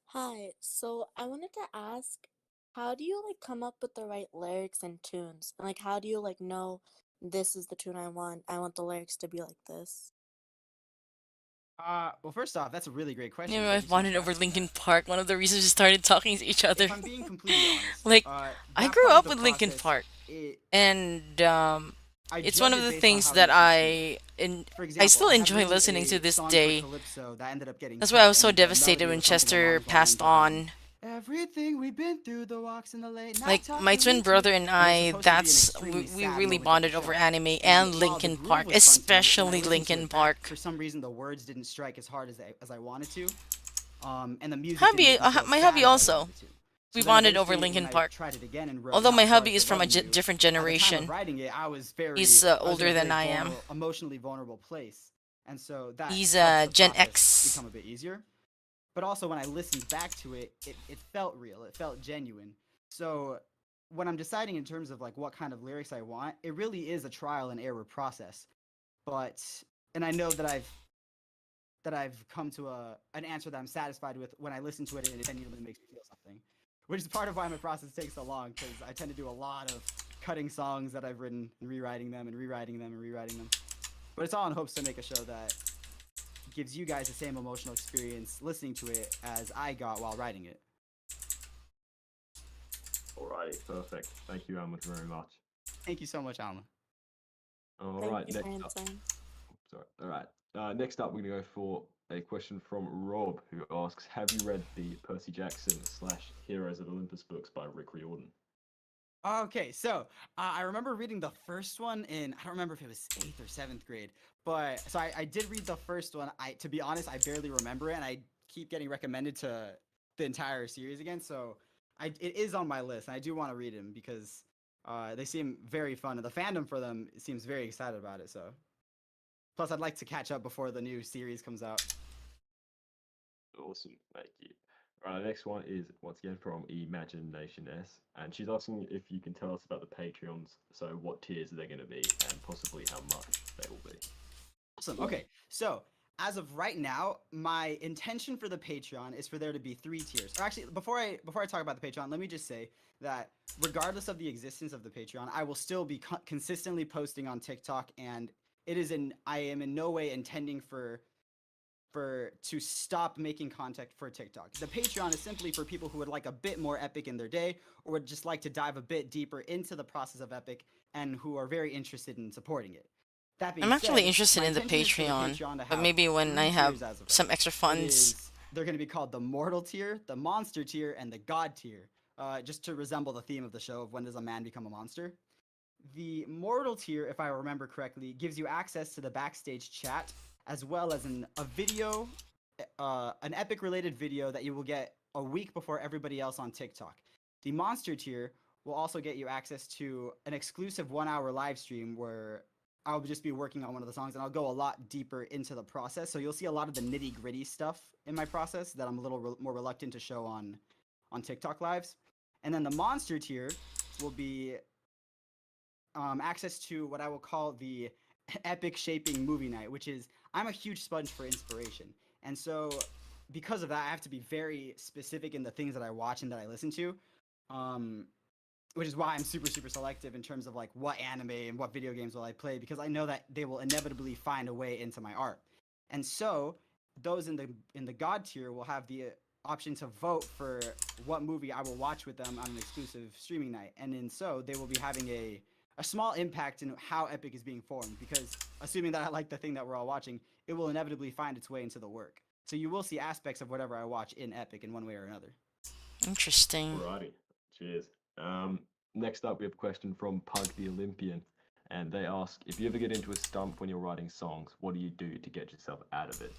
Hi, so I wanted to ask, how do you like come up with the right lyrics and tunes? And like how do you like know this is the tune I want? I want the lyrics to be like this.
Well, first off, that's a really great
You
question.
know,
Thank
I've
you so much
wanted
for
over
asking
Linkin
that.
Park. One of the reasons we started talking to each other.
If I'm being completely honest,
Like, I
that
grew
part of
up
the
with Linkin
process,
Park,
it
and
I
It's one
judge
of
it
the
based on
things
how it
that
makes me feel. For
I
example,
still
I have
enjoy
written
listening to
a
this
song for
day.
Calypso that ended up getting
That's why I
cut,
was so
and the
devastated
melody
when
was something along
Chester
the
passed
lines of
on.
everything we've been through, the walks in the late night
Like my
talking
twin
we two.
brother and
And it was
I,
supposed to be an
that's
extremely
we
sad
really
moment of the
bonded over
show.
anime
And
and
while the
Linkin
groove
Park,
was fun to me, when I
especially
listened to
Linkin
it back,
Park.
for some reason the words didn't strike as hard as I wanted to, and the music didn't make me feel
My
sad
hubby
as I
also.
wanted it to.
We
So then
bonded over
eventually, when
Linkin
I
Park.
tried it again and wrote
Although
"Not
my
Sorry
hubby
for
is from a
Loving You,"
different
at the time of
generation.
writing it,
He's
I was in
older
a
than
very
I am.
emotionally vulnerable place, and so that
He's
helps the
Gen
process
X.
become a bit easier. But also, when I listened back to it, it felt real. It felt genuine. So when I'm deciding in terms of like what kind of lyrics I want, it really is a trial and error process. But and I know that I've come to an answer that I'm satisfied with when I listen to it and it genuinely makes me feel something. Which is part of why my process takes so long, because I tend to do a lot of cutting songs that I've written and rewriting them and rewriting them and rewriting them. But it's all in hopes to make a show that gives you guys the same emotional experience listening to it as I got while writing it.
Alrighty, perfect. Thank you, Ahmed, very much.
Thank you so much, Alma.
All
Thank
right,
you for
next up.
answering.
Sorry. All right. Next up, we're gonna go for a question from Rob, who asks, "Have you read the Percy Jackson slash Heroes of Olympus books by Rick Riordan?"
Okay, so I remember reading the first one in, I don't remember if it was 8th or 7th grade, but so I did read the first one. To be honest, I barely remember it, and I keep getting recommended to the entire series again. So it is on my list, and I do want to read them because they seem very fun, and the fandom for them seems very excited about it. So plus, I'd like to catch up before the new series comes out.
Awesome, thank you. All right, the next one is once again from Imagination S, and she's asking if you can tell us about the Patreons. So, what tiers are they going to be, and possibly how much they will be.
Awesome. Okay, so as of right now, my intention for the Patreon is for there to be 3 tiers. Or actually, before I talk about the Patreon, let me just say that regardless of the existence of the Patreon, I will still be consistently posting on TikTok, and I am in no way intending to stop making content for TikTok. The Patreon is simply for people who would like a bit more epic in their day, or would just like to dive a bit deeper into the process of epic, and who are very interested in supporting it. That being
I'm actually
said,
interested
my
in the
intention is for the
Patreon,
Patreon to
but
have
maybe when I
3
have
tiers as of right.
some extra funds.
They're going to be called the Mortal tier, the Monster tier, and the God tier, just to resemble the theme of the show of when does a man become a monster. The Mortal tier, if I remember correctly, gives you access to the backstage chat as well as a video, an epic related video that you will get a week before everybody else on TikTok. The Monster tier will also get you access to an exclusive 1 hour live stream where I'll just be working on one of the songs and I'll go a lot deeper into the process. So you'll see a lot of the nitty gritty stuff in my process that I'm a little more reluctant to show on TikTok lives. And then the Monster tier will be access to what I will call the epic shaping movie night, which is I'm a huge sponge for inspiration. And so because of that, I have to be very specific in the things that I watch and that I listen to. Um, which is why I'm super super selective in terms of like what anime and what video games will I play, because I know that they will inevitably find a way into my art. And so those in the God tier will have the option to vote for what movie I will watch with them on an exclusive streaming night. And in so they will be having a small impact in how epic is being formed, because assuming that I like the thing that we're all watching, it will inevitably find its way into the work. So you will see aspects of whatever I watch in epic in one way or another.
Interesting.
Alrighty, cheers. Next up, we have a question from Pug the Olympian, and they ask, if you ever get into a stump when you're writing songs, what do you do to get yourself out of it?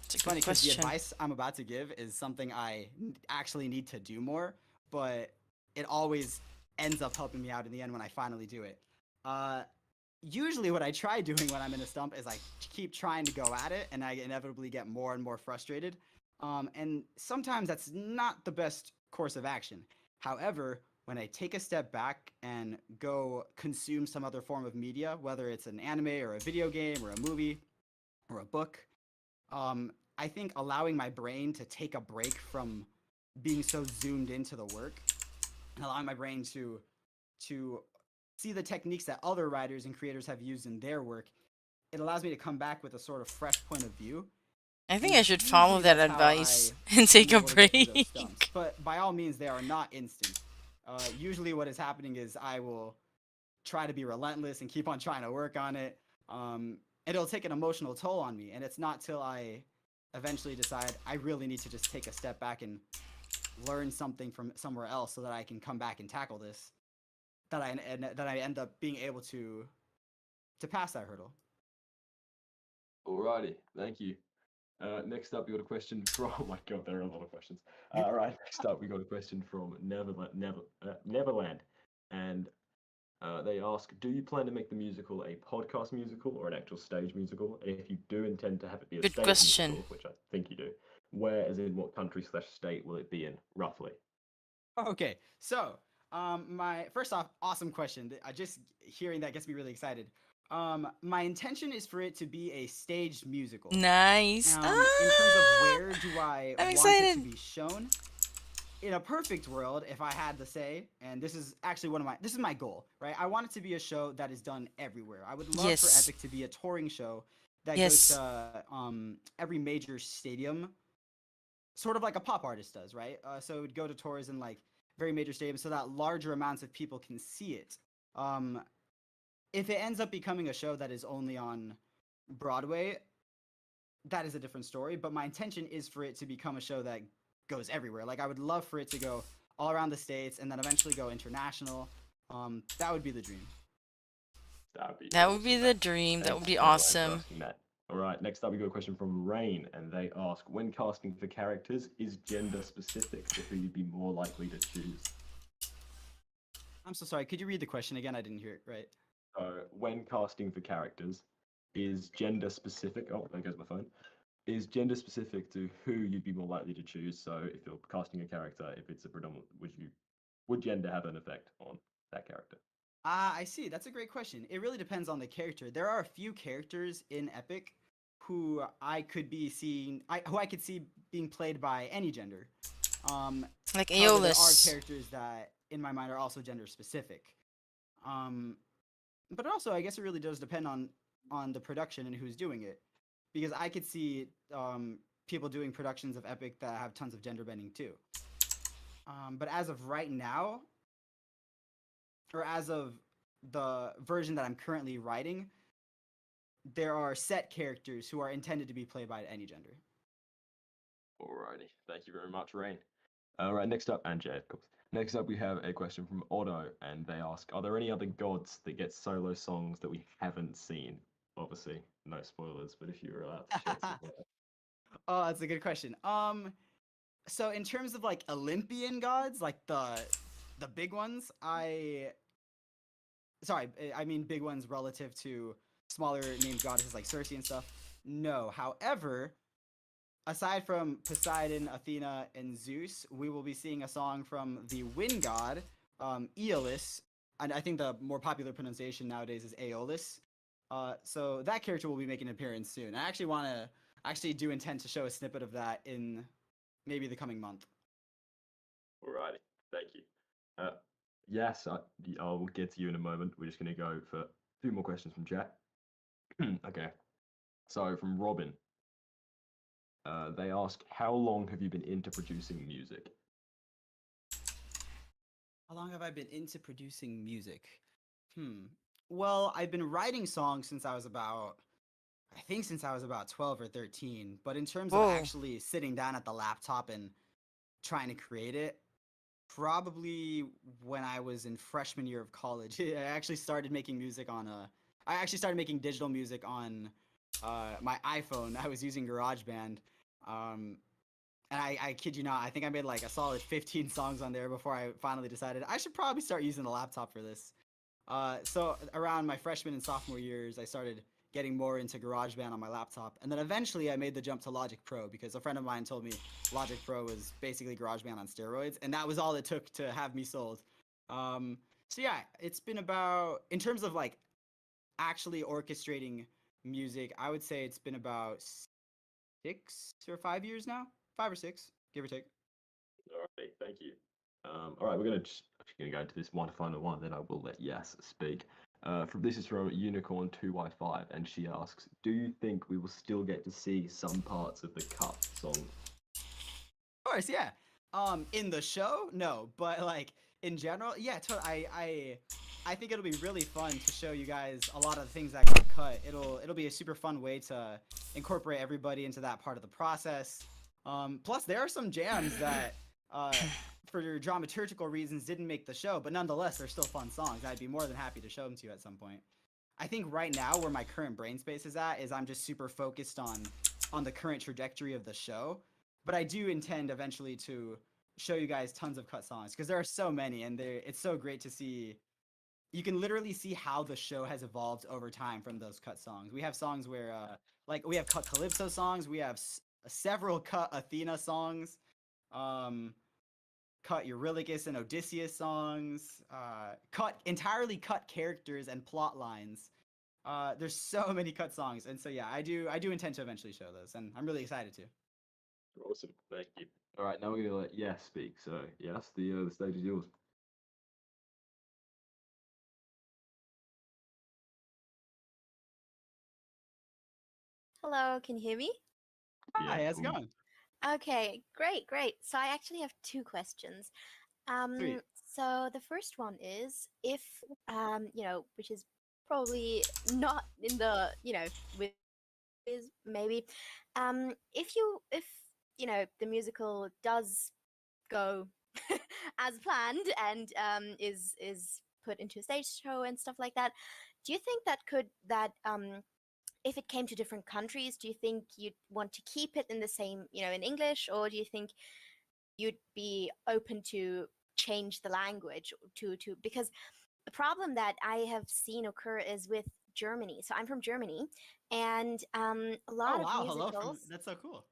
It's a
It's
good
funny because the
question.
advice I'm about to give is something I actually need to do more, but it always ends up helping me out in the end when I finally do it. Uh, Usually, what I try doing when I'm in a stump is I keep trying to go at it, and I inevitably get more and more frustrated. And sometimes that's not the best course of action. However, when I take a step back and go consume some other form of media, whether it's an anime or a video game or a movie or a book, I think allowing my brain to take a break from being so zoomed into the work and allowing my brain to see the techniques that other writers and creators have used in their work, it allows me to come back with a sort of fresh point of view.
I think
And
I should follow
usually
that
that's how
advice
I
and
am
take a
able to get through those stumps.
break.
But by all means, they are not instant. Usually, what is happening is try to be relentless and keep on trying to work on it. It'll take an emotional toll on me, and it's not till I eventually decide I really need to just take a step back and learn something from somewhere else so that I can come back and tackle this that I end up being able to pass that hurdle.
Alrighty, thank you. Next up, we got a question from. Oh my God, there are a lot of questions. All right, next up, we got a question from Neverland, and they ask, "Do you plan to make the musical a podcast musical or an actual stage musical? And if you do intend to have it be a
Good
stage
question.
musical, which I think you do, where, as in what country/state, will it be in, roughly?"
Okay, so my first off, awesome question. I just hearing that gets me really excited. My intention is for it to be a staged musical.
Nice.
In terms of
Ah,
where do I
I'm
want it to
excited.
be shown, in a perfect world, if I had to say, and this is actually this is my goal, right? I want it to be a show that is done everywhere. I would love for
Yes.
Epic to be a touring show that goes
Yes.
to every major stadium, sort of like a pop artist does, right? So it would go to tours in like very major stadiums so that larger amounts of people can see it. Um, if it ends up becoming a show that is only on Broadway, that is a different story. But my intention is for it to become a show that goes everywhere. Like I would love for it to go all around the states and then eventually go international. That would be the dream.
That would be
That would be
awesome,
the
mate.
dream. That
Thank
would
you,
be
Neverland, for
awesome.
asking that. All right, next up, we got a question from Rain, and they ask, "When casting for characters, is gender specific to who you'd be more likely to choose?"
I'm so sorry. Could you read the question again? I didn't hear it right.
When casting for characters, is gender specific? Oh, there goes my phone. Is gender specific to who you'd be more likely to choose? So, if you're casting a character, if it's a predominant, would gender have an effect on that character?
Ah, I see. That's a great question. It really depends on the character. There are a few characters in Epic who who I could see being played by any gender. Um,
Like
However, there are
Aeolus.
characters that, in my mind, are also gender specific. Um, but also, I guess it really does depend on the production and who's doing it, because I could see people doing productions of Epic that have tons of gender bending too. But as of right now, or as of the version that I'm currently writing, there are set characters who are intended to be played by any gender.
Alrighty, thank you very much, Rain. All right, next up, and Jay, of course. Next up, we have a question from Otto, and they ask, "Are there any other gods that get solo songs that we haven't seen?" Obviously, no spoilers, but if you were allowed to shed some light.
Oh, that's a good question. So in terms of like Olympian gods, like the big ones, I mean big ones relative to smaller named goddesses like Circe and stuff. No. However, aside from Poseidon, Athena, and Zeus, we will be seeing a song from the wind god, Aeolus, and I think the more popular pronunciation nowadays is Aeolus. So that character will be making an appearance soon. I actually do intend to show a snippet of that in maybe the coming month.
Alrighty, thank you. Uh, yes, I will get to you in a moment. We're just going to go for two more questions from chat. Okay, so from Robin, they ask, "How long have you been into producing music?"
How long have I been into producing music? Hmm. Well, I've been writing songs I think since I was about 12 or 13. But in terms of
Whoa.
actually sitting down at the laptop and trying to create it, probably when I was in freshman year of college. I actually started making digital music on my iPhone. I was using GarageBand. Um, and I kid you not, I think I made like a solid 15 songs on there before I finally decided I should probably start using the laptop for this. So around my freshman and sophomore years, I started getting more into GarageBand on my laptop, and then eventually I made the jump to Logic Pro because a friend of mine told me Logic Pro was basically GarageBand on steroids, and that was all it took to have me sold. So yeah, it's been about, in terms of like actually orchestrating music, I would say it's been about 6 or 5 years now, 5 or 6, give or take.
Alrighty, thank you. All right, we're gonna just actually gonna go into this one final one, then I will let Yas speak. This is from Unicorn 2Y5, and she asks, "Do you think we will still get to see some parts of the Cut song?"
Of course, yeah. In the show, no, but like
in general, yeah, I think it'll be really fun to show you guys a lot of the things that got cut. It'll be a super fun way to incorporate everybody into that part of the process. Plus, there are some jams that, for dramaturgical reasons, didn't make the show, but nonetheless, they're still fun songs. I'd be more than happy to show them to you at some point. I think right now where my current brain space is at is I'm just super focused on the current trajectory of the show. But I do intend eventually to show you guys tons of cut songs because there are so many, and it's so great to see. You can literally see how the show has evolved over time from those cut songs. We have songs where, like, we have cut Calypso songs. We have several cut Athena songs. Um, cut Eurylochus and Odysseus songs. Cut entirely cut characters and plot lines. There's so many cut songs, and so yeah, I do intend to eventually show those, and I'm really excited to.
Awesome, thank you. All right, now we're gonna let Yes speak. So Yes, the stage is yours.
Hello, can you hear me?
Hi, how's it going?
Okay, great, great. So I actually have two questions.
Sweet.
So the first one is if which is probably not in the, with is maybe if the musical does go as planned and is put into a stage show and stuff like that, do you think that if it came to different countries, do you think you'd want to keep it in the same, in English, or do you think you'd be open to change the language to because the problem that I have seen occur is with Germany. So I'm from Germany, and a
Oh
lot of
wow, hello from
musicals.
that's so cool.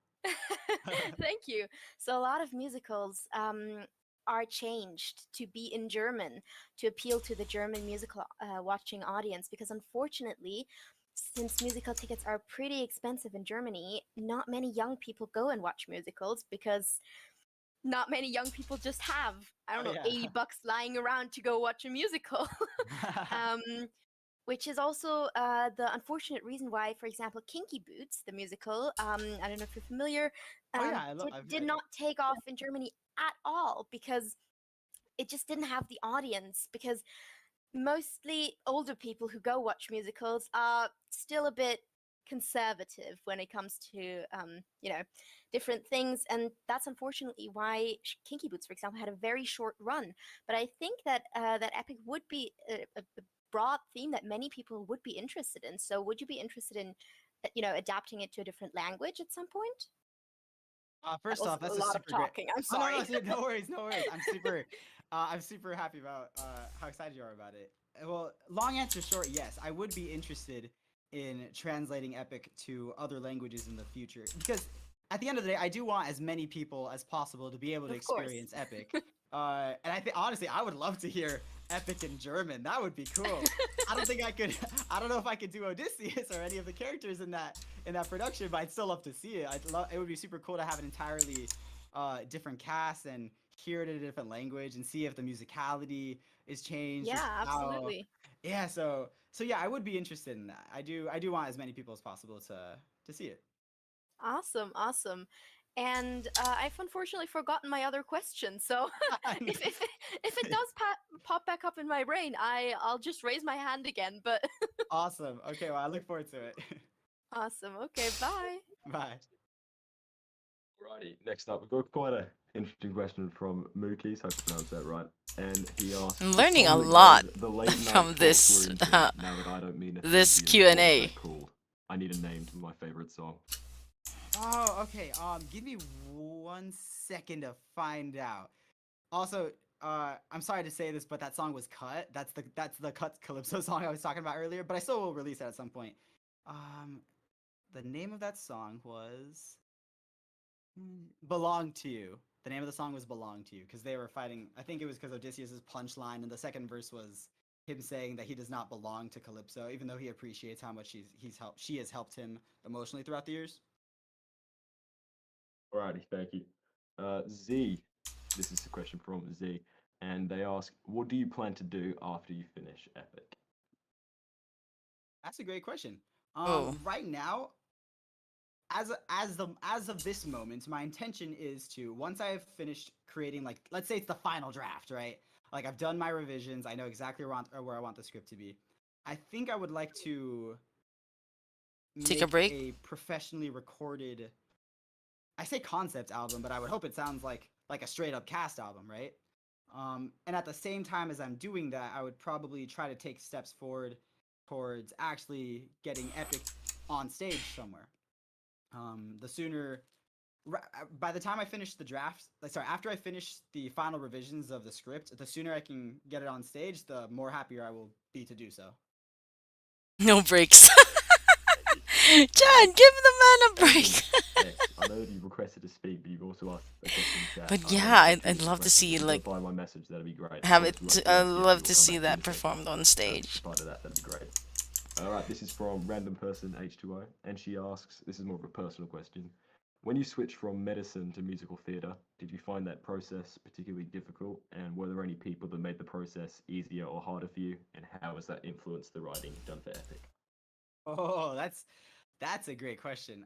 Thank you. So a lot of musicals are changed to be in German to appeal to the German musical watching audience because unfortunately, since musical tickets are pretty expensive in Germany, not many young people go and watch musicals because not many young people just have, I don't
Oh
know,
yeah.
80 bucks lying around to go watch a musical. um, which is also the unfortunate reason why, for example, Kinky Boots, the musical, I don't know if you're familiar,
Oh yeah,
did not take off in Germany at all because it just didn't have the audience. Because mostly older people who go watch musicals are still a bit conservative when it comes to different things, and that's unfortunately why Kinky Boots, for example, had a very short run. But I think that that Epic would be a broad theme that many people would be interested in. So would you be interested in adapting it to a different language at some point? That
First
was
off,
a
that's a
lot of
super great.
talking, I'm
Oh no,
sorry.
no, no worries, no worries. I'm super happy about how excited you are about it. Well, long answer short, yes, I would be interested in translating Epic to other languages in the future because at the end of the day, I do want as many people as possible to be able to
Of course.
experience Epic. And I think honestly, I would love to hear Epic in German. That would be cool. I don't think I could. I don't know if I could do Odysseus or any of the characters in that production, but I'd still love to see it. I'd love. It would be super cool to have an entirely different cast and hear it in a different language and see if the musicality is changed. Just
Yeah,
how.
absolutely.
Yeah. So yeah, I would be interested in that. I do want as many people as possible to see it.
Awesome, awesome. And I've unfortunately forgotten my other question. So if it does pop back up in my brain, I'll just raise my hand again. But
Awesome. Okay. Well, I look forward to it.
awesome. Okay, bye.
Bye.
Righty, next up, we've got quite an interesting question from Mookies, hope I pronounced that right. And he asks,
I'm
a
learning a
song that
lot
goes, the late night
from
talks
this
we're into, now that I don't mean a
this
thank you, what was
Q&A.
that called? I need a name to my favorite song.
Oh, okay. Give me 1 second to find out. Also, I'm sorry to say this, but that song was cut. That's the cut Calypso song I was talking about earlier, but I still will release it at some point. Um, the name of that song was "Belong to You." The name of the song was "Belong to You" because they were fighting. I think it was because Odysseus's punchline, and the second verse was him saying that he does not belong to Calypso, even though he appreciates how much she has helped him emotionally throughout the years.
Alrighty, thank you. Z, this is a question from Z, and they ask, what do you plan to do after you finish Epic?
That's a great question.
Oh.
Right now, as of this moment, my intention is to once I have finished creating, like, let's say it's the final draft, right?
Like I've done my revisions. I know exactly where I want the script to be. I think I would like to
Take a
make
break.
a professionally recorded, I say concept album, but I would hope it sounds like a straight up cast album, right? And at the same time as I'm doing that, I would probably try to take steps forward towards actually getting Epic on stage somewhere. The sooner, by the time I finish the drafts, like sorry, after I finish the final revisions of the script, the sooner I can get it on stage, the more happier I will be to do so.
No breaks. John, give the man a
Thank you.
break.
X, I know that you've requested to speak, but you've also asked a question in chat.
But
I
yeah,
know if you
I'd
have a
love to
question,
see
if you go
like
by my message, that'd be great.
have
I'll
it.
just write
I'd
to you
love
or
to
come
see
back to you
that
to say
performed on stage.
reply to that. That'd be great. All right, this is from random person H2O, and she asks, this is more of a personal question. When you switched from medicine to musical theatre, did you find that process particularly difficult? And were there any people that made the process easier or harder for you? And how has that influenced the writing done for Epic?
Oh, that's a great question.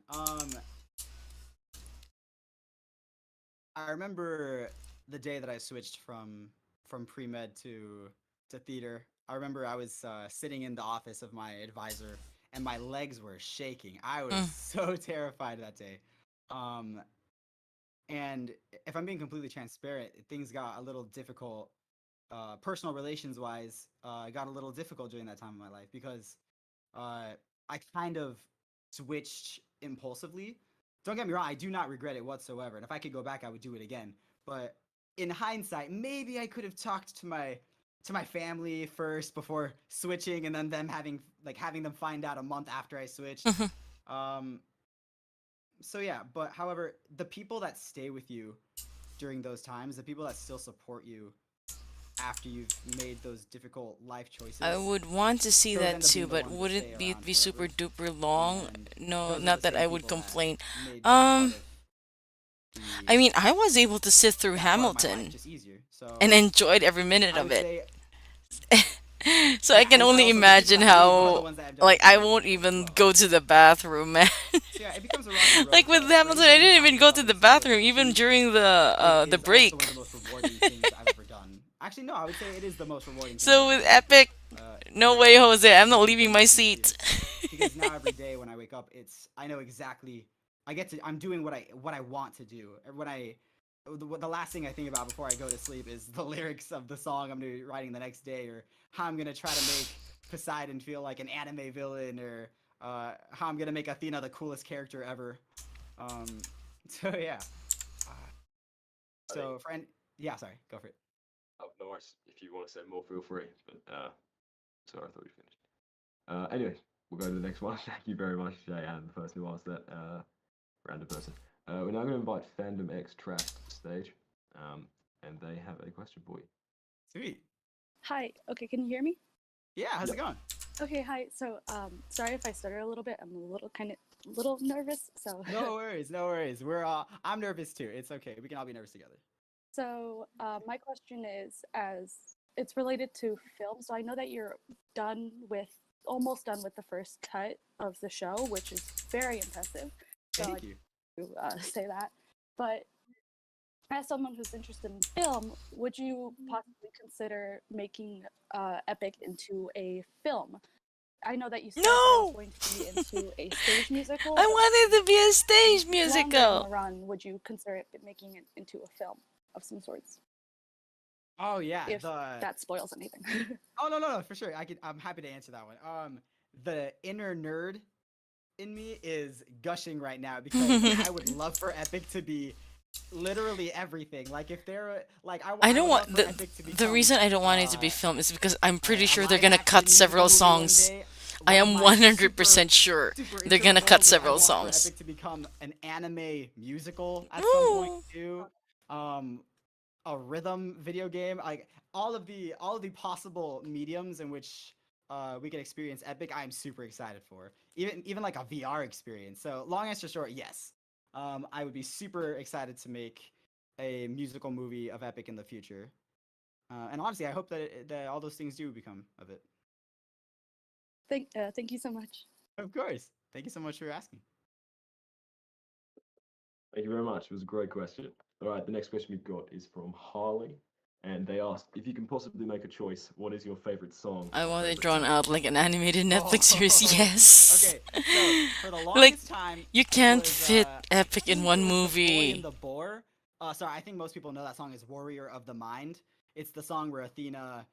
I remember the day that I switched from pre med to theater. I remember I was sitting in the office of my advisor, and my legs were shaking. I was
Mm.
so terrified that day. Um, and if I'm being completely transparent, things got a little difficult, personal relations wise. It got a little difficult during that time of my life because I kind of switched impulsively. Don't get me wrong, I do not regret it whatsoever. And if I could go back, I would do it again. But in hindsight, maybe I could have talked to my family first before switching, and then them having them find out a month after I switched. Um, so yeah, but however, the people that stay with you during those times, the people that still support you after you've made those difficult life
I
choices,
would want to see
those
that
end up
too,
being the
but
ones that
would
stay
it be
around
super
forever.
duper long?
And
No,
those are the
not that
same
I would
people that
complain.
made this part
Um,
of
I
the
mean, I was able to sit through
that part of my life
Hamilton
just easier.
and
So
enjoyed every minute
I
of
would
it.
say,
So I
yeah,
can
and
only
also the people
imagine
that leave are the
how,
ones that have done it
like, I
super
won't
difficult as
even
well.
go to the bathroom, man.
So yeah, it becomes a rocky road.
Like with
But for
Hamilton, I
anybody who
didn't
finds
even go
themselves
to
in
the
a similar
bathroom, even
position,
during
it
the
is also one of
break.
the most rewarding things I've ever done. Actually, no, I would say it is the most rewarding thing I've
So
ever
with
done.
Epic, no way,
The
Jose, I'm not
switching
leaving
from
my
medicine to
seat.
theater, because now every day when I wake up, I know exactly I'm doing what I want to do. When the last thing I think about before I go to sleep is the lyrics of the song I'm gonna be writing the next day, or how I'm gonna try to make Poseidon feel like an anime villain, or how I'm gonna make Athena the coolest character ever. Um, so yeah. Uh,
I think,
so friend, yeah, sorry, go for it.
oh, no worries. If you want to say more, feel free. But sorry, I thought we finished. Anyway, we'll go to the next one. Thank you very much, Jay, and the person who asked that random person. We're now going to invite Fandom X Trash to the stage, and they have a question for you.
Sweet.
Hi. Okay, can you hear me?
Yeah, how's it going?
Okay, hi. So, sorry if I stutter a little bit. I'm a little nervous. So.
No worries, no worries. I'm nervous too. It's okay. We can all be nervous together.
So, my question is, as it's related to film. So I know that you're almost done with the first cut of the show, which is very impressive. So
Thank you.
Say that. But as someone who's interested in film, would you possibly consider making Epic into a film? I know that you said that it was
No!
going to be into a stage musical.
I
But
wanted to be a stage
longer in the
musical.
run, would you consider making it into a film of some sorts?
Oh yeah,
If that spoils anything.
Oh no, for sure. I'm happy to answer that one. The inner nerd in me is gushing right now because I would love for Epic to be literally everything. Like if they're like
I
I
don't
would love
want
for Epic to
the
become
reason I don't want it to be filmed is because I'm pretty
a
sure they're
live
gonna cut
action musical
several
movie one
songs.
day.
I
One of
am
my
100% sure they're
super
gonna cut
goals is I
several
want for
songs.
Epic to become an anime musical at some point too. Um, a rhythm video game, like all of the possible mediums in which we can experience Epic. I'm super excited for even like a VR experience. So long answer short, yes, I would be super excited to make a musical movie of Epic in the future. And honestly, I hope that all those things do become of it.
Thank you so much.
Of course. Thank you so much for asking.
Thank you very much. It was a great question. All right, the next question we've got is from Harley. And they asked if you can possibly make a choice, what is your favorite song
I
or
want it
favorite
drawn
song?
out like an animated Netflix series.
Oh,
Yes.
okay. So for the
Like,
longest time,
you
it
can't
was
fit
I
Epic in
think it
one
was the boy and
movie.
the boar. Sorry, I think most people know that song is "Warrior of the Mind." It's the song where Athena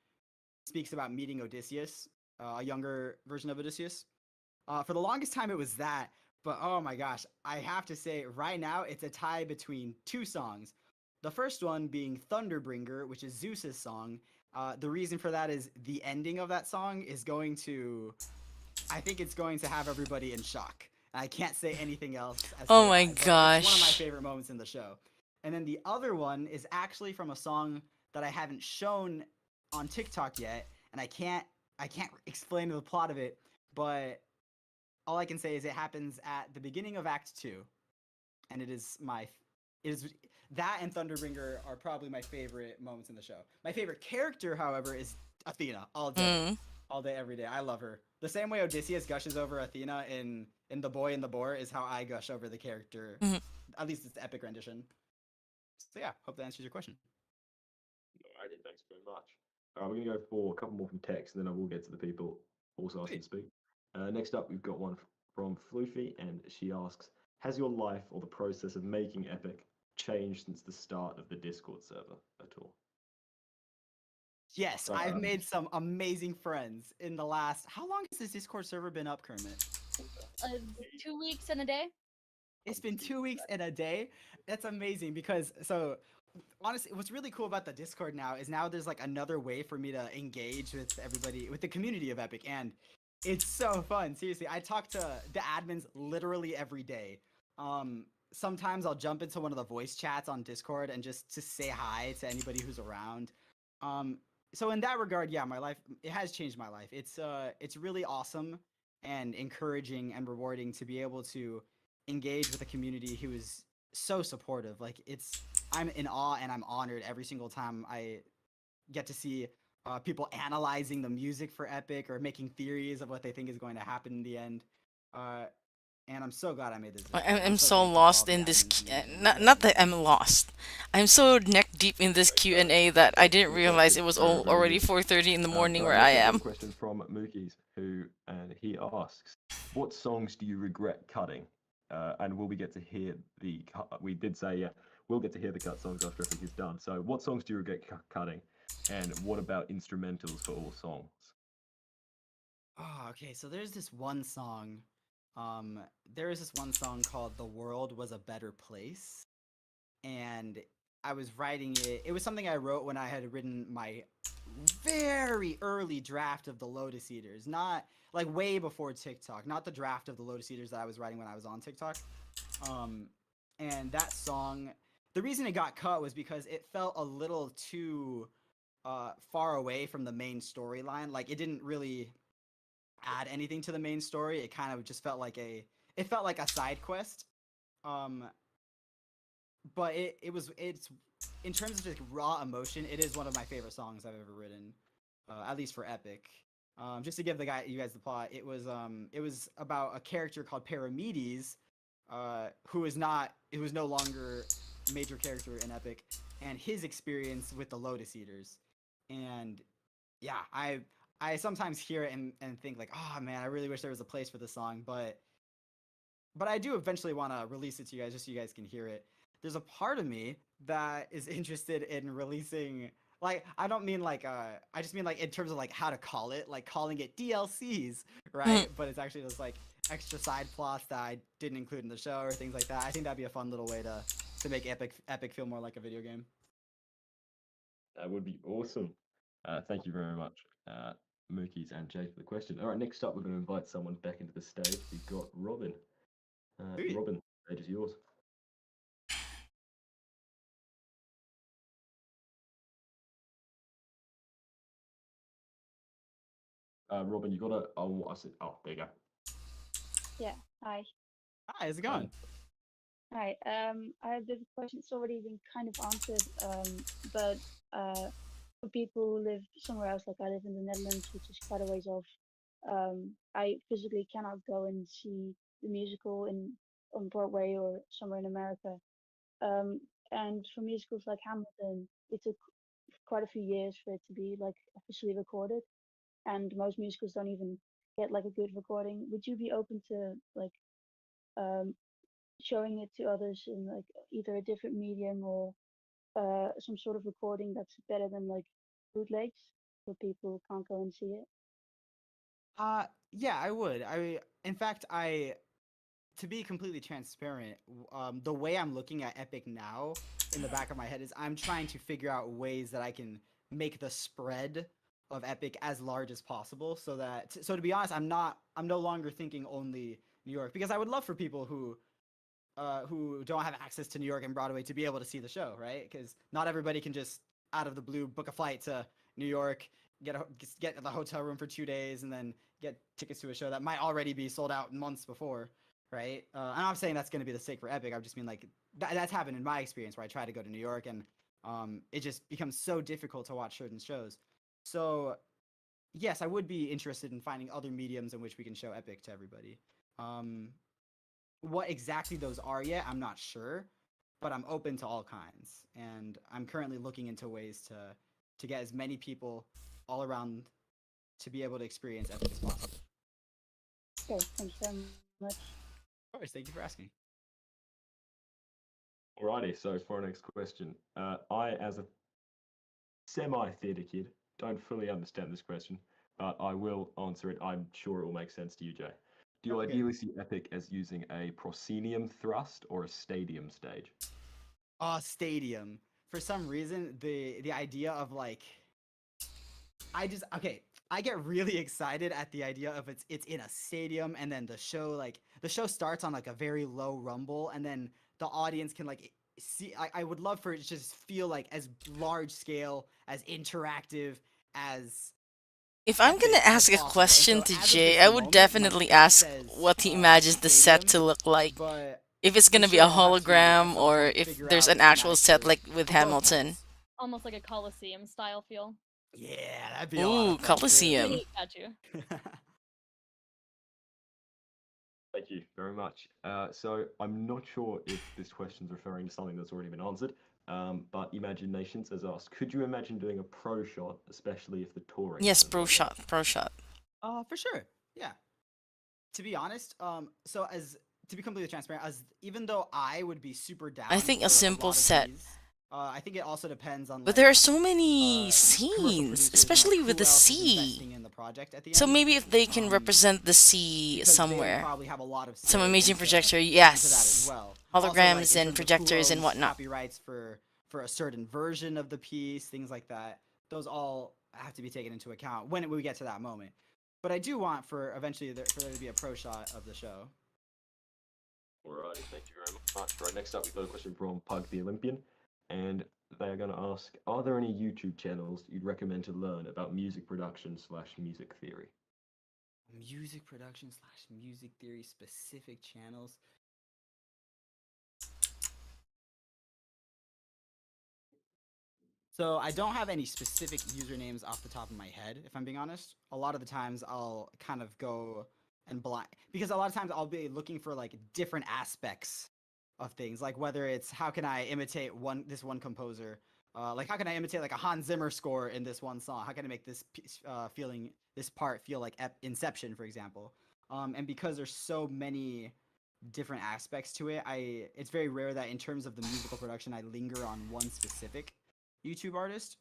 speaks about meeting Odysseus, a younger version of Odysseus. For the longest time, it was that. But oh my gosh, I have to say, right now, it's a tie between two songs. The first one being Thunderbringer, which is Zeus's song. The reason for that is the ending of that song is going to, I think it's going to have everybody in shock. I can't say anything else as to
Oh my
why, but it's one of my
gosh.
favorite moments in the show. And then the other one is actually from a song that I haven't shown on TikTok yet, and I can't explain the plot of it, but all I can say is it happens at the beginning of Act Two, and it is that and Thunderbringer are probably my favorite moments in the show. My favorite character, however, is Athena
Mm.
all day, every day. I love her. The same way Odysseus gushes over Athena in The Boy and the Boar is how I gush over the character.
Mhm.
At least it's the epic rendition. So yeah, hope that answers your question.
Alrighty, thanks very much. We're going to go for a couple more from text, and then I will get to the people also asking to
Sweet.
speak. Next up, we've got one from Floofy, and she asks, has your life or the process of making Epic changed since the start of the Discord server at all?
Yes, I've made some amazing friends in the last. How long has this Discord server been up, Kermit?
2 weeks and a day.
It's been 2 weeks and a day. That's amazing because so honestly, what's really cool about the Discord now is now there's like another way for me to engage with everybody, with the community of Epic, and it's so fun. Seriously, I talk to the admins literally every day. Sometimes I'll jump into one of the voice chats on Discord and just to say hi to anybody who's around. Um, so in that regard, yeah, my life it has changed my life. It's really awesome and encouraging and rewarding to be able to engage with a community who is so supportive. Like I'm in awe and I'm honored every single time I get to see people analyzing the music for Epic or making theories of what they think is going to happen in the end. Uh, and I'm so glad I made this
I'm,
Discord. I'm
I'm
so
so
thankful for all
lost
the
in this.
admins and everything.
Not
It
not
really
that
is.
I'm lost. I'm so neck deep in this Q and A that I didn't realize it was
Very, very
already
good.
4:30 in the morning
Right,
where I
next up, we've got a
am.
question from Mookie's, who and he asks, "What songs do you regret cutting?" And will we get to hear the? We did say, yeah, we'll get to hear the cut songs after everything is done. So, what songs do you regret cutting? And what about instrumentals for all songs?
Oh, okay. So there's this one song. Um, there is this one song called "The World Was a Better Place," and I was writing it. It was something I wrote when I had written my very early draft of the Lotus Eaters, not like way before TikTok, not the draft of the Lotus Eaters that I was writing when I was on TikTok. Um, and that song, the reason it got cut was because it felt a little too far away from the main storyline. Like it didn't really add anything to the main story. It kind of just felt like it felt like a side quest. Um, but it's in terms of just raw emotion, it is one of my favorite songs I've ever written, at least for Epic. Just to give you guys the plot, it was about a character called Paramedes, who is no longer major character in Epic, and his experience with the Lotus Eaters, and yeah, I sometimes hear it and think like, oh man, I really wish there was a place for this song, but I do eventually want to release it to you guys just so you guys can hear it. There's a part of me that is interested in releasing like I don't mean like I just mean like in terms of like how to call it, like calling it DLCs,
Mm.
right? But it's actually just like extra side plots that I didn't include in the show or things like that. I think that'd be a fun little way to make Epic feel more like a video game.
That would be awesome. Thank you very much, Mookies and Jay, for the question. All right, next up, we're going to invite someone back into the stage. We've got Robin.
Sweet.
Robin, the stage is yours. Robin, you got to. Oh, I said. Oh, there you go.
Yeah. Hi.
Hi, how's it
Hi.
going?
Hi. The question's already been kind of answered. But for people who live somewhere else, like I live in the Netherlands, which is quite a ways off, I physically cannot go and see the musical in on Broadway or somewhere in America. Um, and for musicals like Hamilton, it took quite a few years for it to be like officially recorded, and most musicals don't even get like a good recording. Would you be open to like um, showing it to others in like either a different medium or some sort of recording that's better than like bootlegs, so people can't go and see it?
Yeah, I would. In fact, to be completely transparent, the way I'm looking at Epic now in the back of my head is I'm trying to figure out ways that I can make the spread of Epic as large as possible, so that so to be honest, I'm no longer thinking only New York, because I would love for people who don't have access to New York and Broadway to be able to see the show, right? Because not everybody can just out of the blue book a flight to New York, get the hotel room for 2 days, and then get tickets to a show that might already be sold out months before, right? I'm not saying that's going to be the sake for Epic. I just mean like that's happened in my experience where I try to go to New York and it just becomes so difficult to watch certain shows. So yes, I would be interested in finding other mediums in which we can show Epic to everybody. Um, what exactly those are yet, I'm not sure, but I'm open to all kinds, and I'm currently looking into ways to get as many people all around to be able to experience Epic as possible.
Okay, thanks very much.
Of course, thank you for asking.
Alrighty, so for our next question, I, as a semi-theatre kid, don't fully understand this question, but I will answer it. I'm sure it will make sense to you, Jay. Do you
Okay.
ideally see Epic as using a proscenium thrust or a stadium stage?
Stadium. For some reason, the idea of like, okay. I get really excited at the idea of it's in a stadium, and then the show starts on like a very low rumble, and then the audience can like see. I would love for it to just feel like as large scale, as interactive, as
If I'm gonna
epic as
ask a
possible. And
question
so
to
as of
Jay,
this
I would
moment, my
definitely
gut
ask
says
what he imagines the set to
stadium,
look like.
but
If it's
for
gonna be a
sure I'll have to at
hologram
some
or
point
if
figure
there's
out
an
a
actual
schematic
set like with
for both
Hamilton.
parts.
Almost like a Coliseum style feel.
Yeah, that'd be a lot
Ooh,
of fun for
Colosseum.
Got you.
Thank you very much. So I'm not sure if this question's referring to something that's already been answered, but Imaginations has asked, could you imagine doing a pro shot, especially if the touring
Yes,
doesn't
pro
work out?
shot, pro shot.
For sure. Yeah. To be honest, so as to be completely transparent, as even though I would be super
I
down
think a
for a
simple
lot of
set.
these, I think it also depends on
But there are
like
so many
commercial
scenes,
producers and like
especially with the
who else is
sea.
investing in the project at the
So
end.
maybe if they can represent the sea
Because they would
somewhere.
probably have a lot of
Some
say
amazing
into
projector,
into that as
yes.
well. Also, like
Holograms
in
and
terms of who
projectors and
owns
whatnot.
copyrights for a certain version of the piece, things like that. Those all have to be taken into account when we get to that moment. But I do want for eventually for there to be a pro shot of the show.
Alrighty, thank you very much. Right, next up we've got a question from Pug the Olympian, and they are going to ask, are there any YouTube channels you'd recommend to learn about music production slash music theory?
Music production slash music theory specific channels. So I don't have any specific usernames off the top of my head, if I'm being honest. A lot of the times I'll kind of go and blind because a lot of times I'll be looking for like different aspects of things, like whether it's how can I imitate this one composer, like how can I imitate like a Hans Zimmer score in this one song? How can I make this this part feel like Inception, for example? And because there's so many different aspects to it, it's very rare that in terms of the musical production I linger on one specific YouTube artist.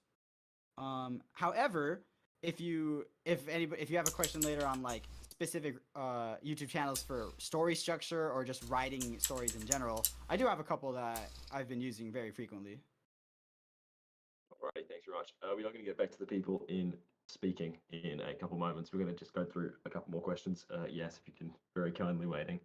However, if you have a question later on like specific YouTube channels for story structure or just writing stories in general, I do have a couple that I've been using very frequently.
Alright, thanks very much. We are going to get back to the people in speaking in a couple moments. We're going to just go through a couple more questions. Yes, if you can, very kindly waiting.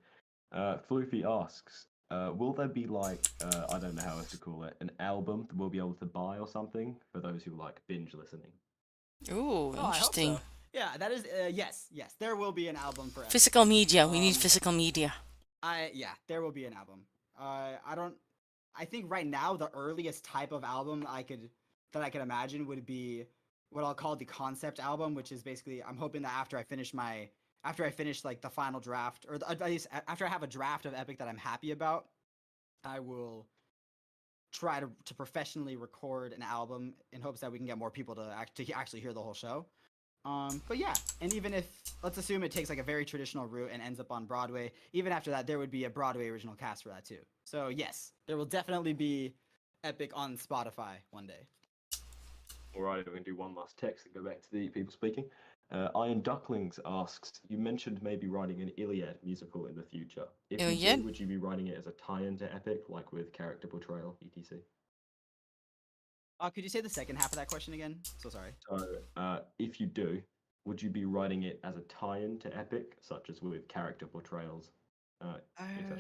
Floofy asks, will there be like, I don't know how else to call it, an album that we'll be able to buy or something for those who like binge listening?
Ooh,
Oh, I hope so.
interesting.
Yeah, that is yes, there will be an album for Epic.
Physical media. We need physical media.
Yeah, there will be an album. I don't. I think right now the earliest type of album that I could imagine would be what I'll call the concept album, which is basically I'm hoping that after I finish like the final draft, or at least after I have a draft of Epic that I'm happy about, I will try to professionally record an album in hopes that we can get more people to actually hear the whole show. But yeah, and even if let's assume it takes like a very traditional route and ends up on Broadway, even after that, there would be a Broadway original cast for that too. So yes, there will definitely be Epic on Spotify one day.
Alright, we're going to do one last text and go back to the people speaking. Iron Ducklings asks, you mentioned maybe writing an Iliad musical in the future. If you
Iliad?
do, would you be writing it as a tie-in to Epic, like with character portrayal, etc.?
Could you say the second half of that question again? So sorry.
So, if you do, would you be writing it as a tie-in to Epic, such as with character portrayals, etc.?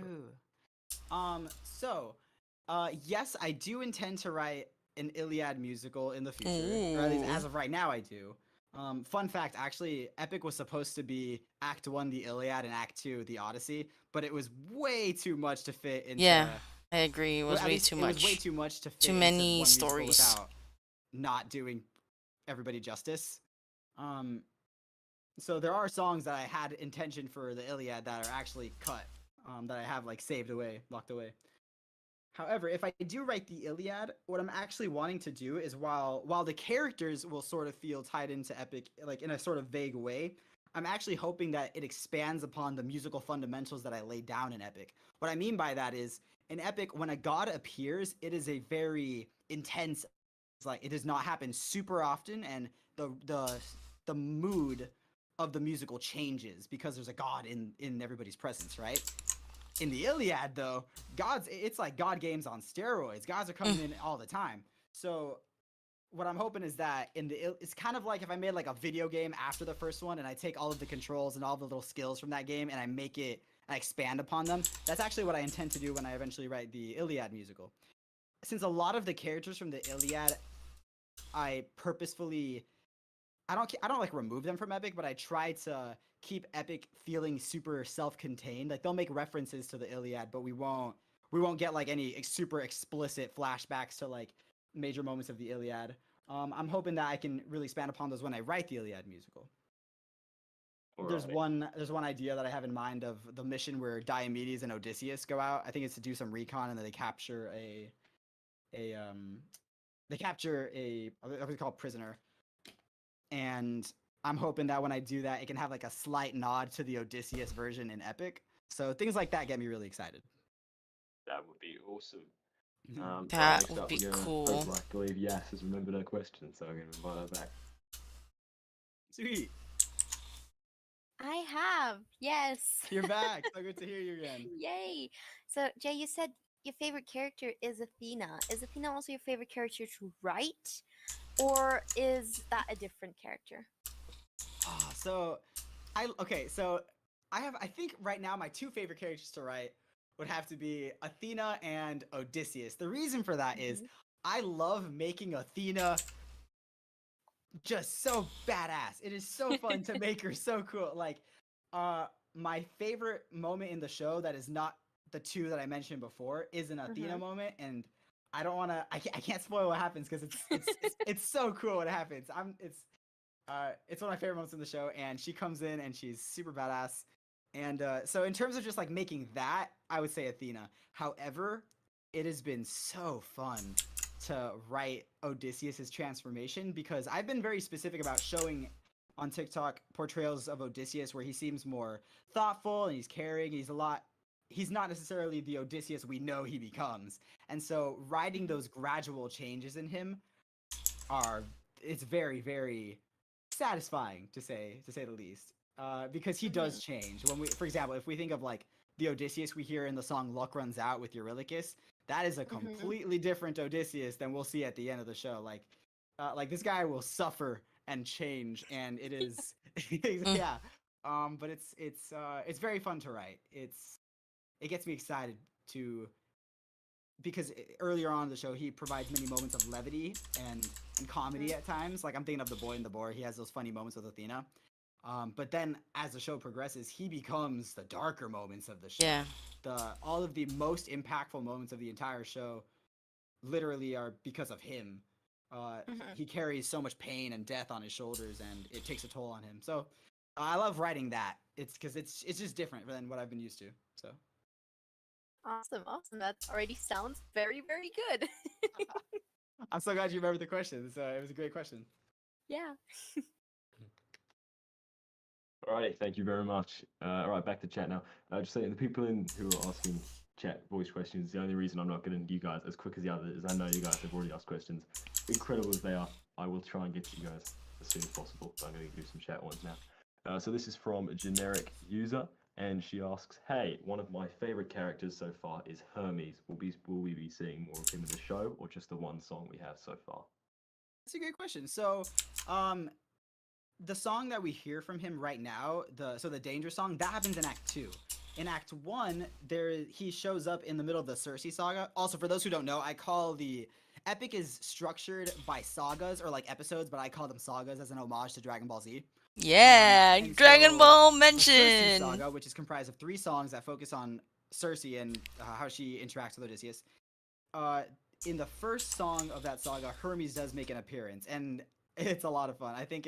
So, yes, I do intend to write an Iliad musical in the future, or at least
Ooh.
as of right now, I do. Fun fact, actually, Epic was supposed to be Act 1, the Iliad, and Act 2, the Odyssey, but it was way too much to fit into.
Yeah, I agree. It
Well,
was
at
way
least
too
it was way
much.
too much to fit
Too
into
many
one musical
stories.
without not doing everybody justice. Um, so there are songs that I had intention for the Iliad that are actually cut, that I have like saved away, locked away. However, if I do write the Iliad, what I'm actually wanting to do is while the characters will sort of feel tied into Epic like in a sort of vague way, I'm actually hoping that it expands upon the musical fundamentals that I laid down in Epic. What I mean by that is in Epic, when a god appears, it is a very intense, it's like it does not happen super often, and the mood of the musical changes because there's a god in everybody's presence, right? In the Iliad, though, it's like God games on steroids. Gods are coming in all the time. So what I'm hoping is that it's kind of like if I made like a video game after the first one and I take all of the controls and all the little skills from that game and I expand upon them. That's actually what I intend to do when I eventually write the Iliad musical. Since a lot of the characters from the Iliad, I purposefully I don't like remove them from Epic, but I try to keep Epic feeling super self-contained. Like they'll make references to the Iliad, but we won't get like any super explicit flashbacks to like major moments of the Iliad. I'm hoping that I can really expand upon those when I write the Iliad musical. There's one idea that I have in mind of the mission where Diomedes and Odysseus go out. I think it's to do some recon and then they capture a what we call prisoner, and I'm hoping that when I do that, it can have like a slight nod to the Odysseus version in Epic. So things like that get me really excited.
That would be awesome.
That
next
would
up,
be
we're gonna
cool.
hope, I believe Yas has remembered her question, so I'm gonna invite her back.
Sweet.
I have, yes.
You're back. So good to hear you again.
Yay. So, Jay, you said your favorite character is Athena. Is Athena also your favorite character to write? Or is that a different character?
So I think right now my two favorite characters to write would have to be Athena and Odysseus. The reason for that is I love making Athena just so badass. It is so fun to make her so cool. Like, my favorite moment in the show that is not the two that I mentioned before is an Athena moment, and I don't want to. I can't spoil what happens because it's so cool what happens. It's one of my favorite moments in the show, and she comes in and she's super badass. And so in terms of just like making that, I would say Athena. However, it has been so fun to write Odysseus's transformation because I've been very specific about showing on TikTok portrayals of Odysseus where he seems more thoughtful and he's caring. He's not necessarily the Odysseus we know he becomes. And so writing those gradual changes in him it's very, very satisfying to say the least. Because he does change. For example, if we think of like the Odysseus we hear in the song "Luck Runs Out" with Eurylochus, that is a completely different Odysseus than we'll see at the end of the show. Like this guy will suffer and change, and it is, yeah. But it's very fun to write. It gets me excited to because earlier on in the show he provides many moments of levity and comedy at times. Like I'm thinking of The Boy and the Boar. He has those funny moments with Athena. But then as the show progresses, he becomes the darker moments of the show.
Yeah.
All of the most impactful moments of the entire show literally are because of him. He carries so much pain and death on his shoulders, and it takes a toll on him. So I love writing that. It's because it's just different than what I've been used to. So
Awesome, awesome. That already sounds very, very good.
I'm so glad you remembered the question. It was a great question.
Yeah.
Alrighty, thank you very much. All right, back to chat now. Just saying, the people in who are asking chat voice questions, the only reason I'm not getting to you guys as quick as the others is I know you guys have already asked questions. Incredible as they are, I will try and get to you guys as soon as possible. But I'm going to do some chat ones now. So this is from a generic user, and she asks, "Hey, one of my favorite characters so far is Hermes. Will we be seeing more of him in the show, or just the one song we have so far?"
That's a great question. So, the song that we hear from him right now, the Danger song, that happens in Act 2. In Act 1, he shows up in the middle of the Circe Saga. Also, for those who don't know, I call the epic is structured by sagas or like episodes, but I call them sagas as an homage to Dragon Ball Z.
Yeah,
And
Dragon
so
Ball
the Circe
mention.
Saga, which is comprised of 3 songs that focus on Circe and how she interacts with Odysseus. Uh, in the first song of that saga, Hermes does make an appearance, and it's a lot of fun. I think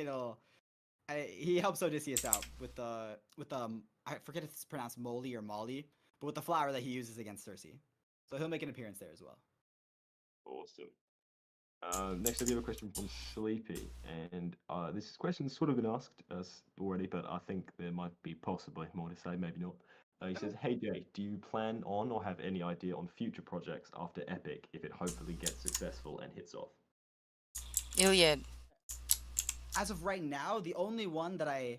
he helps Odysseus out with I forget if it's pronounced moly or molly, but with the flower that he uses against Circe. So he'll make an appearance there as well.
Awesome. Next up, we have a question from Sleepy, and this question's sort of been asked us already, but I think there might be possibly more to say, maybe not. He says, "Hey Jay, do you plan on or have any idea on future projects after Epic if it hopefully gets successful and hits off?"
Iliad.
As of right now, the only one that I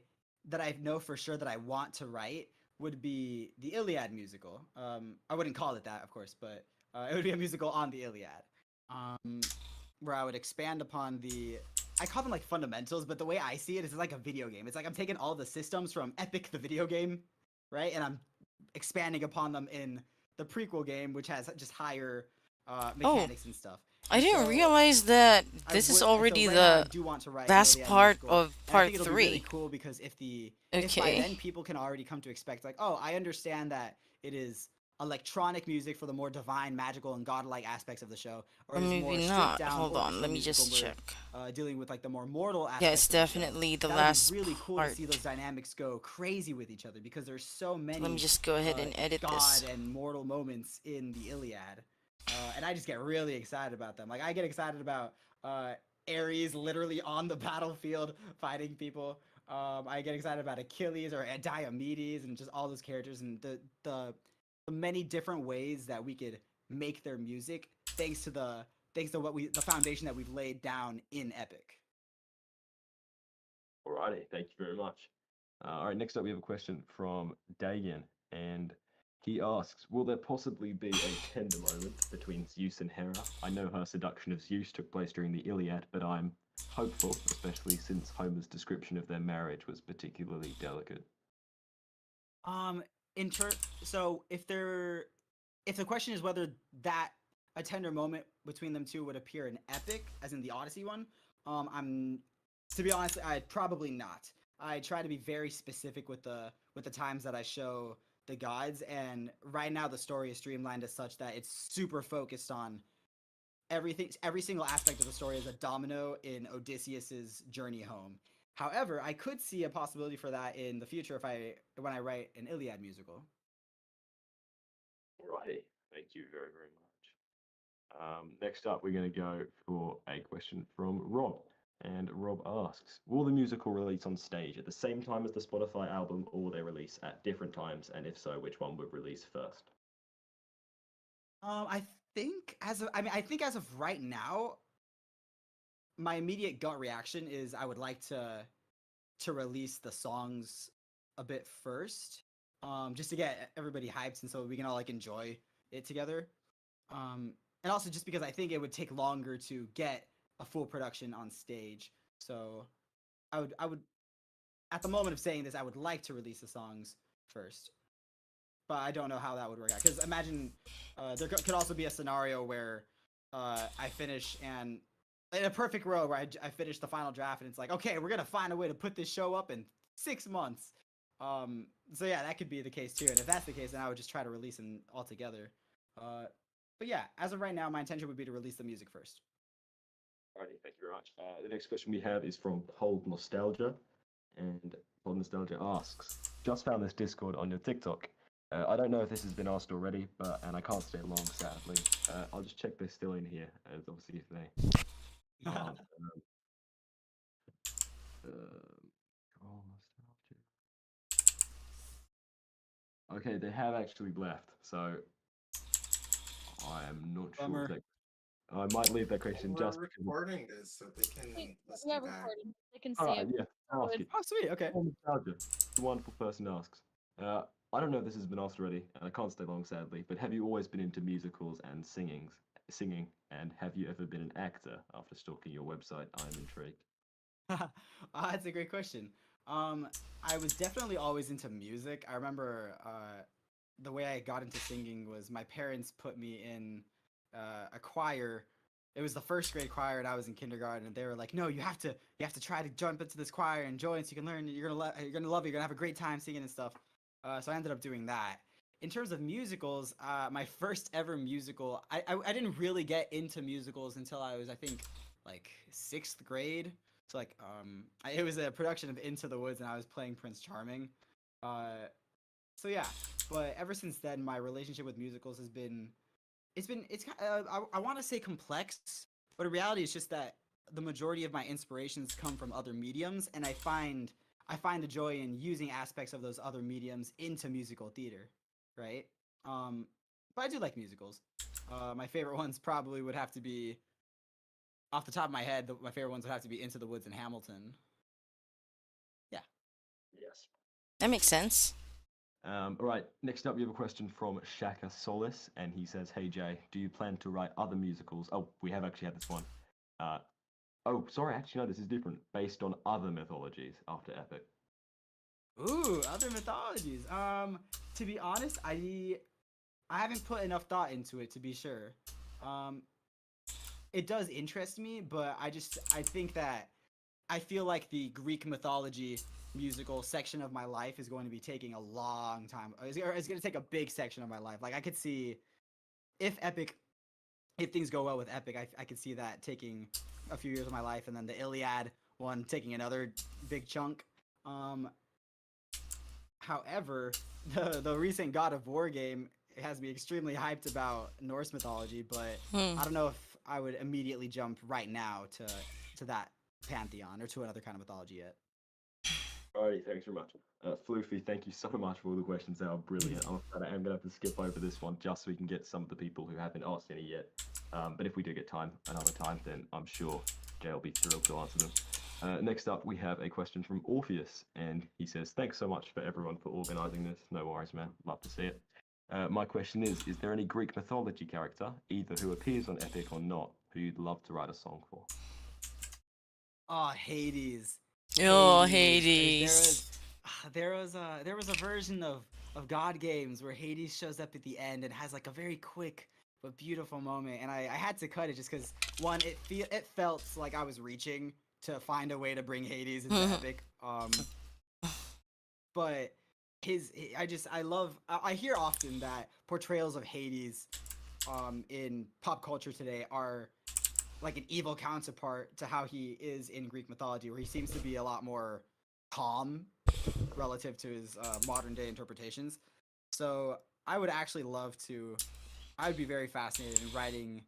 know for sure that I want to write would be the Iliad musical. I wouldn't call it that, of course, but it would be a musical on the Iliad, where I would expand upon I call them like fundamentals, but the way I see it is like a video game. It's like I'm taking all the systems from Epic, the video game, right, and I'm expanding upon them in the prequel game, which has just higher
Oh,
mechanics and stuff.
I
And
didn't
so
realize that
I
this is
would. So
already
right now, I
the
do want to write an
last
Iliad
part
musical,
of
and I
part
think it'll be really
3.
cool because if by
Okay.
then people can already come to expect like, oh, I understand that it is electronic music for the more divine, magical, and godlike aspects of the show, or
Or
it is
maybe
more stripped
not.
down
Hold on,
orchestral
let me
musical,
just
and we're
check.
dealing with like the more mortal
Yeah, it's
aspects of the show.
definitely the
That'll be
last
really cool to
part.
see those dynamics go crazy with each other because there's so
Let me
many
just go ahead and edit
god
this.
and mortal moments in the Iliad. And I just get really excited about them. Like I get excited about uh, Ares literally on the battlefield fighting people. I get excited about Achilles or Diomedes and just all those characters and the many different ways that we could make their music thanks to the foundation that we've laid down in Epic.
Alrighty, thank you very much. All right, next up we have a question from Dagan, and he asks, "Will there possibly be a tender moment between Zeus and Hera? I know her seduction of Zeus took place during the Iliad, but I'm hopeful, especially since Homer's description of their marriage was particularly delicate."
Um, in turn, so if the question is whether that a tender moment between them two would appear in Epic, as in the Odyssey one, I'm to be honest, I probably not. I try to be very specific with the times that I show the gods, and right now the story is streamlined as such that it's super focused on everything. Every single aspect of the story is a domino in Odysseus's journey home. However, I could see a possibility for that in the future when I write an Iliad musical.
Alrighty, thank you very, very much. Next up, we're going to go for a question from Rob. And Rob asks, "Will the musical release on stage at the same time as the Spotify album, or will they release at different times? And if so, which one would release first?"
I think I think as of right now, my immediate gut reaction is I would like to release the songs a bit first, just to get everybody hyped and so we can all like enjoy it together. And also just because I think it would take longer to get a full production on stage. So I would at the moment of saying this, I would like to release the songs first, but I don't know how that would work out. Because imagine could also be a scenario where I finish and in a perfect world where I finish the final draft and it's like, okay, we're gonna find a way to put this show up in 6 months. So yeah, that could be the case too. And if that's the case, then I would just try to release them all together. But yeah, as of right now, my intention would be to release the music first.
Alrighty, thank you very much. The next question we have is from Cold Nostalgia, and Cold Nostalgia asks, "Just found this Discord on your TikTok. I don't know if this has been asked already, but and I can't stay long, sadly. I'll just check they're still in here, as obviously if they aren't. Oh, okay, they have actually left, so I am not sure if
Bummer.
that. I might leave that question
We're
just because.
recording this so they can
Yeah,
listen back.
recording. They can
All
see
right,
it.
yeah,
So
ask
it's
it.
Oh, sweet. Okay.
Oh, nostalgia. The wonderful person asks. I don't know if this has been asked already, and I can't stay long, sadly. But have you always been into musicals and singing? And have you ever been an actor? After stalking your website, I'm intrigued.
That's a great question. Um, I was definitely always into music. I remember the way I got into singing was my parents put me in a choir. It was the first grade choir, and I was in kindergarten. And they were like, "No, you have to try to jump into this choir and join, so you can learn. You're gonna love it. You're gonna have a great time singing and stuff." So I ended up doing that. In terms of musicals, my first ever musical, I didn't really get into musicals until I was, I think, like sixth grade. So like it was a production of Into the Woods, and I was playing Prince Charming. Uh, so yeah, but ever since then, my relationship with musicals has been I want to say complex, but in reality, it's just that the majority of my inspirations come from other mediums, and I find the joy in using aspects of those other mediums into musical theater, right? Um, but I do like musicals. My favorite ones probably would have to be off the top of my head. My favorite ones would have to be Into the Woods and Hamilton. Yeah.
Yes.
That makes sense.
All right. Next up, we have a question from Shaka Solis, and he says, "Hey Jay, do you plan to write other musicals?" Oh, we have actually had this one. Uh, oh, sorry. Actually, no. This is different. Based on other mythologies after Epic.
Ooh, other mythologies. To be honest, I haven't put enough thought into it to be sure. Um, it does interest me, but I think that I feel like the Greek mythology musical section of my life is going to be taking a long time. It's going to take a big section of my life. Like I could see if Epic, if things go well with Epic, I could see that taking a few years of my life, and then the Iliad one taking another big chunk. Um, However, the recent God of War game has me extremely hyped about Norse mythology, but
Hmm.
I don't know if I would immediately jump right now to that pantheon or to another kind of mythology yet.
Alrighty, thanks very much. Floofy, thank you so much for all the questions. They are brilliant. I'm afraid I am going to have to skip over this one just so we can get some of the people who haven't asked any yet. But if we do get time another time, then I'm sure Jay will be thrilled to answer them. Next up, we have a question from Orpheus, and he says, "Thanks so much for everyone for organising this. No worries, man. Love to see it. My question is there any Greek mythology character, either who appears on Epic or not, who you'd love to write a song for?"
Oh, Hades.
Oh,
Hades.
Hades.
There was a version of God games where Hades shows up at the end and has like a very quick but beautiful moment, and I had to cut it just because one, it felt like I was reaching to find a way to bring Hades into Epic. But I hear often that portrayals of Hades in pop culture today are like an evil counterpart to how he is in Greek mythology, where he seems to be a lot more calm relative to his modern day interpretations. So I would actually love to. I would be very fascinated in writing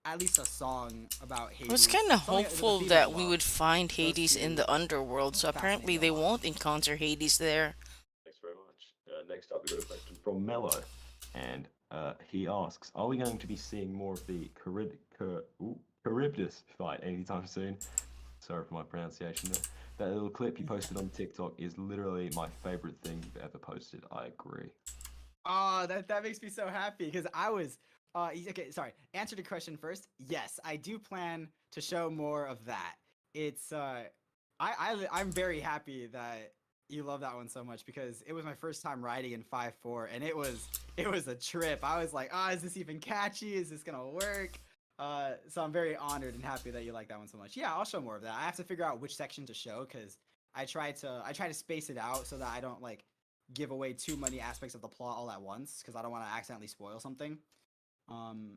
at least a song about
I was
Hades,
kind of
something with a
hopeful
theme of
that we
love.
would find
Those
Hades in
two
the underworld, so
fascinate
apparently
me a
they
lot.
won't encounter Hades there.
Thanks very much. Next up, we've got a question from Mello, and he asks, "Are we going to be seeing more of the Charybdis fight anytime soon?" Sorry for my pronunciation there. That little clip you posted on TikTok is literally my favorite thing you've ever posted. I agree.
Oh, that makes me so happy because I was okay, sorry. Answer the question first. Yes, I do plan to show more of that. It's I'm very happy that you love that one so much because it was my first time riding in 5.4 and it was a trip. I was like, "Ah, is this even catchy? Is this going to work?" So I'm very honored and happy that you like that one so much. Yeah, I'll show more of that. I have to figure out which section to show cuz I try to space it out so that I don't like give away too many aspects of the plot all at once because I don't want to accidentally spoil something. Um,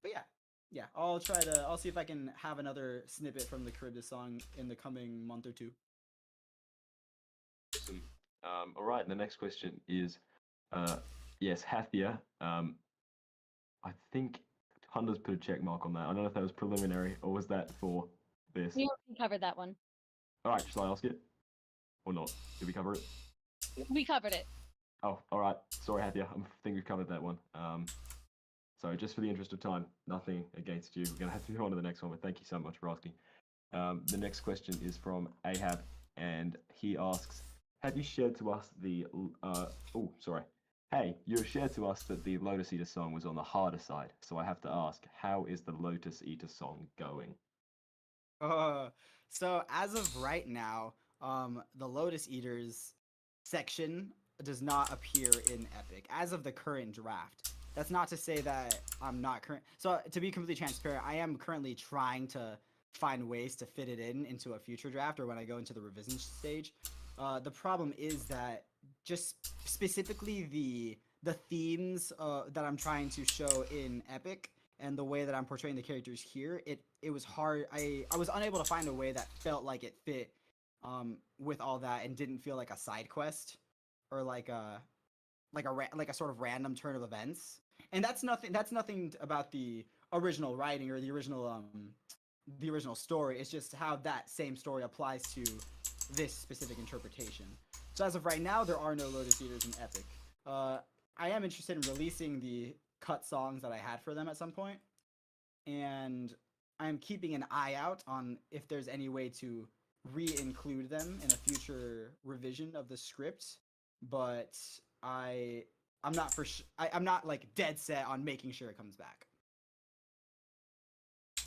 but yeah, yeah, I'll see if I can have another snippet from the Charybdis song in the coming month or two.
Awesome. All right, and the next question is, Uh, yes, Hathia. I think Hunter's put a check mark on that. I don't know if that was preliminary or was that for this.
We already covered that one.
All right, shall I ask it or not? Did we cover it?
We covered it.
Oh, all right. Sorry, Hathia. I think we've covered that one. So just for the interest of time, nothing against you. We're gonna have to move on to the next one. But thank you so much for asking. The next question is from Ahab, and he asks, "Have you shared to us the? Oh, sorry. Hey, you have shared to us that the Lotus Eater song was on the harder side. So I have to ask, how is the Lotus Eater song going?"
Uh, so as of right now, the Lotus Eaters section does not appear in Epic as of the current draft. That's not to say that I'm not current. So to be completely transparent, I am currently trying to find ways to fit it in into a future draft or when I go into the revision stage. The problem is that just specifically the themes that I'm trying to show in Epic and the way that I'm portraying the characters here, it was hard. I was unable to find a way that felt like it fit with all that and didn't feel like a side quest or like a sort of random turn of events. And that's nothing about the original writing or the original story. It's just how that same story applies to this specific interpretation. So as of right now, there are no Lotus Eaters in Epic. I am interested in releasing the cut songs that I had for them at some point, and I'm keeping an eye out on if there's any way to re-include them in a future revision of the script. But I I'm not I'm not like dead set on making sure it comes back.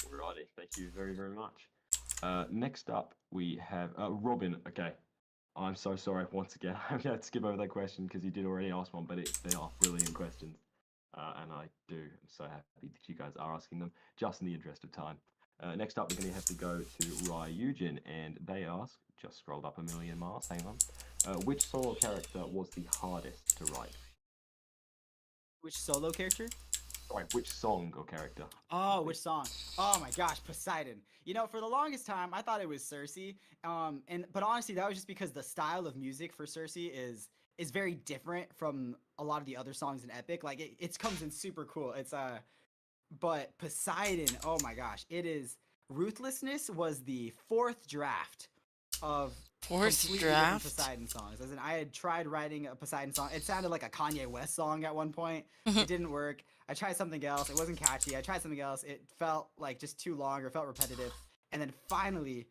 Alrighty, thank you very, very much. Next up, we have Robin. Okay, I'm so sorry once again. I'm going to skip over that question because you did already ask one, but they are brilliant questions. And I do. I'm so happy that you guys are asking them just in the interest of time. Next up, we're going to have to go to Rai Eugen, and they ask, just scrolled up a million miles, hang on, which solo character was the hardest to write?
Which solo character?
Sorry, which song or character?
Oh, which song? Oh my gosh, Poseidon. You know, for the longest time, I thought it was Circe. But honestly, that was just because the style of music for Circe is very different from a lot of the other songs in Epic. Like it comes in super cool. But Poseidon, oh my gosh, it is. Ruthlessness was the fourth draft of
Fourth
completely different
draft?
Poseidon songs. As in, I had tried writing a Poseidon song. It sounded like a Kanye West song at one point. It didn't work. I tried something else. It wasn't catchy. I tried something else. It felt like just too long or felt repetitive. And then finally,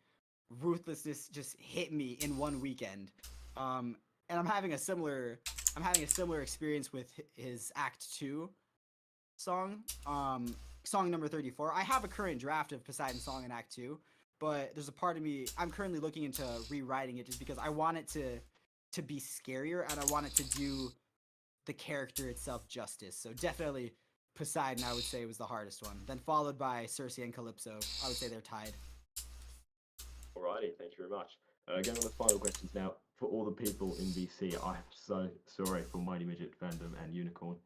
Ruthlessness just hit me in one weekend. And I'm having a similar experience with his Act 2 song. Song number 34. I have a current draft of Poseidon song in Act 2, but there's a part of me I'm currently looking into rewriting it just because I want it to be scarier and I want it to do the character itself justice. So definitely Poseidon I would say was the hardest one. Then followed by Circe and Calypso. I would say they're tied.
Alrighty, thank you very much. Going on the final questions now. For all the people in BC, I'm so sorry for Mighty Midget Fandom and Unicorn.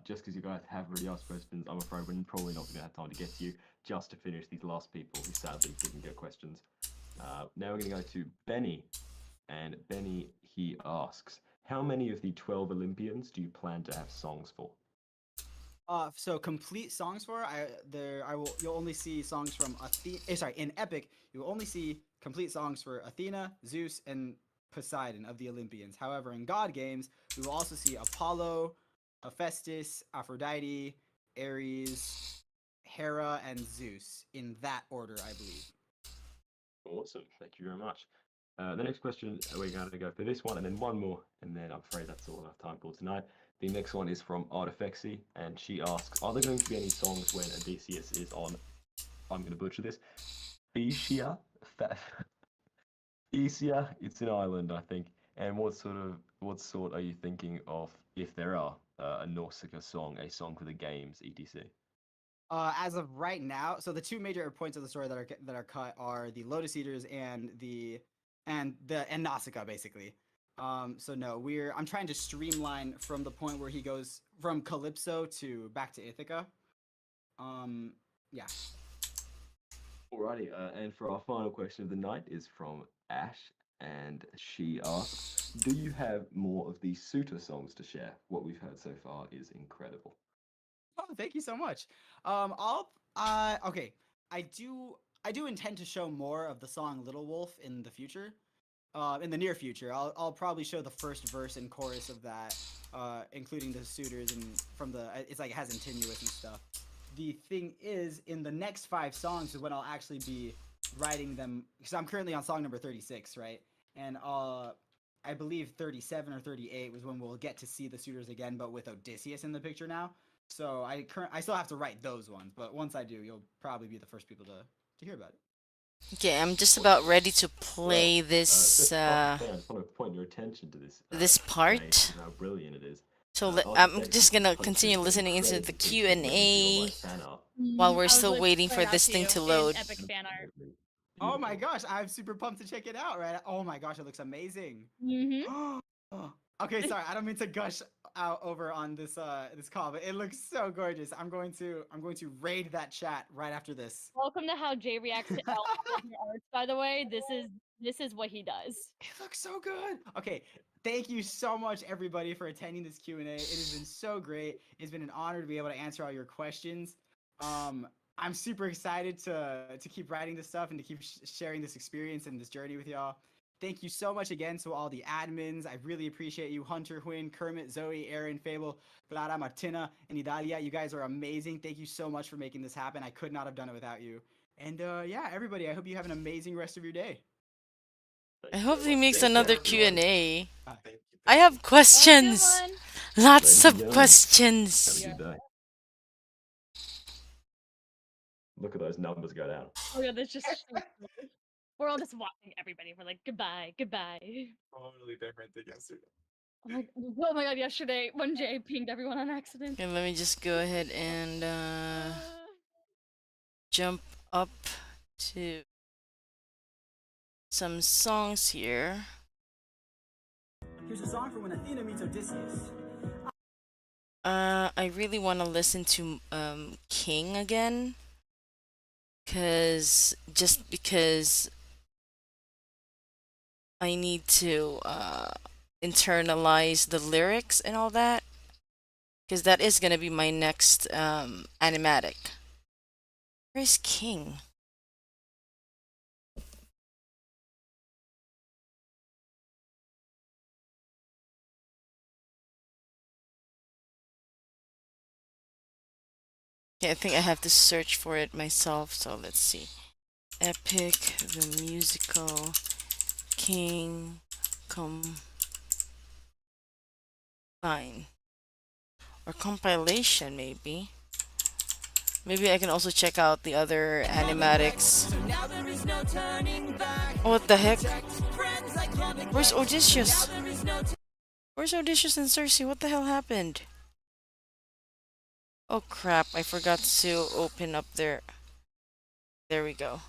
Just because you guys have already asked questions, I'm afraid we're probably not going to have time to get to you just to finish these last people who sadly didn't get questions. Now we're going to go to Benny. And Benny, he asks, how many of the 12 Olympians do you plan to have songs for?
So complete songs for you'll only see songs from Athena. Sorry, in Epic you will only see complete songs for Athena, Zeus, and Poseidon of the Olympians. However, in God games we will also see Apollo, Hephaestus, Aphrodite, Ares, Hera, and Zeus in that order, I believe.
Awesome, thank you very much. The next question, we're going to go for this one and then one more, and then I'm afraid that's all enough time for tonight. The next one is from Artifexy, and she asks, are there going to be any songs when Odysseus is on, I'm going to butcher this, Phaeacia? Phaeacia, it's an island, I think. And what sort are you thinking of, if there are, a Nausicaa song, a song for the games, etc.?
As of right now, so the two major points of the story that are cut are the Lotus Eaters and Nausicaa, basically. So no, I'm trying to streamline from the point where he goes from Calypso to back to Ithaca. Yeah.
Alrighty, and for our final question of the night is from Ash, and she asks, "Do you have more of these suitor songs to share? What we've heard so far is incredible."
Oh, thank you so much. Okay. I do I do intend to show more of the song Little Wolf in the future. In the near future. I'll probably show the first verse and chorus of that, including the suitors and from the it's like it has continuous and stuff. The thing is, in the next 5 songs is when I'll actually be writing them because I'm currently on song number 36, right? And I believe 37 or 38 was when we'll get to see the suitors again, but with Odysseus in the picture now. So I still have to write those ones, but once I do, you'll probably be the first people to hear about it.
Okay, I'm just about ready to
Well,
play this
just off the thing, I just want to point your attention to this
this
space
part.
and how brilliant it is.
So
I'd like to
I'm
thank you
just gonna
posting
continue
some
listening into the
incredible
Q
pictures
and
with real
A
life fan art.
while we're
I was
still
literally
waiting for
pointing out
this
to
thing
you
to
in
load.
epic fan art.
Oh my gosh, I'm super pumped to check it out, right? Oh my gosh, it looks amazing.
Mm-hmm.
Okay, sorry, I don't mean to gush out over on this call, but it looks so gorgeous. I'm going to raid that chat right after this.
Welcome to how Jay reacts to all of your arts, by the way. This is what he does.
It looks so good. Okay, thank you so much everybody for attending this Q&A. It has been so great. It's been an honor to be able to answer all your questions. I'm super excited to keep writing this stuff and to keep sharing this experience and this journey with y'all. Thank you so much again to all the admins. I really appreciate you, Hunter, Huynh, Kermit, Zoe, Aaron, Fable, Clara, Martina, and Idalia. You guys are amazing. Thank you so much for making this happen. I could not have done it without you. And yeah, everybody, I hope you have an amazing rest of your day.
I hope he makes
Thank you,
another
everyone.
Q&A.
Thank you.
I have questions. Lots
Ladies and
of
gentlemen,
questions.
have a good day. Look at those numbers go down.
Oh yeah, there's just we're all just watching everybody. We're like goodbye, goodbye.
Totally different than yesterday.
Oh my god, yesterday when Jay pinged everyone on accident.
Okay, let me just go ahead and jump up to some songs here.
Here's a song for when Athena meets Odysseus.
I really want to listen to King again, because I need to internalize the lyrics and all that, because that is gonna be my next animatic. Where's King? Okay, I think I have to search for it myself, so let's see. Epic, the musical, King, combine. Or compilation, maybe. Maybe I can also check out the other animatics. Oh, what the heck? Where's Odysseus? Where's Odysseus and Circe? What the hell happened? Oh crap, I forgot to open up their... There we go.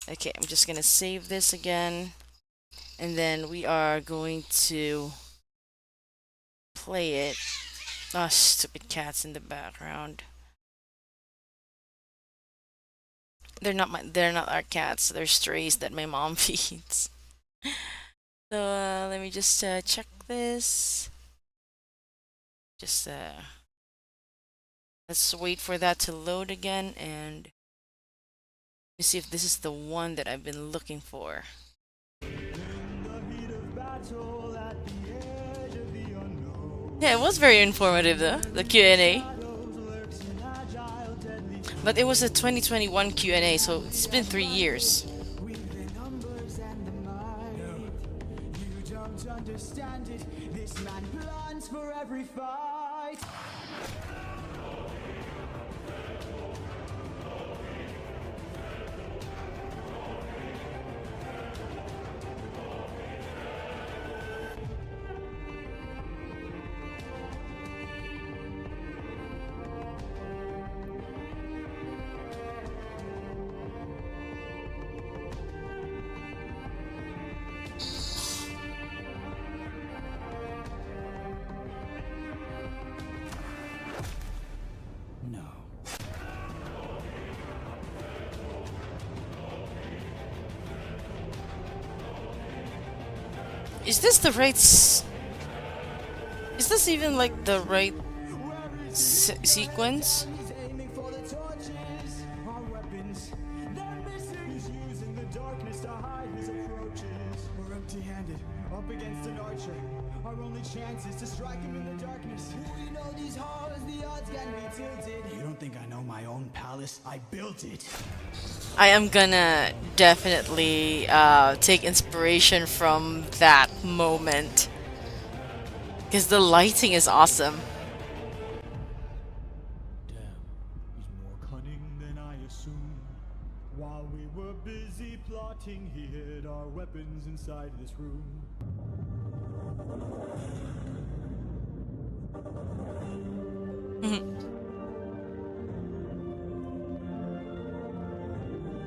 Okay, I'm just gonna save this again. And then we are going to play it. Ah, stupid cats in the background. They're not our cats. They're strays that my mom feeds. So let me just check this. Just let's wait for that to load again, and let me see if this is the one that I've been looking for. Yeah, it was very informative though, the Q&A. But it was a 2021 Q&A, so it's been 3 years.
Understand it. This man plans for every fight.
Is this the right? Is this even like the right sequence?
He's aiming for the torches. Our weapons, they're missing. He's using the darkness to hide his approaches. We're empty-handed, up against an archer. Our only chance is to strike him in the darkness. We know these horrors, the odds can be tilted. You don't think I know my own palace? I built it.
I am gonna definitely take inspiration from that moment because the lighting is awesome.
More cunning than I assumed. While we were busy plotting, he hid our weapons inside this room.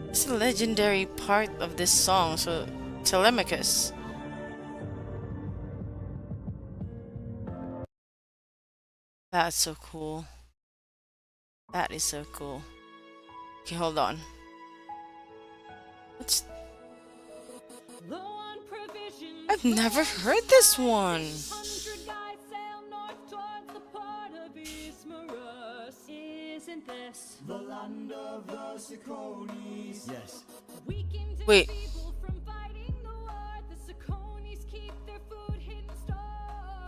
It's a legendary part of this song, so Telemachus. That's so cool. That is so cool. Okay, hold on. What's... I've never heard this one.
Isn't this
the land of the Cicones? Yes.
Wait.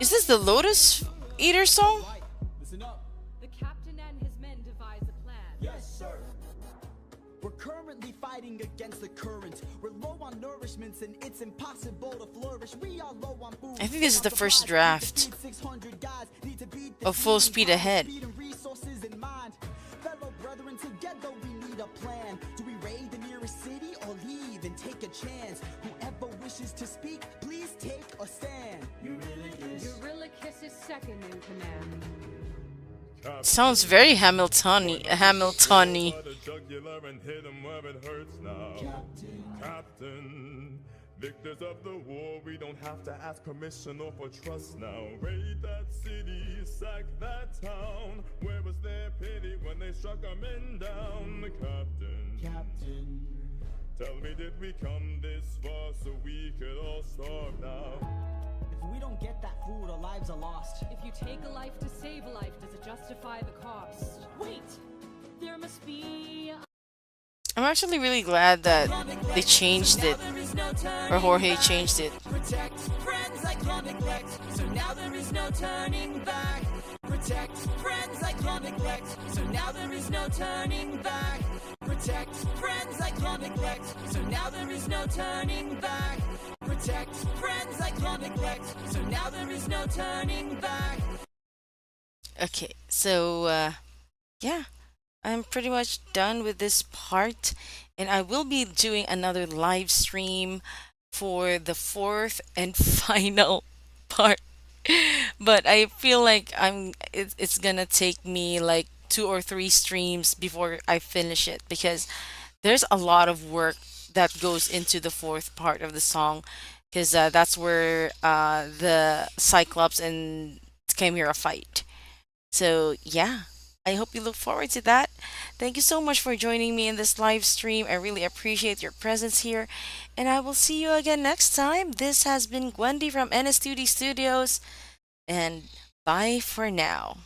Is this the Lotus Eater song?
Listen up.
The captain and his men devise a plan.
Yes, sir. We're currently fighting against the current. We're low on nourishments and it's impossible to flourish. We are low on food.
I think this is the first draft of Full Speed Ahead.
Resources in mind. Fellow brethren, together we need a plan. Do we raid the nearest city or leave and take a chance? Whoever wishes to speak, please take a stand.
Eurylochus is second in command.
Sounds very Hamilton-y.
Captain, victors of the war, we don't have to ask permission or for trust now. Raid that city, sack that town. Where was their pity when they struck our men down? Captain, tell me, did we come this far so we could all starve now?
If we don't get that food, our lives are lost.
If you take a life to save a life, does it justify the cost? Wait! There must be
I'm actually really glad that they changed it, or Jorge changed it.
Protect friends like neglect, so now there is no turning back. Protect friends like neglect, so now there is no turning back. Protect friends like neglect, so now there is no turning back. Protect friends like neglect, so now there is no turning back.
Okay, so yeah, I'm pretty much done with this part, and I will be doing another live stream for the fourth and final part. But I feel like it's gonna take me like 2 or 3 streams before I finish it because there's a lot of work that goes into the fourth part of the song because that's where the Cyclops and Chimera fight. So yeah, I hope you look forward to that. Thank you so much for joining me in this live stream. I really appreciate your presence here, and I will see you again next time. This has been Gwendy from NS2D Studios, and bye for now.